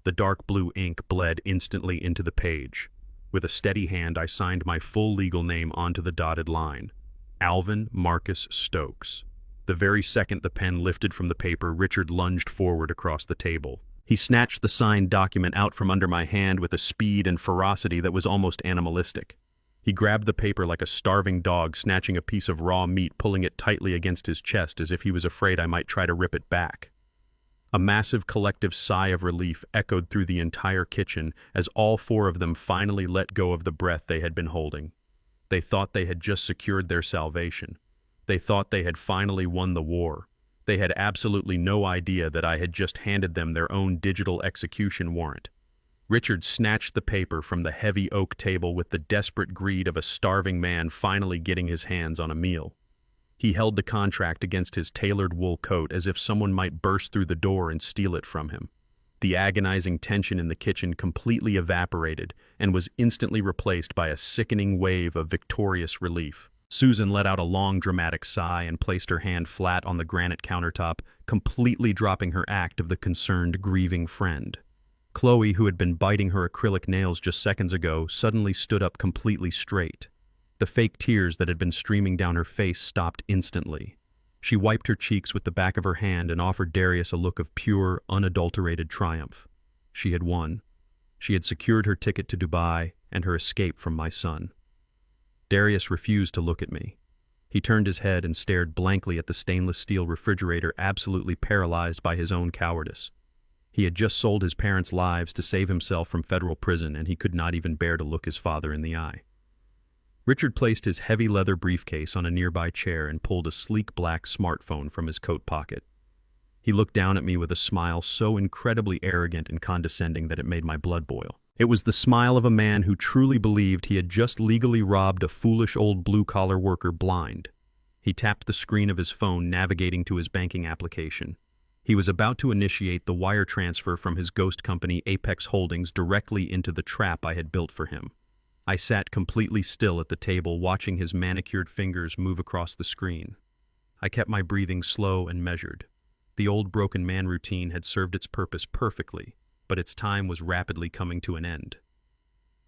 The dark blue ink bled instantly into the page. With a steady hand, I signed my full legal name onto the dotted line. Alvin Marcus Stokes. The very second the pen lifted from the paper, Richard lunged forward across the table. He snatched the signed document out from under my hand with a speed and ferocity that was almost animalistic. He grabbed the paper like a starving dog snatching a piece of raw meat, pulling it tightly against his chest as if he was afraid I might try to rip it back. A massive collective sigh of relief echoed through the entire kitchen as all 4 of them finally let go of the breath they had been holding. They thought they had just secured their salvation. They thought they had finally won the war. They had absolutely no idea that I had just handed them their own digital execution warrant. Richard snatched the paper from the heavy oak table with the desperate greed of a starving man finally getting his hands on a meal. He held the contract against his tailored wool coat as if someone might burst through the door and steal it from him. The agonizing tension in the kitchen completely evaporated and was instantly replaced by a sickening wave of victorious relief. Susan let out a long, dramatic sigh and placed her hand flat on the granite countertop, completely dropping her act of the concerned, grieving friend. Chloe, who had been biting her acrylic nails just seconds ago, suddenly stood up completely straight. The fake tears that had been streaming down her face stopped instantly. She wiped her cheeks with the back of her hand and offered Darius a look of pure, unadulterated triumph. She had won. She had secured her ticket to Dubai and her escape from my son. Darius refused to look at me. He turned his head and stared blankly at the stainless steel refrigerator, absolutely paralyzed by his own cowardice. He had just sold his parents' lives to save himself from federal prison, and he could not even bear to look his father in the eye. Richard placed his heavy leather briefcase on a nearby chair and pulled a sleek black smartphone from his coat pocket. He looked down at me with a smile so incredibly arrogant and condescending that it made my blood boil. It was the smile of a man who truly believed he had just legally robbed a foolish old blue-collar worker blind. He tapped the screen of his phone, navigating to his banking application. He was about to initiate the wire transfer from his ghost company Apex Holdings directly into the trap I had built for him. I sat completely still at the table, watching his manicured fingers move across the screen. I kept my breathing slow and measured. The old broken man routine had served its purpose perfectly, but its time was rapidly coming to an end.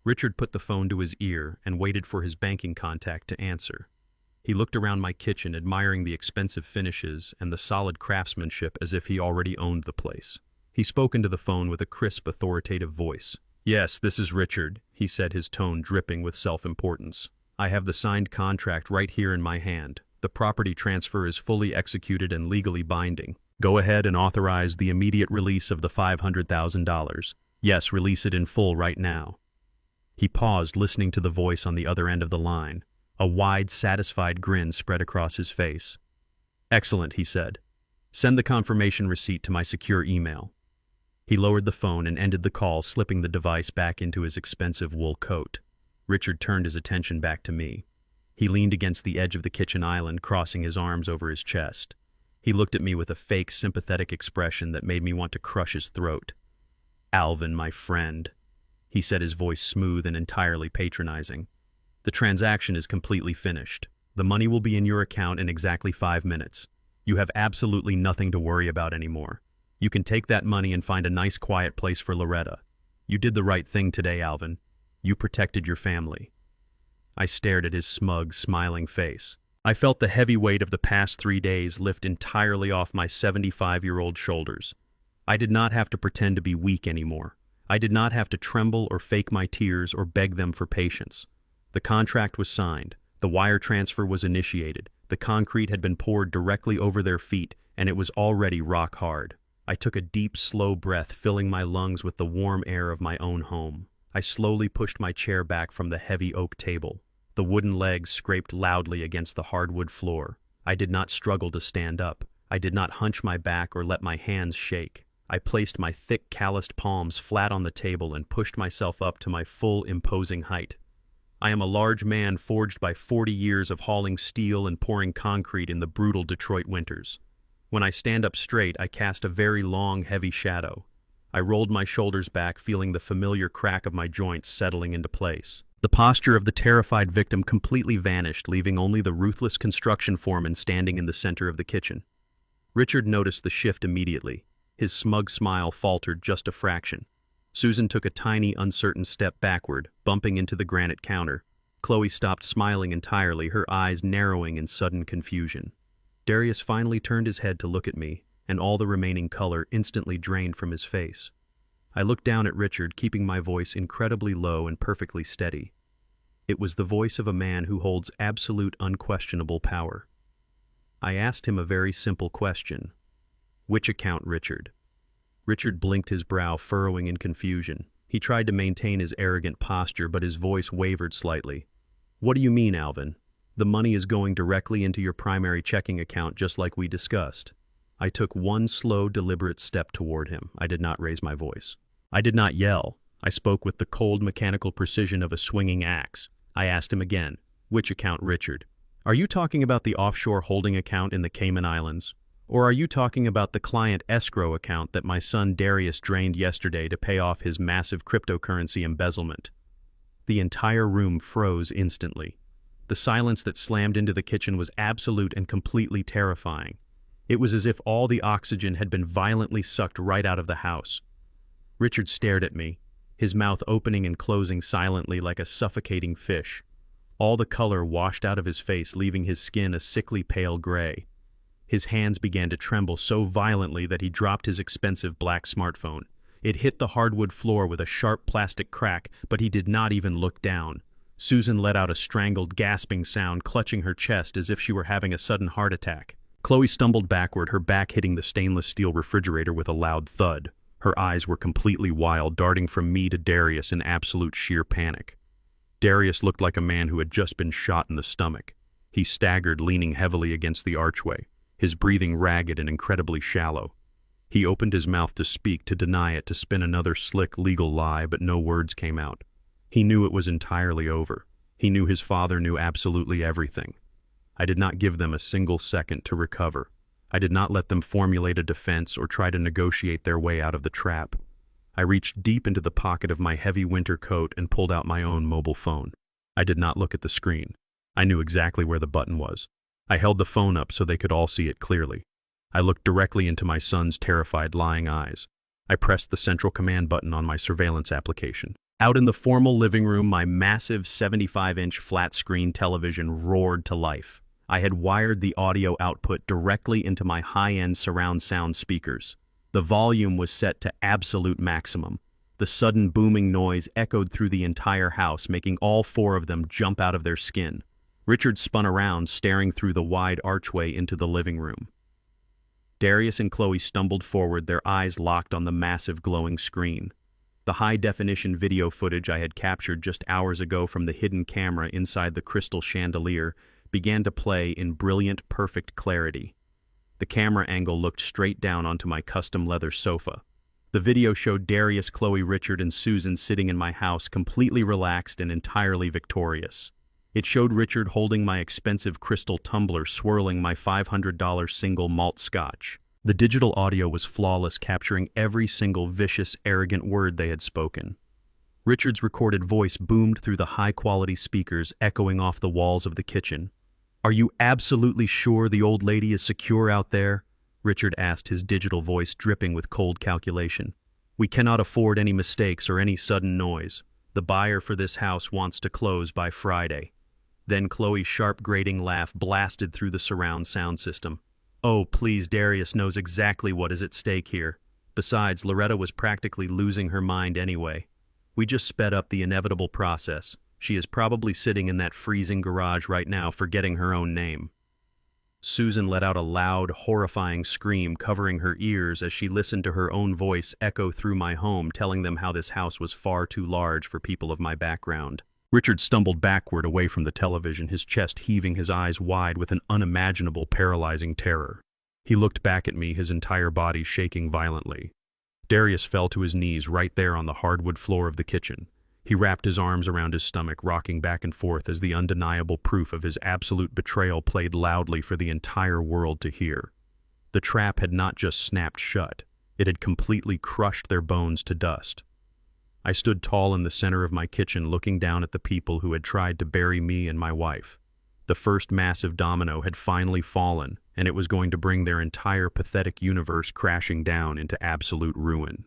Richard put the phone to his ear and waited for his banking contact to answer. He looked around my kitchen, admiring the expensive finishes and the solid craftsmanship as if he already owned the place. He spoke into the phone with a crisp, authoritative voice. "Yes, this is Richard," he said, his tone dripping with self-importance. "I have the signed contract right here in my hand. The property transfer is fully executed and legally binding. Go ahead and authorize the immediate release of the $500,000. Yes, release it in full right now." He paused, listening to the voice on the other end of the line. A wide, satisfied grin spread across his face. "Excellent," he said. "Send the confirmation receipt to my secure email." He lowered the phone and ended the call, slipping the device back into his expensive wool coat. Richard turned his attention back to me. He leaned against the edge of the kitchen island, crossing his arms over his chest. He looked at me with a fake, sympathetic expression that made me want to crush his throat. "Alvin, my friend," he said, his voice smooth and entirely patronizing. "The transaction is completely finished. The money will be in your account in exactly 5 minutes. You have absolutely nothing to worry about anymore. You can take that money and find a nice quiet place for Loretta. You did the right thing today, Alvin. You protected your family." I stared at his smug, smiling face. I felt the heavy weight of the past 3 days lift entirely off my 75-year-old shoulders. I did not have to pretend to be weak anymore. I did not have to tremble or fake my tears or beg them for patience. The contract was signed. The wire transfer was initiated. The concrete had been poured directly over their feet, and it was already rock hard. I took a deep, slow breath, filling my lungs with the warm air of my own home. I slowly pushed my chair back from the heavy oak table. The wooden legs scraped loudly against the hardwood floor. I did not struggle to stand up. I did not hunch my back or let my hands shake. I placed my thick, calloused palms flat on the table and pushed myself up to my full, imposing height. I am a large man forged by 40 years of hauling steel and pouring concrete in the brutal Detroit winters. When I stand up straight, I cast a very long, heavy shadow. I rolled my shoulders back, feeling the familiar crack of my joints settling into place. The posture of the terrified victim completely vanished, leaving only the ruthless construction foreman standing in the center of the kitchen. Richard noticed the shift immediately. His smug smile faltered just a fraction. Susan took a tiny, uncertain step backward, bumping into the granite counter. Chloe stopped smiling entirely, her eyes narrowing in sudden confusion. Darius finally turned his head to look at me, and all the remaining color instantly drained from his face. I looked down at Richard, keeping my voice incredibly low and perfectly steady. It was the voice of a man who holds absolute, unquestionable power. I asked him a very simple question. "Which account, Richard?" Richard blinked, his brow furrowing in confusion. He tried to maintain his arrogant posture, but his voice wavered slightly. "What do you mean, Alvin? The money is going directly into your primary checking account, just like we discussed." I took one slow, deliberate step toward him. I did not raise my voice. I did not yell. I spoke with the cold, mechanical precision of a swinging axe. I asked him again, "Which account, Richard? Are you talking about the offshore holding account in the Cayman Islands? Or are you talking about the client escrow account that my son Darius drained yesterday to pay off his massive cryptocurrency embezzlement?" The entire room froze instantly. The silence that slammed into the kitchen was absolute and completely terrifying. It was as if all the oxygen had been violently sucked right out of the house. Richard stared at me, his mouth opening and closing silently like a suffocating fish. All the color washed out of his face, leaving his skin a sickly pale gray. His hands began to tremble so violently that he dropped his expensive black smartphone. It hit the hardwood floor with a sharp plastic crack, but he did not even look down. Susan let out a strangled, gasping sound, clutching her chest as if she were having a sudden heart attack. Chloe stumbled backward, her back hitting the stainless steel refrigerator with a loud thud. Her eyes were completely wild, darting from me to Darius in absolute sheer panic. Darius looked like a man who had just been shot in the stomach. He staggered, leaning heavily against the archway, his breathing ragged and incredibly shallow. He opened his mouth to speak, to deny it, to spin another slick legal lie, but no words came out. He knew it was entirely over. He knew his father knew absolutely everything. I did not give them a single second to recover. I did not let them formulate a defense or try to negotiate their way out of the trap. I reached deep into the pocket of my heavy winter coat and pulled out my own mobile phone. I did not look at the screen. I knew exactly where the button was. I held the phone up so they could all see it clearly. I looked directly into my son's terrified, lying eyes. I pressed the central command button on my surveillance application. Out in the formal living room, my massive 75-inch flat-screen television roared to life. I had wired the audio output directly into my high-end surround sound speakers. The volume was set to absolute maximum. The sudden booming noise echoed through the entire house, making all four of them jump out of their skin. Richard spun around, staring through the wide archway into the living room. Darius and Chloe stumbled forward, their eyes locked on the massive glowing screen. The high-definition video footage I had captured just hours ago from the hidden camera inside the crystal chandelier began to play in brilliant, perfect clarity. The camera angle looked straight down onto my custom leather sofa. The video showed Darius, Chloe, Richard, and Susan sitting in my house, completely relaxed and entirely victorious. It showed Richard holding my expensive crystal tumbler, swirling my $500 single malt scotch. The digital audio was flawless, capturing every single vicious, arrogant word they had spoken. Richard's recorded voice boomed through the high-quality speakers, echoing off the walls of the kitchen. "Are you absolutely sure the old lady is secure out there?" Richard asked, his digital voice dripping with cold calculation. "We cannot afford any mistakes or any sudden noise. The buyer for this house wants to close by Friday." Then Chloe's sharp, grating laugh blasted through the surround sound system. "Oh, please, Darius knows exactly what is at stake here. Besides, Loretta was practically losing her mind anyway. We just sped up the inevitable process. She is probably sitting in that freezing garage right now, forgetting her own name." Susan let out a loud, horrifying scream, covering her ears as she listened to her own voice echo through my home, telling them how this house was far too large for people of my background. Richard stumbled backward away from the television, his chest heaving, his eyes wide with an unimaginable, paralyzing terror. He looked back at me, his entire body shaking violently. Darius fell to his knees right there on the hardwood floor of the kitchen. He wrapped his arms around his stomach, rocking back and forth as the undeniable proof of his absolute betrayal played loudly for the entire world to hear. The trap had not just snapped shut, it had completely crushed their bones to dust. I stood tall in the center of my kitchen, looking down at the people who had tried to bury me and my wife. The first massive domino had finally fallen, and it was going to bring their entire pathetic universe crashing down into absolute ruin.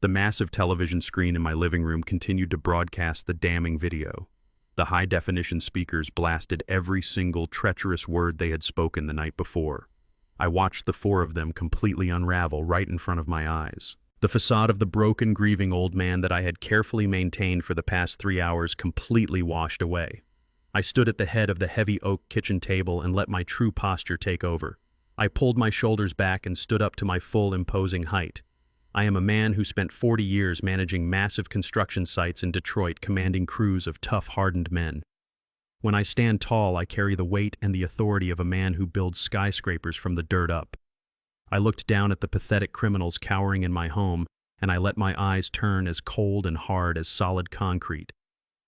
The massive television screen in my living room continued to broadcast the damning video. The high-definition speakers blasted every single treacherous word they had spoken the night before. I watched the four of them completely unravel right in front of my eyes. The facade of the broken, grieving old man that I had carefully maintained for the past 3 hours completely washed away. I stood at the head of the heavy oak kitchen table and let my true posture take over. I pulled my shoulders back and stood up to my full, imposing height. I am a man who spent 40 years managing massive construction sites in Detroit, commanding crews of tough, hardened men. When I stand tall, I carry the weight and the authority of a man who builds skyscrapers from the dirt up. I looked down at the pathetic criminals cowering in my home, and I let my eyes turn as cold and hard as solid concrete.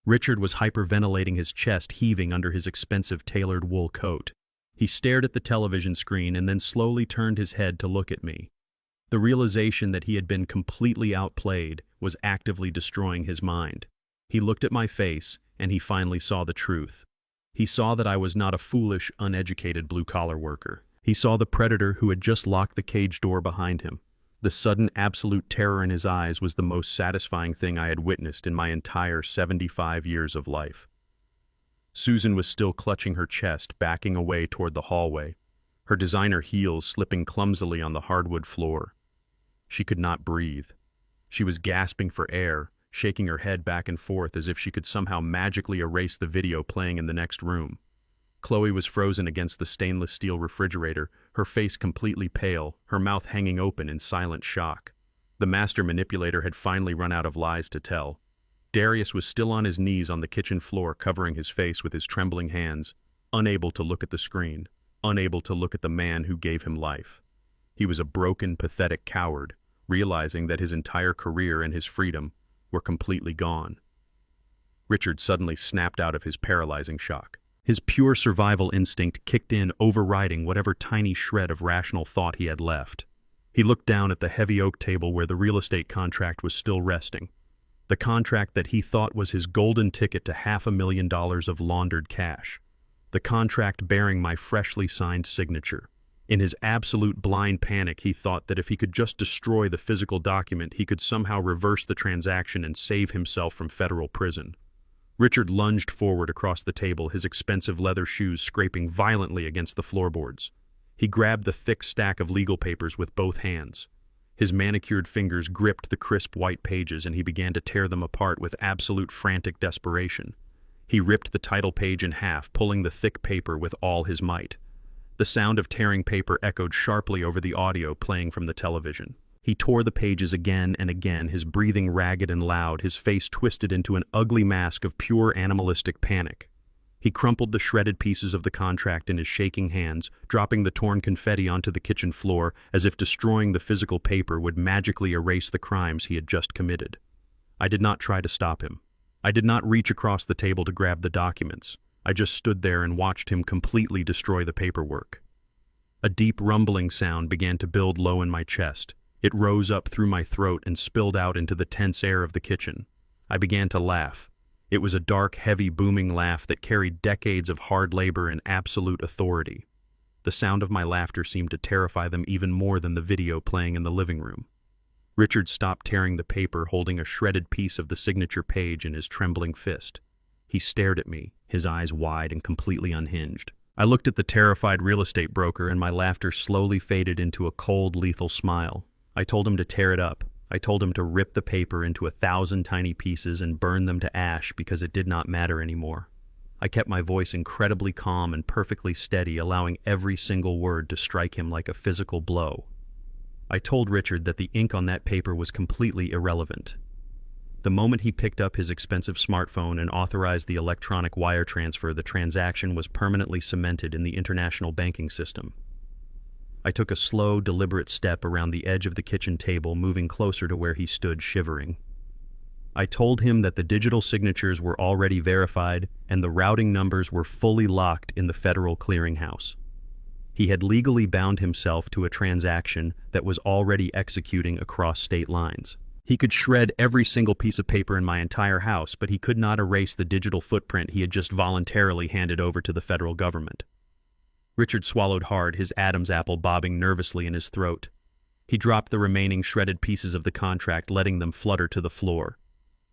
Richard was hyperventilating, his chest heaving under his expensive tailored wool coat. He stared at the television screen and then slowly turned his head to look at me. The realization that he had been completely outplayed was actively destroying his mind. He looked at my face, and he finally saw the truth. He saw that I was not a foolish, uneducated blue-collar worker. He saw the predator who had just locked the cage door behind him. The sudden, absolute terror in his eyes was the most satisfying thing I had witnessed in my entire 75 years of life. Susan was still clutching her chest, backing away toward the hallway, her designer heels slipping clumsily on the hardwood floor. She could not breathe. She was gasping for air, shaking her head back and forth as if she could somehow magically erase the video playing in the next room. Chloe was frozen against the stainless steel refrigerator, her face completely pale, her mouth hanging open in silent shock. The master manipulator had finally run out of lies to tell. Darius was still on his knees on the kitchen floor, covering his face with his trembling hands, unable to look at the screen, unable to look at the man who gave him life. He was a broken, pathetic coward, realizing that his entire career and his freedom were completely gone. Richard suddenly snapped out of his paralyzing shock. His pure survival instinct kicked in, overriding whatever tiny shred of rational thought he had left. He looked down at the heavy oak table where the real estate contract was still resting. The contract that he thought was his golden ticket to $500,000 of laundered cash. The contract bearing my freshly signed signature. In his absolute blind panic, he thought that if he could just destroy the physical document, he could somehow reverse the transaction and save himself from federal prison. Richard lunged forward across the table, his expensive leather shoes scraping violently against the floorboards. He grabbed the thick stack of legal papers with both hands. His manicured fingers gripped the crisp white pages, and he began to tear them apart with absolute frantic desperation. He ripped the title page in half, pulling the thick paper with all his might. The sound of tearing paper echoed sharply over the audio playing from the television. He tore the pages again and again, his breathing ragged and loud, his face twisted into an ugly mask of pure animalistic panic. He crumpled the shredded pieces of the contract in his shaking hands, dropping the torn confetti onto the kitchen floor as if destroying the physical paper would magically erase the crimes he had just committed. I did not try to stop him. I did not reach across the table to grab the documents. I just stood there and watched him completely destroy the paperwork. A deep rumbling sound began to build low in my chest. It rose up through my throat and spilled out into the tense air of the kitchen. I began to laugh. It was a dark, heavy, booming laugh that carried decades of hard labor and absolute authority. The sound of my laughter seemed to terrify them even more than the video playing in the living room. Richard stopped tearing the paper, holding a shredded piece of the signature page in his trembling fist. He stared at me, his eyes wide and completely unhinged. I looked at the terrified real estate broker, and my laughter slowly faded into a cold, lethal smile. I told him to tear it up. I told him to rip the paper into 1,000 tiny pieces and burn them to ash because it did not matter anymore. I kept my voice incredibly calm and perfectly steady, allowing every single word to strike him like a physical blow. I told Richard that the ink on that paper was completely irrelevant. The moment he picked up his expensive smartphone and authorized the electronic wire transfer, the transaction was permanently cemented in the international banking system. I took a slow, deliberate step around the edge of the kitchen table, moving closer to where he stood, shivering. I told him that the digital signatures were already verified and the routing numbers were fully locked in the federal clearinghouse. He had legally bound himself to a transaction that was already executing across state lines. He could shred every single piece of paper in my entire house, but he could not erase the digital footprint he had just voluntarily handed over to the federal government. Richard swallowed hard, his Adam's apple bobbing nervously in his throat. He dropped the remaining shredded pieces of the contract, letting them flutter to the floor.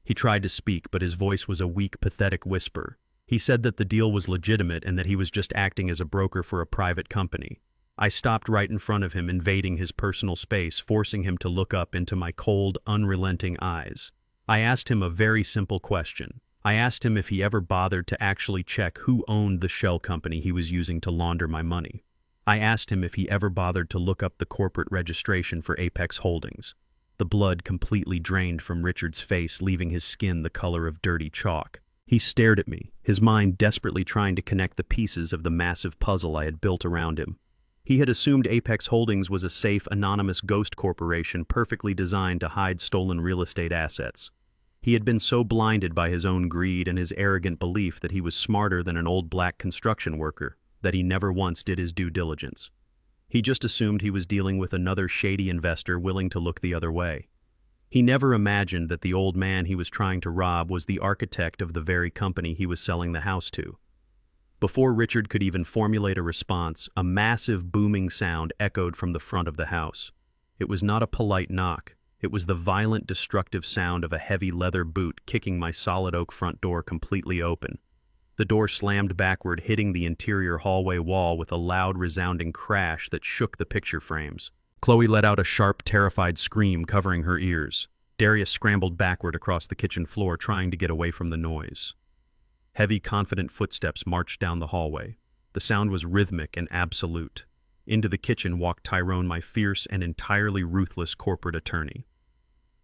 He tried to speak, but his voice was a weak, pathetic whisper. He said that the deal was legitimate and that he was just acting as a broker for a private company. I stopped right in front of him, invading his personal space, forcing him to look up into my cold, unrelenting eyes. I asked him a very simple question. I asked him if he ever bothered to actually check who owned the shell company he was using to launder my money. I asked him if he ever bothered to look up the corporate registration for Apex Holdings. The blood completely drained from Richard's face, leaving his skin the color of dirty chalk. He stared at me, his mind desperately trying to connect the pieces of the massive puzzle I had built around him. He had assumed Apex Holdings was a safe, anonymous ghost corporation perfectly designed to hide stolen real estate assets. He had been so blinded by his own greed and his arrogant belief that he was smarter than an old black construction worker, that he never once did his due diligence. He just assumed he was dealing with another shady investor willing to look the other way. He never imagined that the old man he was trying to rob was the architect of the very company he was selling the house to. Before Richard could even formulate a response, a massive booming sound echoed from the front of the house. It was not a polite knock. It was the violent, destructive sound of a heavy leather boot kicking my solid oak front door completely open. The door slammed backward, hitting the interior hallway wall with a loud, resounding crash that shook the picture frames. Chloe let out a sharp, terrified scream, covering her ears. Darius scrambled backward across the kitchen floor, trying to get away from the noise. Heavy, confident footsteps marched down the hallway. The sound was rhythmic and absolute. Into the kitchen walked Tyrone, my fierce and entirely ruthless corporate attorney.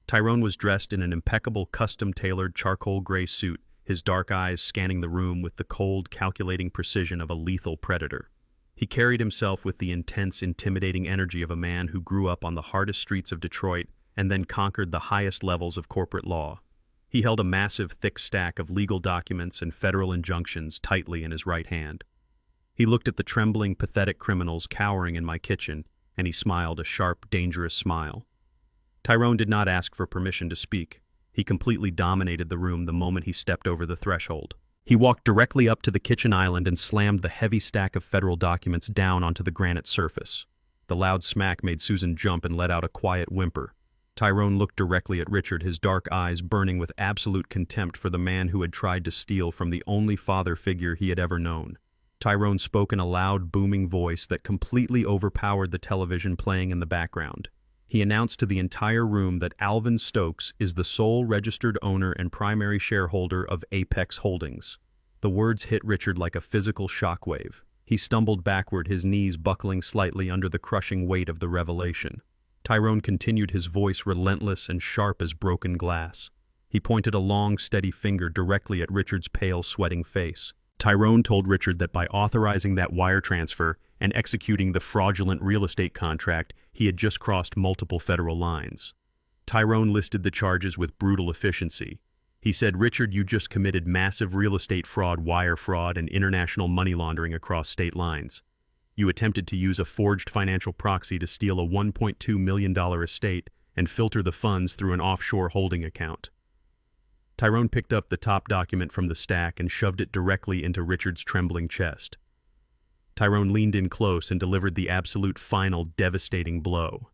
Tyrone was dressed in an impeccable, custom-tailored charcoal gray suit, his dark eyes scanning the room with the cold, calculating precision of a lethal predator. He carried himself with the intense, intimidating energy of a man who grew up on the hardest streets of Detroit and then conquered the highest levels of corporate law. He held a massive, thick stack of legal documents and federal injunctions tightly in his right hand. He looked at the trembling, pathetic criminals cowering in my kitchen, and he smiled a sharp, dangerous smile. Tyrone did not ask for permission to speak. He completely dominated the room the moment he stepped over the threshold. He walked directly up to the kitchen island and slammed the heavy stack of federal documents down onto the granite surface. The loud smack made Susan jump and let out a quiet whimper. Tyrone looked directly at Richard, his dark eyes burning with absolute contempt for the man who had tried to steal from the only father figure he had ever known. Tyrone spoke in a loud, booming voice that completely overpowered the television playing in the background. He announced to the entire room that Alvin Stokes is the sole registered owner and primary shareholder of Apex Holdings. The words hit Richard like a physical shockwave. He stumbled backward, his knees buckling slightly under the crushing weight of the revelation. Tyrone continued, his voice relentless and sharp as broken glass. He pointed a long, steady finger directly at Richard's pale, sweating face. Tyrone told Richard that by authorizing that wire transfer and executing the fraudulent real estate contract, he had just crossed multiple federal lines. Tyrone listed the charges with brutal efficiency. He said, "Richard, you just committed massive real estate fraud, wire fraud, and international money laundering across state lines. You attempted to use a forged financial proxy to steal a $1.2 million estate and filter the funds through an offshore holding account." Tyrone picked up the top document from the stack and shoved it directly into Richard's trembling chest. Tyrone leaned in close and delivered the absolute final, devastating blow.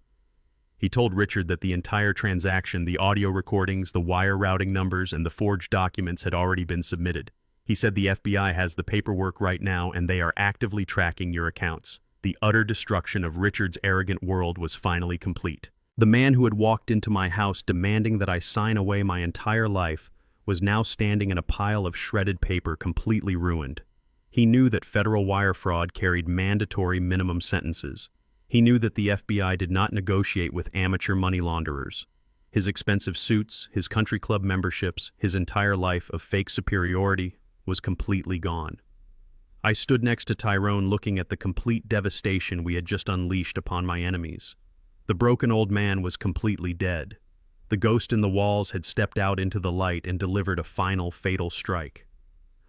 He told Richard that the entire transaction, the audio recordings, the wire routing numbers, and the forged documents had already been submitted. He said the FBI has the paperwork right now and they are actively tracking your accounts. The utter destruction of Richard's arrogant world was finally complete. The man who had walked into my house demanding that I sign away my entire life was now standing in a pile of shredded paper, completely ruined. He knew that federal wire fraud carried mandatory minimum sentences. He knew that the FBI did not negotiate with amateur money launderers. His expensive suits, his country club memberships, his entire life of fake superiority was completely gone. I stood next to Tyrone, looking at the complete devastation we had just unleashed upon my enemies. The broken old man was completely dead. The ghost in the walls had stepped out into the light and delivered a final, fatal strike.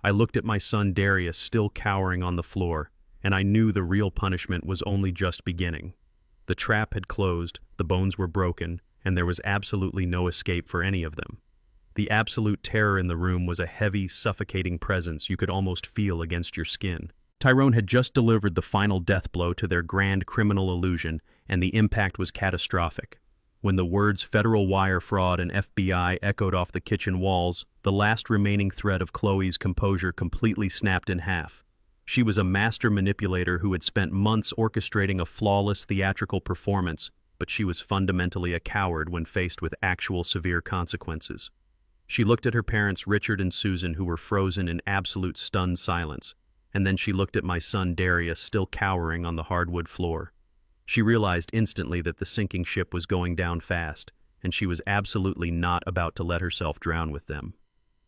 I looked at my son Darius, still cowering on the floor, and I knew the real punishment was only just beginning. The trap had closed, the bones were broken, and there was absolutely no escape for any of them. The absolute terror in the room was a heavy, suffocating presence you could almost feel against your skin. Tyrone had just delivered the final death blow to their grand criminal illusion, and the impact was catastrophic. When the words federal wire fraud and FBI echoed off the kitchen walls, the last remaining thread of Chloe's composure completely snapped in half. She was a master manipulator who had spent months orchestrating a flawless theatrical performance, but she was fundamentally a coward when faced with actual severe consequences. She looked at her parents, Richard and Susan, who were frozen in absolute stunned silence, and then she looked at my son Darius, still cowering on the hardwood floor. She realized instantly that the sinking ship was going down fast, and she was absolutely not about to let herself drown with them.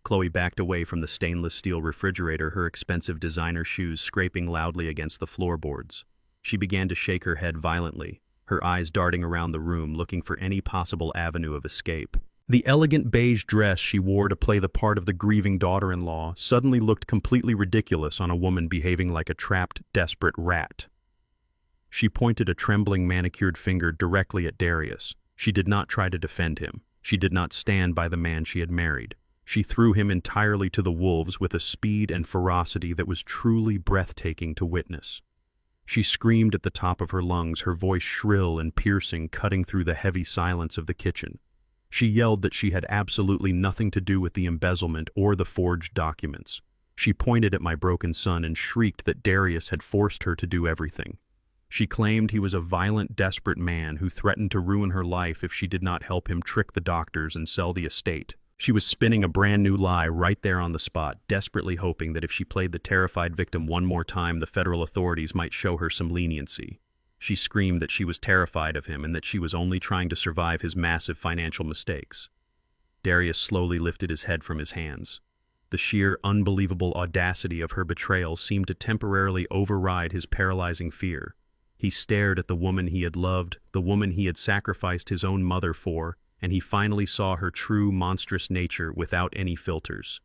Chloe backed away from the stainless steel refrigerator, her expensive designer shoes scraping loudly against the floorboards. She began to shake her head violently, her eyes darting around the room, looking for any possible avenue of escape. The elegant beige dress she wore to play the part of the grieving daughter-in-law suddenly looked completely ridiculous on a woman behaving like a trapped, desperate rat. She pointed a trembling, manicured finger directly at Darius. She did not try to defend him. She did not stand by the man she had married. She threw him entirely to the wolves with a speed and ferocity that was truly breathtaking to witness. She screamed at the top of her lungs, her voice shrill and piercing, cutting through the heavy silence of the kitchen. She yelled that she had absolutely nothing to do with the embezzlement or the forged documents. She pointed at my broken son and shrieked that Darius had forced her to do everything. She claimed he was a violent, desperate man who threatened to ruin her life if she did not help him trick the doctors and sell the estate. She was spinning a brand new lie right there on the spot, desperately hoping that if she played the terrified victim one more time, the federal authorities might show her some leniency. She screamed that she was terrified of him and that she was only trying to survive his massive financial mistakes. Darius slowly lifted his head from his hands. The sheer, unbelievable audacity of her betrayal seemed to temporarily override his paralyzing fear. He stared at the woman he had loved, the woman he had sacrificed his own mother for, and he finally saw her true, monstrous nature without any filters.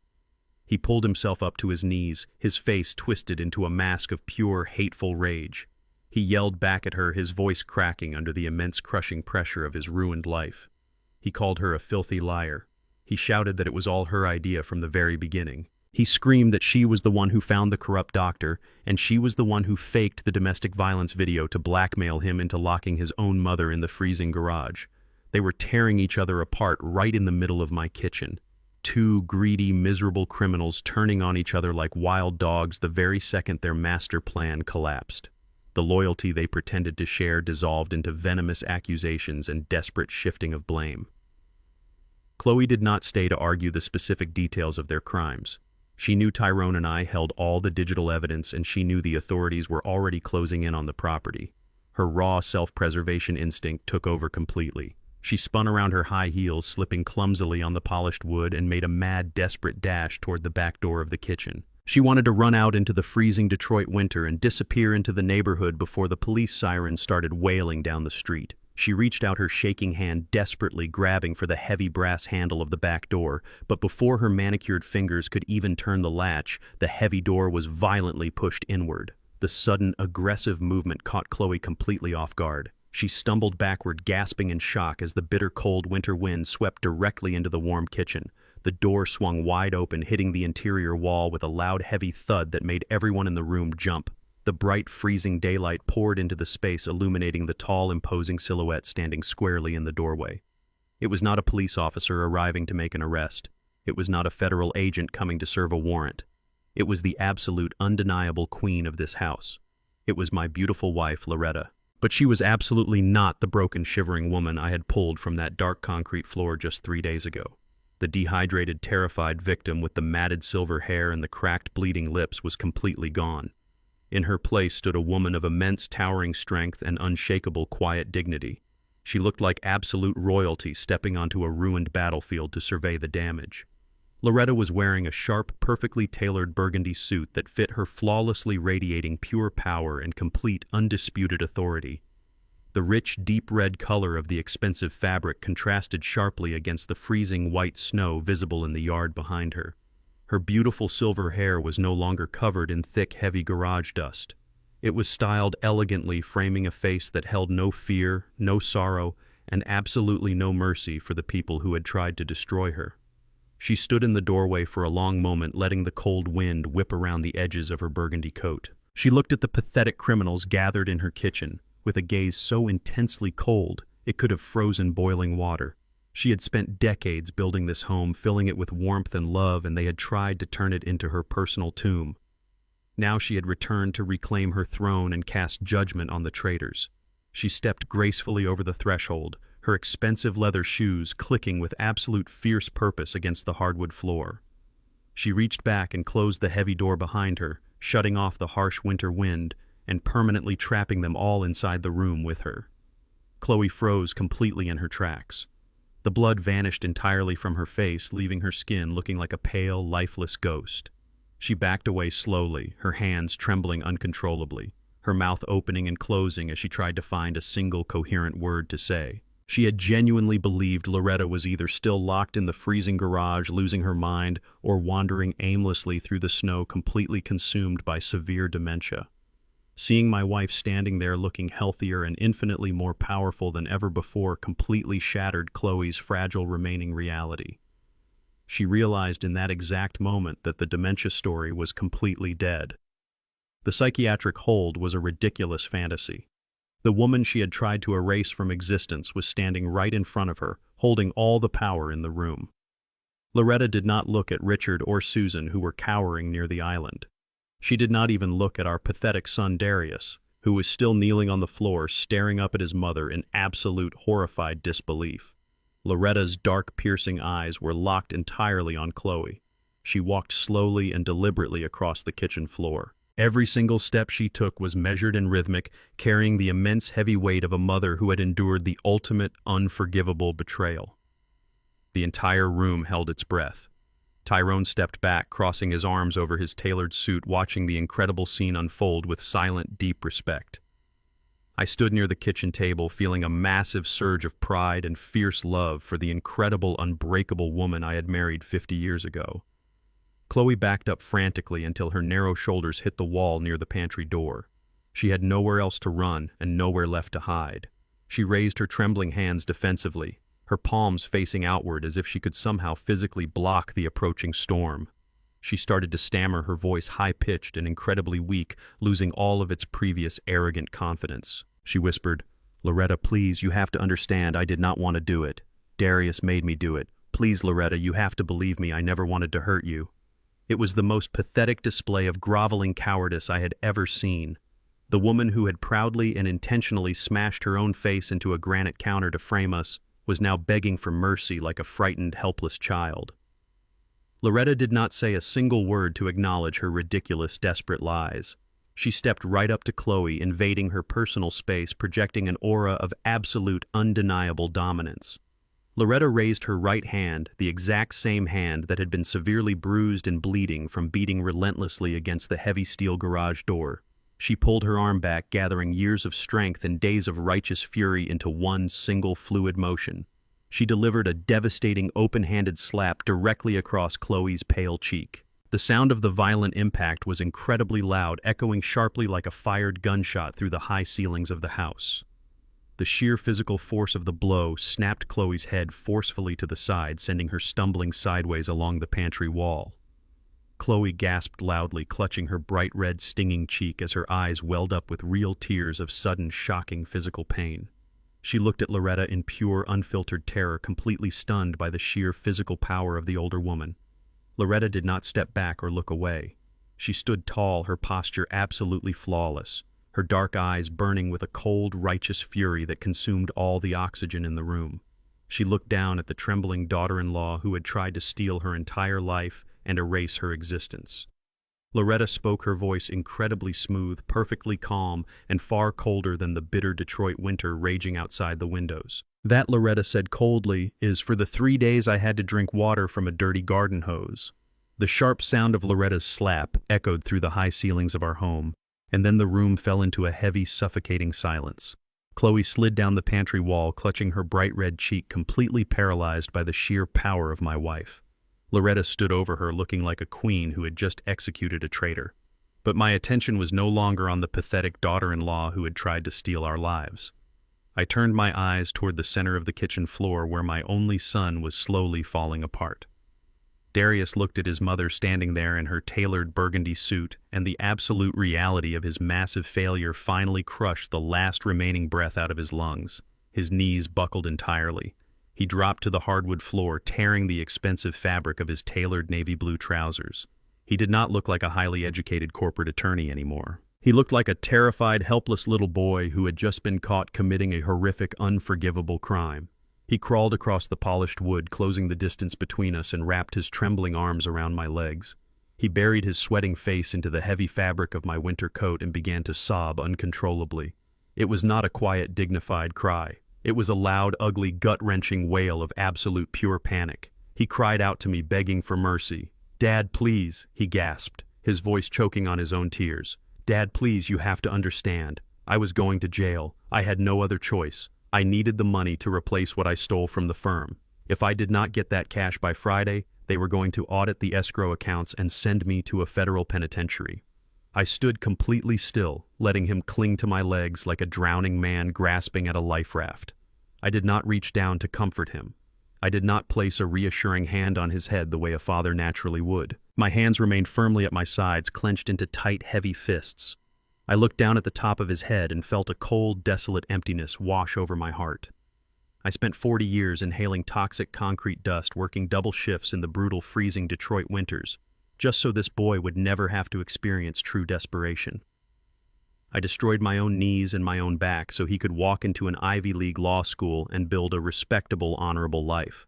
He pulled himself up to his knees, his face twisted into a mask of pure, hateful rage. He yelled back at her, his voice cracking under the immense crushing pressure of his ruined life. He called her a filthy liar. He shouted that it was all her idea from the very beginning. He screamed that she was the one who found the corrupt doctor, and she was the one who faked the domestic violence video to blackmail him into locking his own mother in the freezing garage. They were tearing each other apart right in the middle of my kitchen. Two greedy, miserable criminals turning on each other like wild dogs the very second their master plan collapsed. The loyalty they pretended to share dissolved into venomous accusations and desperate shifting of blame. Chloe did not stay to argue the specific details of their crimes. She knew Tyrone and I held all the digital evidence, and she knew the authorities were already closing in on the property. Her raw self-preservation instinct took over completely. She spun around her high heels, slipping clumsily on the polished wood, and made a mad, desperate dash toward the back door of the kitchen. She wanted to run out into the freezing Detroit winter and disappear into the neighborhood before the police sirens started wailing down the street. She reached out her shaking hand, desperately grabbing for the heavy brass handle of the back door, but before her manicured fingers could even turn the latch, the heavy door was violently pushed inward. The sudden, aggressive movement caught Chloe completely off guard. She stumbled backward, gasping in shock as the bitter cold winter wind swept directly into the warm kitchen. The door swung wide open, hitting the interior wall with a loud, heavy thud that made everyone in the room jump. The bright, freezing daylight poured into the space, illuminating the tall, imposing silhouette standing squarely in the doorway. It was not a police officer arriving to make an arrest. It was not a federal agent coming to serve a warrant. It was the absolute, undeniable queen of this house. It was my beautiful wife, Loretta. But she was absolutely not the broken, shivering woman I had pulled from that dark concrete floor just 3 days ago. The dehydrated, terrified victim with the matted silver hair and the cracked, bleeding lips was completely gone. In her place stood a woman of immense, towering strength and unshakable, quiet dignity. She looked like absolute royalty stepping onto a ruined battlefield to survey the damage. Loretta was wearing a sharp, perfectly tailored burgundy suit that fit her, flawlessly radiating pure power and complete, undisputed authority. The rich, deep red color of the expensive fabric contrasted sharply against the freezing white snow visible in the yard behind her. Her beautiful silver hair was no longer covered in thick, heavy garage dust. It was styled elegantly, framing a face that held no fear, no sorrow, and absolutely no mercy for the people who had tried to destroy her. She stood in the doorway for a long moment, letting the cold wind whip around the edges of her burgundy coat. She looked at the pathetic criminals gathered in her kitchen, with a gaze so intensely cold it could have frozen boiling water. She had spent decades building this home, filling it with warmth and love, and they had tried to turn it into her personal tomb. Now she had returned to reclaim her throne and cast judgment on the traitors. She stepped gracefully over the threshold, her expensive leather shoes clicking with absolute fierce purpose against the hardwood floor. She reached back and closed the heavy door behind her, shutting off the harsh winter wind and permanently trapping them all inside the room with her. Chloe froze completely in her tracks. The blood vanished entirely from her face, leaving her skin looking like a pale, lifeless ghost. She backed away slowly, her hands trembling uncontrollably, her mouth opening and closing as she tried to find a single coherent word to say. She had genuinely believed Loretta was either still locked in the freezing garage, losing her mind, or wandering aimlessly through the snow, completely consumed by severe dementia. Seeing my wife standing there looking healthier and infinitely more powerful than ever before completely shattered Chloe's fragile remaining reality. She realized in that exact moment that the dementia story was completely dead. The psychiatric hold was a ridiculous fantasy. The woman she had tried to erase from existence was standing right in front of her, holding all the power in the room. Loretta did not look at Richard or Susan, who were cowering near the island. She did not even look at our pathetic son Darius, who was still kneeling on the floor staring up at his mother in absolute horrified disbelief. Loretta's dark, piercing eyes were locked entirely on Chloe. She walked slowly and deliberately across the kitchen floor. Every single step she took was measured and rhythmic, carrying the immense heavy weight of a mother who had endured the ultimate, unforgivable betrayal. The entire room held its breath. Tyrone stepped back, crossing his arms over his tailored suit, watching the incredible scene unfold with silent, deep respect. I stood near the kitchen table, feeling a massive surge of pride and fierce love for the incredible, unbreakable woman I had married 50 years ago. Chloe backed up frantically until her narrow shoulders hit the wall near the pantry door. She had nowhere else to run and nowhere left to hide. She raised her trembling hands defensively, her palms facing outward as if she could somehow physically block the approaching storm. She started to stammer, her voice high-pitched and incredibly weak, losing all of its previous arrogant confidence. She whispered, "Loretta, please, you have to understand, I did not want to do it. Darius made me do it. Please, Loretta, you have to believe me, I never wanted to hurt you." It was the most pathetic display of groveling cowardice I had ever seen. The woman who had proudly and intentionally smashed her own face into a granite counter to frame us was now begging for mercy like a frightened, helpless child. Loretta did not say a single word to acknowledge her ridiculous, desperate lies. She stepped right up to Chloe, invading her personal space, projecting an aura of absolute, undeniable dominance. Loretta raised her right hand, the exact same hand that had been severely bruised and bleeding from beating relentlessly against the heavy steel garage door. She pulled her arm back, gathering years of strength and days of righteous fury into one single fluid motion. She delivered a devastating open-handed slap directly across Chloe's pale cheek. The sound of the violent impact was incredibly loud, echoing sharply like a fired gunshot through the high ceilings of the house. The sheer physical force of the blow snapped Chloe's head forcefully to the side, sending her stumbling sideways along the pantry wall. Chloe gasped loudly, clutching her bright red, stinging cheek as her eyes welled up with real tears of sudden, shocking physical pain. She looked at Loretta in pure, unfiltered terror, completely stunned by the sheer physical power of the older woman. Loretta did not step back or look away. She stood tall, her posture absolutely flawless, her dark eyes burning with a cold, righteous fury that consumed all the oxygen in the room. She looked down at the trembling daughter-in-law who had tried to steal her entire life and erase her existence. Loretta spoke, her voice incredibly smooth, perfectly calm, and far colder than the bitter Detroit winter raging outside the windows. "That," Loretta said coldly, "is for the 3 days I had to drink water from a dirty garden hose." The sharp sound of Loretta's slap echoed through the high ceilings of our home, and then the room fell into a heavy, suffocating silence. Chloe slid down the pantry wall, clutching her bright red cheek, completely paralyzed by the sheer power of my wife. Loretta stood over her, looking like a queen who had just executed a traitor. But my attention was no longer on the pathetic daughter-in-law who had tried to steal our lives. I turned my eyes toward the center of the kitchen floor where my only son was slowly falling apart. Darius looked at his mother standing there in her tailored burgundy suit, and the absolute reality of his massive failure finally crushed the last remaining breath out of his lungs. His knees buckled entirely. He dropped to the hardwood floor, tearing the expensive fabric of his tailored navy blue trousers. He did not look like a highly educated corporate attorney anymore. He looked like a terrified, helpless little boy who had just been caught committing a horrific, unforgivable crime. He crawled across the polished wood, closing the distance between us, and wrapped his trembling arms around my legs. He buried his sweating face into the heavy fabric of my winter coat and began to sob uncontrollably. It was not a quiet, dignified cry. It was a loud, ugly, gut-wrenching wail of absolute pure panic. He cried out to me, begging for mercy. "Dad, please," he gasped, his voice choking on his own tears. "Dad, please, you have to understand. I was going to jail. I had no other choice. I needed the money to replace what I stole from the firm. If I did not get that cash by Friday, they were going to audit the escrow accounts and send me to a federal penitentiary." I stood completely still, letting him cling to my legs like a drowning man grasping at a life raft. I did not reach down to comfort him. I did not place a reassuring hand on his head the way a father naturally would. My hands remained firmly at my sides, clenched into tight, heavy fists. I looked down at the top of his head and felt a cold, desolate emptiness wash over my heart. I spent 40 years inhaling toxic concrete dust, working double shifts in the brutal, freezing Detroit winters, just so this boy would never have to experience true desperation. I destroyed my own knees and my own back so he could walk into an Ivy League law school and build a respectable, honorable life.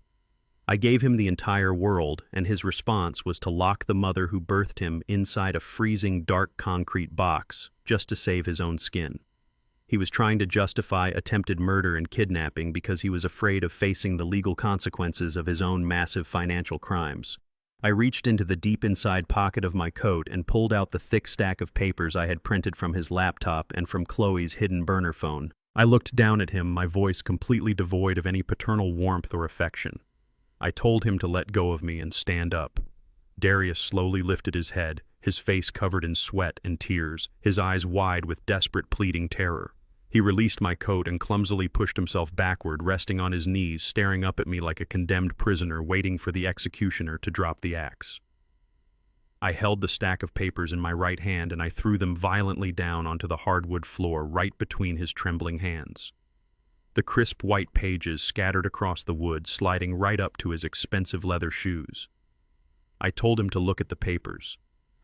I gave him the entire world, and his response was to lock the mother who birthed him inside a freezing, dark concrete box just to save his own skin. He was trying to justify attempted murder and kidnapping because he was afraid of facing the legal consequences of his own massive financial crimes. I reached into the deep inside pocket of my coat and pulled out the thick stack of papers I had printed from his laptop and from Chloe's hidden burner phone. I looked down at him, my voice completely devoid of any paternal warmth or affection. I told him to let go of me and stand up. Darius slowly lifted his head, his face covered in sweat and tears, his eyes wide with desperate pleading terror. He released my coat and clumsily pushed himself backward, resting on his knees, staring up at me like a condemned prisoner waiting for the executioner to drop the axe. I held the stack of papers in my right hand and I threw them violently down onto the hardwood floor right between his trembling hands. The crisp white pages scattered across the wood, sliding right up to his expensive leather shoes. I told him to look at the papers.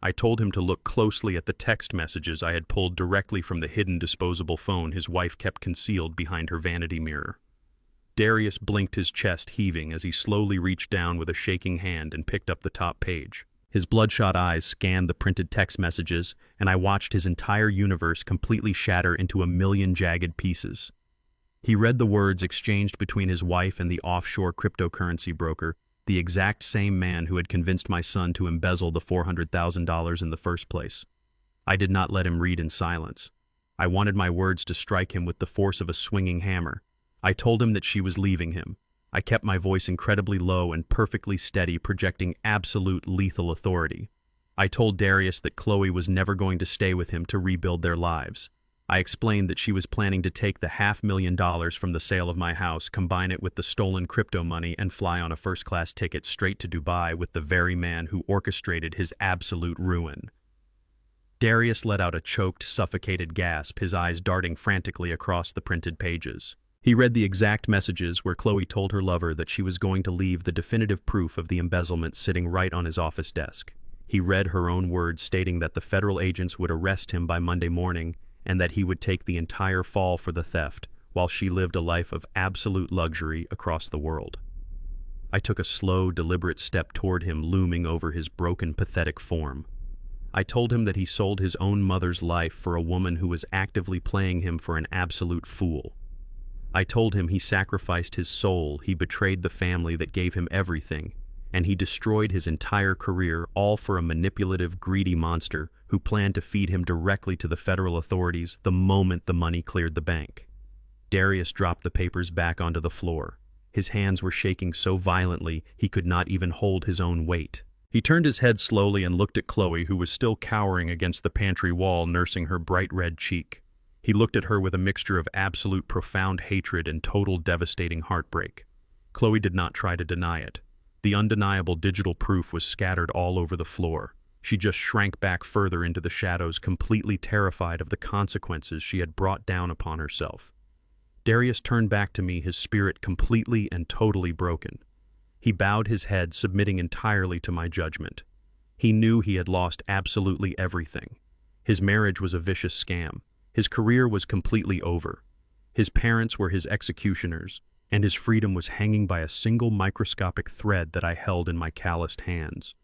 I told him to look closely at the text messages I had pulled directly from the hidden disposable phone his wife kept concealed behind her vanity mirror. Darius blinked, his chest heaving as he slowly reached down with a shaking hand and picked up the top page. His bloodshot eyes scanned the printed text messages, and I watched his entire universe completely shatter into a million jagged pieces. He read the words exchanged between his wife and the offshore cryptocurrency broker, the exact same man who had convinced my son to embezzle the $400,000 in the first place. I did not let him read in silence. I wanted my words to strike him with the force of a swinging hammer. I told him that she was leaving him. I kept my voice incredibly low and perfectly steady, projecting absolute lethal authority. I told Darius that Chloe was never going to stay with him to rebuild their lives. I explained that she was planning to take the $500,000 from the sale of my house, combine it with the stolen crypto money, and fly on a first-class ticket straight to Dubai with the very man who orchestrated his absolute ruin. Darius let out a choked, suffocated gasp, his eyes darting frantically across the printed pages. He read the exact messages where Chloe told her lover that she was going to leave the definitive proof of the embezzlement sitting right on his office desk. He read her own words stating that the federal agents would arrest him by Monday morning, and that he would take the entire fall for the theft, while she lived a life of absolute luxury across the world. I took a slow, deliberate step toward him, looming over his broken, pathetic form. I told him that he sold his own mother's life for a woman who was actively playing him for an absolute fool. I told him he sacrificed his soul, he betrayed the family that gave him everything, and he destroyed his entire career, all for a manipulative, greedy monster who planned to feed him directly to the federal authorities the moment the money cleared the bank. Darius dropped the papers back onto the floor. His hands were shaking so violently he could not even hold his own weight. He turned his head slowly and looked at Chloe, who was still cowering against the pantry wall, nursing her bright red cheek. He looked at her with a mixture of absolute profound hatred and total devastating heartbreak. Chloe did not try to deny it. The undeniable digital proof was scattered all over the floor. She just shrank back further into the shadows, completely terrified of the consequences she had brought down upon herself. Darius turned back to me, his spirit completely and totally broken. He bowed his head, submitting entirely to my judgment. He knew he had lost absolutely everything. His marriage was a vicious scam. His career was completely over. His parents were his executioners, and his freedom was hanging by a single microscopic thread that I held in my calloused hands.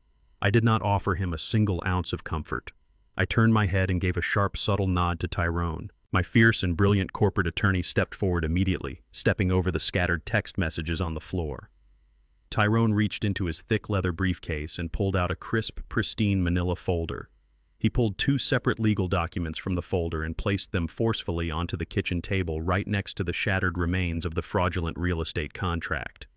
I did not offer him a single ounce of comfort. I turned my head and gave a sharp, subtle nod to Tyrone. My fierce and brilliant corporate attorney stepped forward immediately, stepping over the scattered text messages on the floor. Tyrone reached into his thick leather briefcase and pulled out a crisp, pristine manila folder. He pulled 2 separate legal documents from the folder and placed them forcefully onto the kitchen table right next to the shattered remains of the fraudulent real estate contract.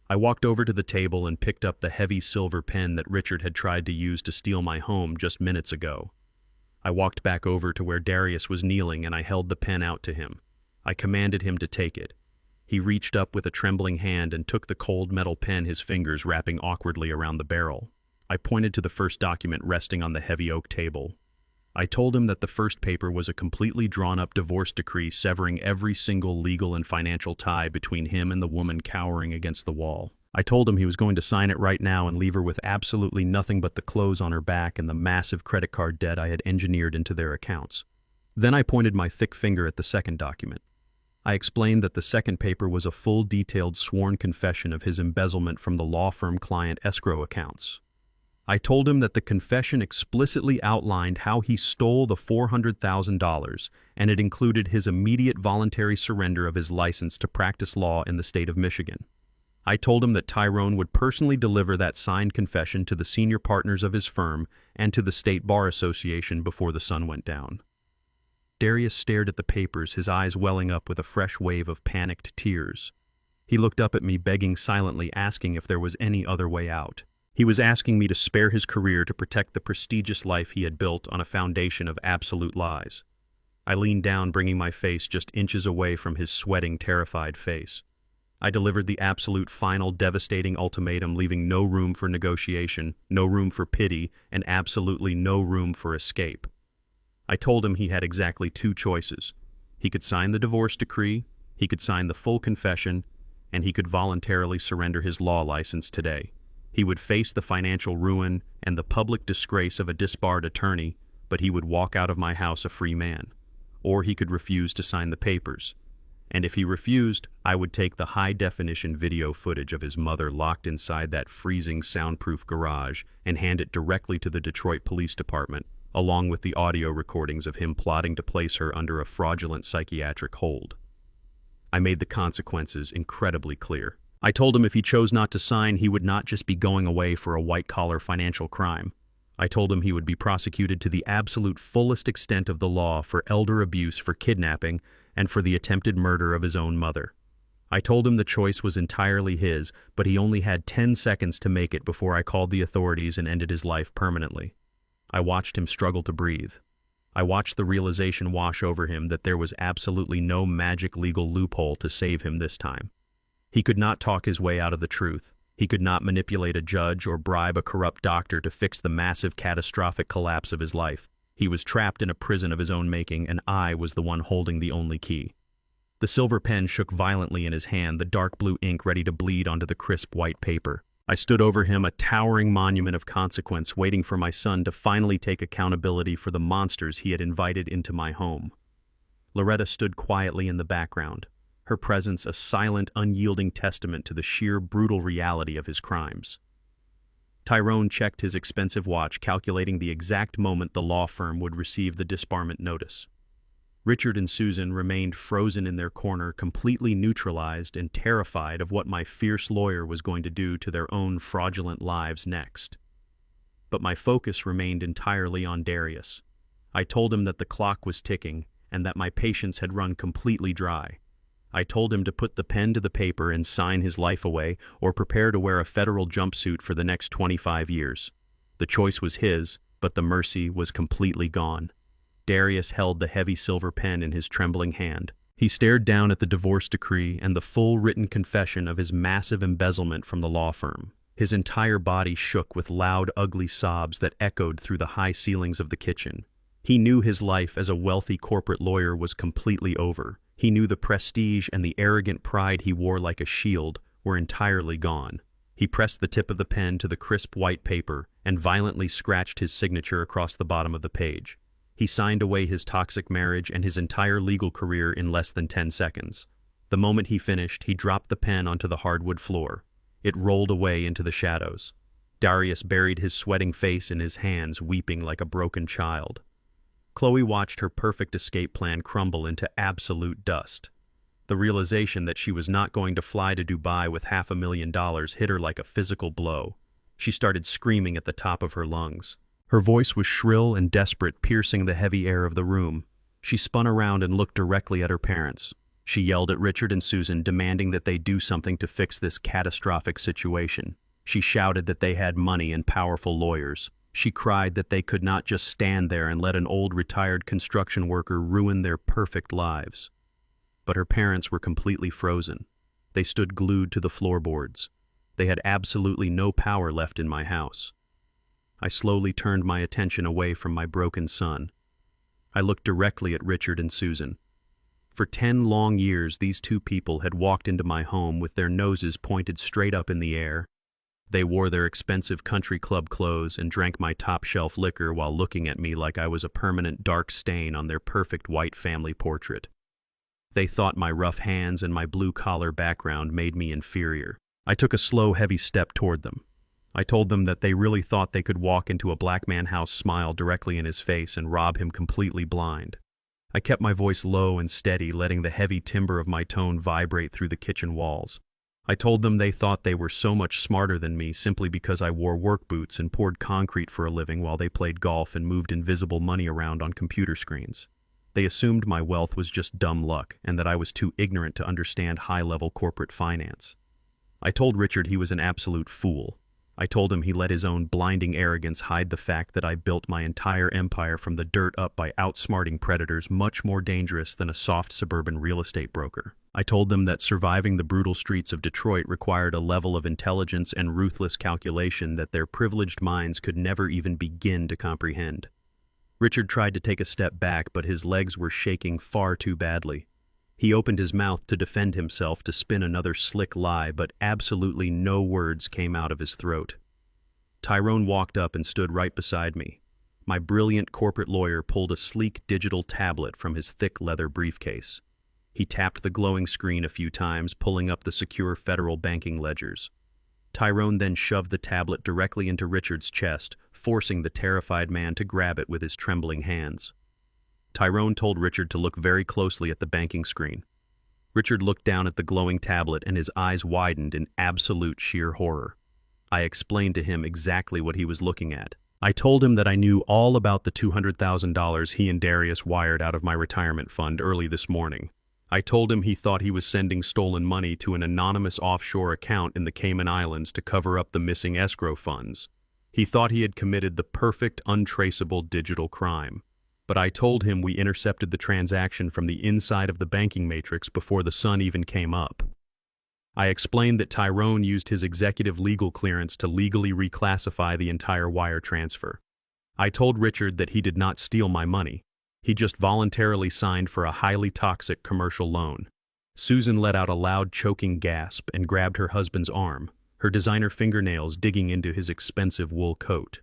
I walked over to the table and picked up the heavy silver pen that Richard had tried to use to steal my home just minutes ago. I walked back over to where Darius was kneeling and I held the pen out to him. I commanded him to take it. He reached up with a trembling hand and took the cold metal pen, his fingers wrapping awkwardly around the barrel. I pointed to the first document resting on the heavy oak table. I told him that the first paper was a completely drawn-up divorce decree severing every single legal and financial tie between him and the woman cowering against the wall. I told him he was going to sign it right now and leave her with absolutely nothing but the clothes on her back and the massive credit card debt I had engineered into their accounts. Then I pointed my thick finger at the second document. I explained that the second paper was a full detailed sworn confession of his embezzlement from the law firm client escrow accounts. I told him that the confession explicitly outlined how he stole the $400,000, and it included his immediate voluntary surrender of his license to practice law in the state of Michigan. I told him that Tyrone would personally deliver that signed confession to the senior partners of his firm and to the State Bar Association before the sun went down. Darius stared at the papers, his eyes welling up with a fresh wave of panicked tears. He looked up at me, begging silently, asking if there was any other way out. He was asking me to spare his career to protect the prestigious life he had built on a foundation of absolute lies. I leaned down, bringing my face just inches away from his sweating, terrified face. I delivered the absolute, final, devastating ultimatum, leaving no room for negotiation, no room for pity, and absolutely no room for escape. I told him he had exactly two choices. He could sign the divorce decree, he could sign the full confession, and he could voluntarily surrender his law license today. He would face the financial ruin and the public disgrace of a disbarred attorney, but he would walk out of my house a free man. Or he could refuse to sign the papers. And if he refused, I would take the high-definition video footage of his mother locked inside that freezing, soundproof garage and hand it directly to the Detroit Police Department, along with the audio recordings of him plotting to place her under a fraudulent psychiatric hold. I made the consequences incredibly clear. I told him if he chose not to sign, he would not just be going away for a white-collar financial crime. I told him he would be prosecuted to the absolute fullest extent of the law for elder abuse, for kidnapping, and for the attempted murder of his own mother. I told him the choice was entirely his, but he only had 10 seconds to make it before I called the authorities and ended his life permanently. I watched him struggle to breathe. I watched the realization wash over him that there was absolutely no magic legal loophole to save him this time. He could not talk his way out of the truth. He could not manipulate a judge or bribe a corrupt doctor to fix the massive, catastrophic collapse of his life. He was trapped in a prison of his own making, and I was the one holding the only key. The silver pen shook violently in his hand, the dark blue ink ready to bleed onto the crisp white paper. I stood over him, a towering monument of consequence, waiting for my son to finally take accountability for the monsters he had invited into my home. Loretta stood quietly in the background, her presence a silent, unyielding testament to the sheer, brutal reality of his crimes. Tyrone checked his expensive watch, calculating the exact moment the law firm would receive the disbarment notice. Richard and Susan remained frozen in their corner, completely neutralized and terrified of what my fierce lawyer was going to do to their own fraudulent lives next. But my focus remained entirely on Darius. I told him that the clock was ticking and that my patience had run completely dry. I told him to put the pen to the paper and sign his life away, or prepare to wear a federal jumpsuit for the next 25 years. The choice was his, but the mercy was completely gone. Darius held the heavy silver pen in his trembling hand. He stared down at the divorce decree and the full written confession of his massive embezzlement from the law firm. His entire body shook with loud, ugly sobs that echoed through the high ceilings of the kitchen. He knew his life as a wealthy corporate lawyer was completely over. He knew the prestige and the arrogant pride he wore like a shield were entirely gone. He pressed the tip of the pen to the crisp white paper and violently scratched his signature across the bottom of the page. He signed away his toxic marriage and his entire legal career in less than 10 seconds. The moment he finished, he dropped the pen onto the hardwood floor. It rolled away into the shadows. Darius buried his sweating face in his hands, weeping like a broken child. Chloe watched her perfect escape plan crumble into absolute dust. The realization that she was not going to fly to Dubai with $500,000 hit her like a physical blow. She started screaming at the top of her lungs. Her voice was shrill and desperate, piercing the heavy air of the room. She spun around and looked directly at her parents. She yelled at Richard and Susan, demanding that they do something to fix this catastrophic situation. She shouted that they had money and powerful lawyers. She cried that they could not just stand there and let an old retired construction worker ruin their perfect lives. But her parents were completely frozen. They stood glued to the floorboards. They had absolutely no power left in my house. I slowly turned my attention away from my broken son. I looked directly at Richard and Susan. For 10 long years, these two people had walked into my home with their noses pointed straight up in the air. They wore their expensive country club clothes and drank my top-shelf liquor while looking at me like I was a permanent dark stain on their perfect white family portrait. They thought my rough hands and my blue-collar background made me inferior. I took a slow, heavy step toward them. I told them that they really thought they could walk into a black man house, smile directly in his face, and rob him completely blind. I kept my voice low and steady, letting the heavy timbre of my tone vibrate through the kitchen walls. I told them they thought they were so much smarter than me simply because I wore work boots and poured concrete for a living while they played golf and moved invisible money around on computer screens. They assumed my wealth was just dumb luck and that I was too ignorant to understand high-level corporate finance. I told Richard he was an absolute fool. I told him he let his own blinding arrogance hide the fact that I built my entire empire from the dirt up by outsmarting predators much more dangerous than a soft suburban real estate broker. I told them that surviving the brutal streets of Detroit required a level of intelligence and ruthless calculation that their privileged minds could never even begin to comprehend. Richard tried to take a step back, but his legs were shaking far too badly. He opened his mouth to defend himself, to spin another slick lie, but absolutely no words came out of his throat. Tyrone walked up and stood right beside me. My brilliant corporate lawyer pulled a sleek digital tablet from his thick leather briefcase. He tapped the glowing screen a few times, pulling up the secure federal banking ledgers. Tyrone then shoved the tablet directly into Richard's chest, forcing the terrified man to grab it with his trembling hands. Tyrone told Richard to look very closely at the banking screen. Richard looked down at the glowing tablet and his eyes widened in absolute sheer horror. I explained to him exactly what he was looking at. I told him that I knew all about the $200,000 he and Darius wired out of my retirement fund early this morning. I told him he thought he was sending stolen money to an anonymous offshore account in the Cayman Islands to cover up the missing escrow funds. He thought he had committed the perfect, untraceable digital crime. But I told him we intercepted the transaction from the inside of the banking matrix before the sun even came up. I explained that Tyrone used his executive legal clearance to legally reclassify the entire wire transfer. I told Richard that he did not steal my money. He just voluntarily signed for a highly toxic commercial loan. Susan let out a loud, choking gasp and grabbed her husband's arm, her designer fingernails digging into his expensive wool coat.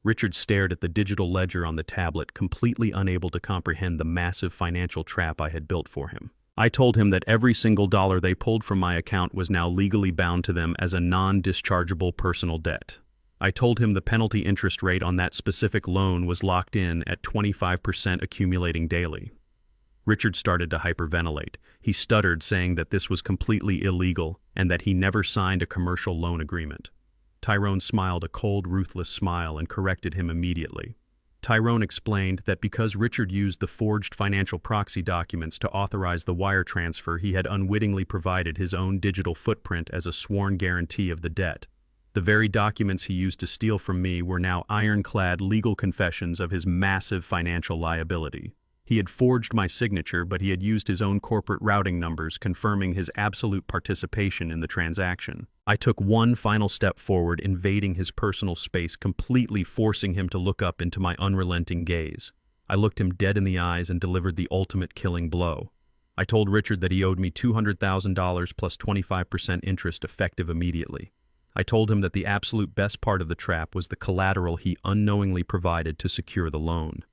Richard stared at the digital ledger on the tablet, completely unable to comprehend the massive financial trap I had built for him. I told him that every single dollar they pulled from my account was now legally bound to them as a non-dischargeable personal debt. I told him the penalty interest rate on that specific loan was locked in at 25% accumulating daily. Richard started to hyperventilate. He stuttered, saying that this was completely illegal and that he never signed a commercial loan agreement. Tyrone smiled a cold, ruthless smile and corrected him immediately. Tyrone explained that because Richard used the forged financial proxy documents to authorize the wire transfer, he had unwittingly provided his own digital footprint as a sworn guarantee of the debt. The very documents he used to steal from me were now ironclad legal confessions of his massive financial liability. He had forged my signature, but he had used his own corporate routing numbers, confirming his absolute participation in the transaction. I took one final step forward, invading his personal space, completely forcing him to look up into my unrelenting gaze. I looked him dead in the eyes and delivered the ultimate killing blow. I told Richard that he owed me $200,000 plus 25% interest effective immediately. I told him that the absolute best part of the trap was the collateral he unknowingly provided to secure the loan.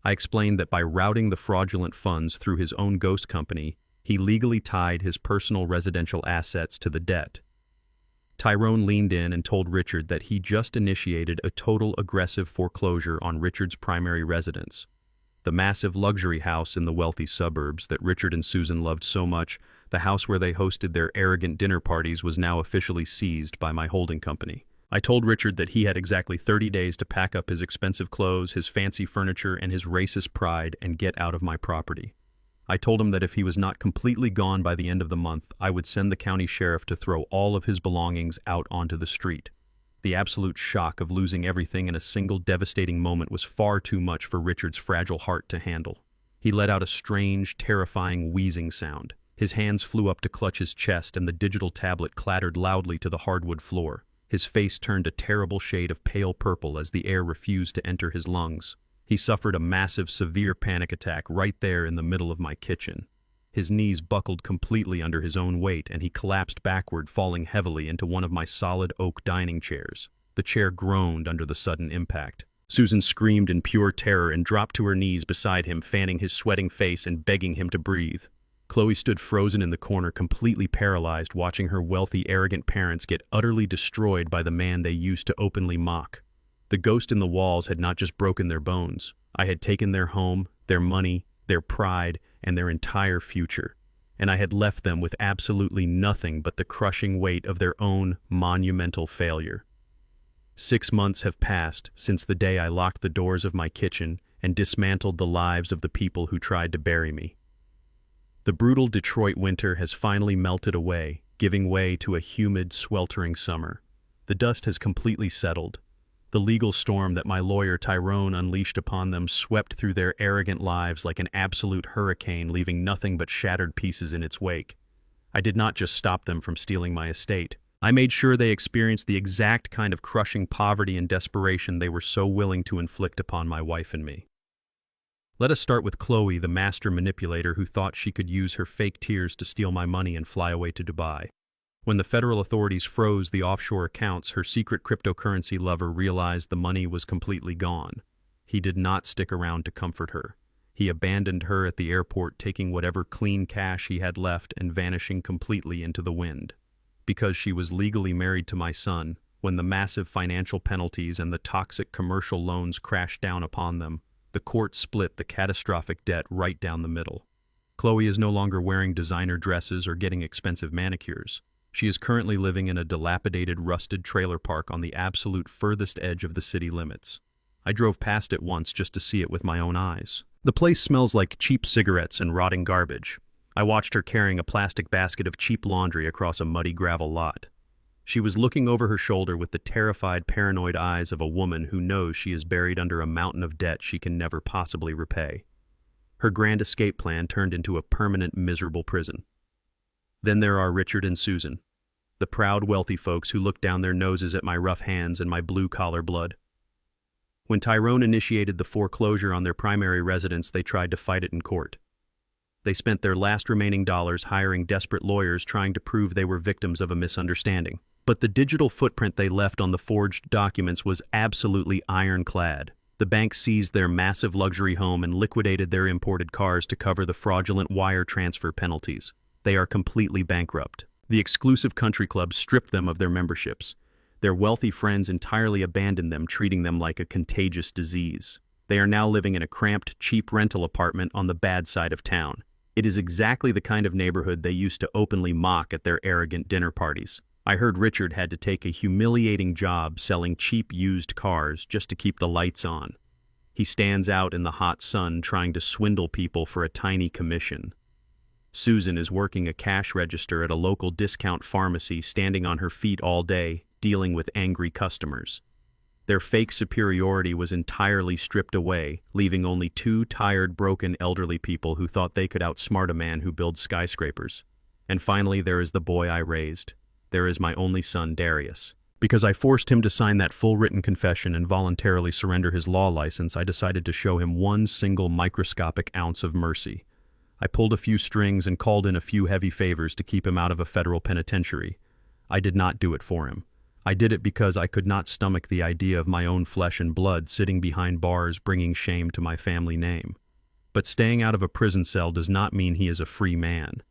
I explained that by routing the fraudulent funds through his own ghost company, he legally tied his personal residential assets to the debt. Tyrone leaned in and told Richard that he just initiated a total aggressive foreclosure on Richard's primary residence. The massive luxury house in the wealthy suburbs that Richard and Susan loved so much, the house where they hosted their arrogant dinner parties, was now officially seized by my holding company. I told Richard that he had exactly 30 days to pack up his expensive clothes, his fancy furniture, and his racist pride and get out of my property. I told him that if he was not completely gone by the end of the month, I would send the county sheriff to throw all of his belongings out onto the street. The absolute shock of losing everything in a single devastating moment was far too much for Richard's fragile heart to handle. He let out a strange, terrifying wheezing sound. His hands flew up to clutch his chest, and the digital tablet clattered loudly to the hardwood floor. His face turned a terrible shade of pale purple as the air refused to enter his lungs. He suffered a massive, severe panic attack right there in the middle of my kitchen. His knees buckled completely under his own weight, and he collapsed backward, falling heavily into one of my solid oak dining chairs. The chair groaned under the sudden impact. Susan screamed in pure terror and dropped to her knees beside him, fanning his sweating face and begging him to breathe. Chloe stood frozen in the corner, completely paralyzed, watching her wealthy, arrogant parents get utterly destroyed by the man they used to openly mock. The ghost in the walls had not just broken their bones. I had taken their home, their money, their pride, and their entire future, and I had left them with absolutely nothing but the crushing weight of their own monumental failure. 6 months have passed since the day I locked the doors of my kitchen and dismantled the lives of the people who tried to bury me. The brutal Detroit winter has finally melted away, giving way to a humid, sweltering summer. The dust has completely settled. The legal storm that my lawyer Tyrone unleashed upon them swept through their arrogant lives like an absolute hurricane, leaving nothing but shattered pieces in its wake. I did not just stop them from stealing my estate. I made sure they experienced the exact kind of crushing poverty and desperation they were so willing to inflict upon my wife and me. Let us start with Chloe, the master manipulator who thought she could use her fake tears to steal my money and fly away to Dubai. When the federal authorities froze the offshore accounts, her secret cryptocurrency lover realized the money was completely gone. He did not stick around to comfort her. He abandoned her at the airport, taking whatever clean cash he had left and vanishing completely into the wind. Because she was legally married to my son, when the massive financial penalties and the toxic commercial loans crashed down upon them, the court split the catastrophic debt right down the middle. Chloe is no longer wearing designer dresses or getting expensive manicures. She is currently living in a dilapidated, rusted trailer park on the absolute furthest edge of the city limits. I drove past it once just to see it with my own eyes. The place smells like cheap cigarettes and rotting garbage. I watched her carrying a plastic basket of cheap laundry across a muddy gravel lot. She was looking over her shoulder with the terrified, paranoid eyes of a woman who knows she is buried under a mountain of debt she can never possibly repay. Her grand escape plan turned into a permanent, miserable prison. Then there are Richard and Susan, the proud, wealthy folks who look down their noses at my rough hands and my blue-collar blood. When Tyrone initiated the foreclosure on their primary residence, they tried to fight it in court. They spent their last remaining dollars hiring desperate lawyers trying to prove they were victims of a misunderstanding. But the digital footprint they left on the forged documents was absolutely ironclad. The bank seized their massive luxury home and liquidated their imported cars to cover the fraudulent wire transfer penalties. They are completely bankrupt. The exclusive country clubs stripped them of their memberships. Their wealthy friends entirely abandoned them, treating them like a contagious disease. They are now living in a cramped, cheap rental apartment on the bad side of town. It is exactly the kind of neighborhood they used to openly mock at their arrogant dinner parties. I heard Richard had to take a humiliating job selling cheap used cars just to keep the lights on. He stands out in the hot sun trying to swindle people for a tiny commission. Susan is working a cash register at a local discount pharmacy, standing on her feet all day, dealing with angry customers. Their fake superiority was entirely stripped away, leaving only two tired, broken elderly people who thought they could outsmart a man who builds skyscrapers. And finally, there is the boy I raised. There is my only son, Darius. Because I forced him to sign that full written confession and voluntarily surrender his law license, I decided to show him one single microscopic ounce of mercy. I pulled a few strings and called in a few heavy favors to keep him out of a federal penitentiary. I did not do it for him. I did it because I could not stomach the idea of my own flesh and blood sitting behind bars bringing shame to my family name. But staying out of a prison cell does not mean he is a free man.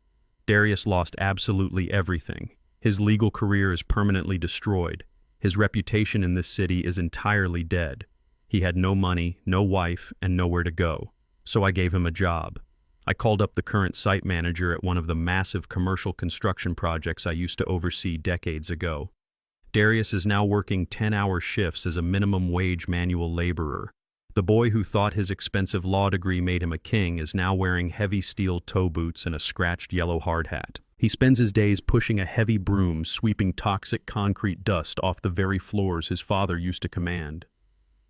Darius lost absolutely everything. His legal career is permanently destroyed. His reputation in this city is entirely dead. He had no money, no wife, and nowhere to go. So I gave him a job. I called up the current site manager at one of the massive commercial construction projects I used to oversee decades ago. Darius is now working 10-hour shifts as a minimum wage manual laborer. The boy who thought his expensive law degree made him a king is now wearing heavy steel toe boots and a scratched yellow hard hat. He spends his days pushing a heavy broom, sweeping toxic concrete dust off the very floors his father used to command.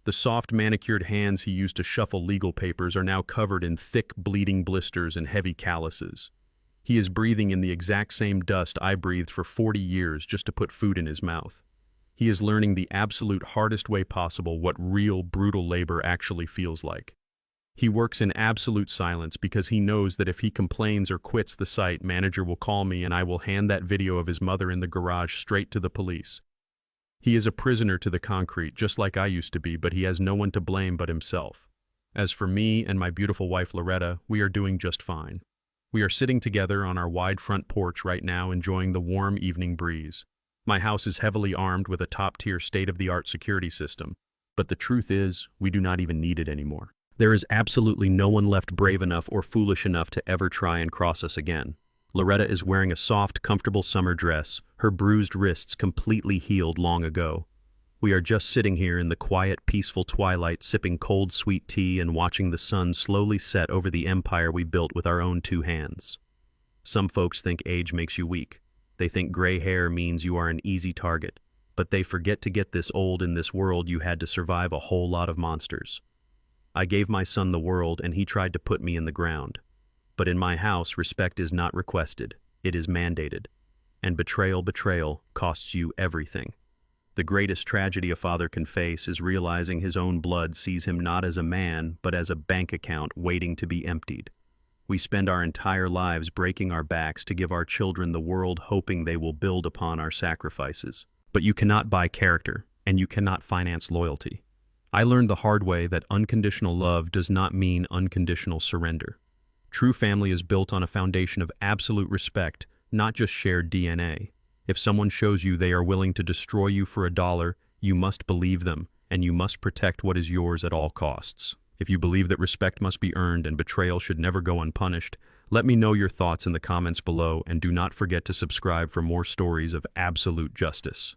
The soft manicured hands he used to shuffle legal papers are now covered in thick, bleeding blisters and heavy calluses. He is breathing in the exact same dust I breathed for 40 years just to put food in his mouth. He is learning the absolute hardest way possible what real, brutal labor actually feels like. He works in absolute silence because he knows that if he complains or quits the site, manager will call me and I will hand that video of his mother in the garage straight to the police. He is a prisoner to the concrete, just like I used to be, but he has no one to blame but himself. As for me and my beautiful wife Loretta, we are doing just fine. We are sitting together on our wide front porch right now, enjoying the warm evening breeze. My house is heavily armed with a top-tier state-of-the-art security system, but the truth is, we do not even need it anymore. There is absolutely no one left brave enough or foolish enough to ever try and cross us again. Loretta is wearing a soft, comfortable summer dress, her bruised wrists completely healed long ago. We are just sitting here in the quiet, peaceful twilight, sipping cold, sweet tea and watching the sun slowly set over the empire we built with our own 2 hands. Some folks think age makes you weak. They think gray hair means you are an easy target. But they forget to get this old in this world you had to survive a whole lot of monsters. I gave my son the world and he tried to put me in the ground. But in my house, respect is not requested, it is mandated. And betrayal costs you everything. The greatest tragedy a father can face is realizing his own blood sees him not as a man, but as a bank account waiting to be emptied. We spend our entire lives breaking our backs to give our children the world, hoping they will build upon our sacrifices. But you cannot buy character, and you cannot finance loyalty. I learned the hard way that unconditional love does not mean unconditional surrender. True family is built on a foundation of absolute respect, not just shared DNA. If someone shows you they are willing to destroy you for $1, you must believe them, and you must protect what is yours at all costs. If you believe that respect must be earned and betrayal should never go unpunished, let me know your thoughts in the comments below, and do not forget to subscribe for more stories of absolute justice.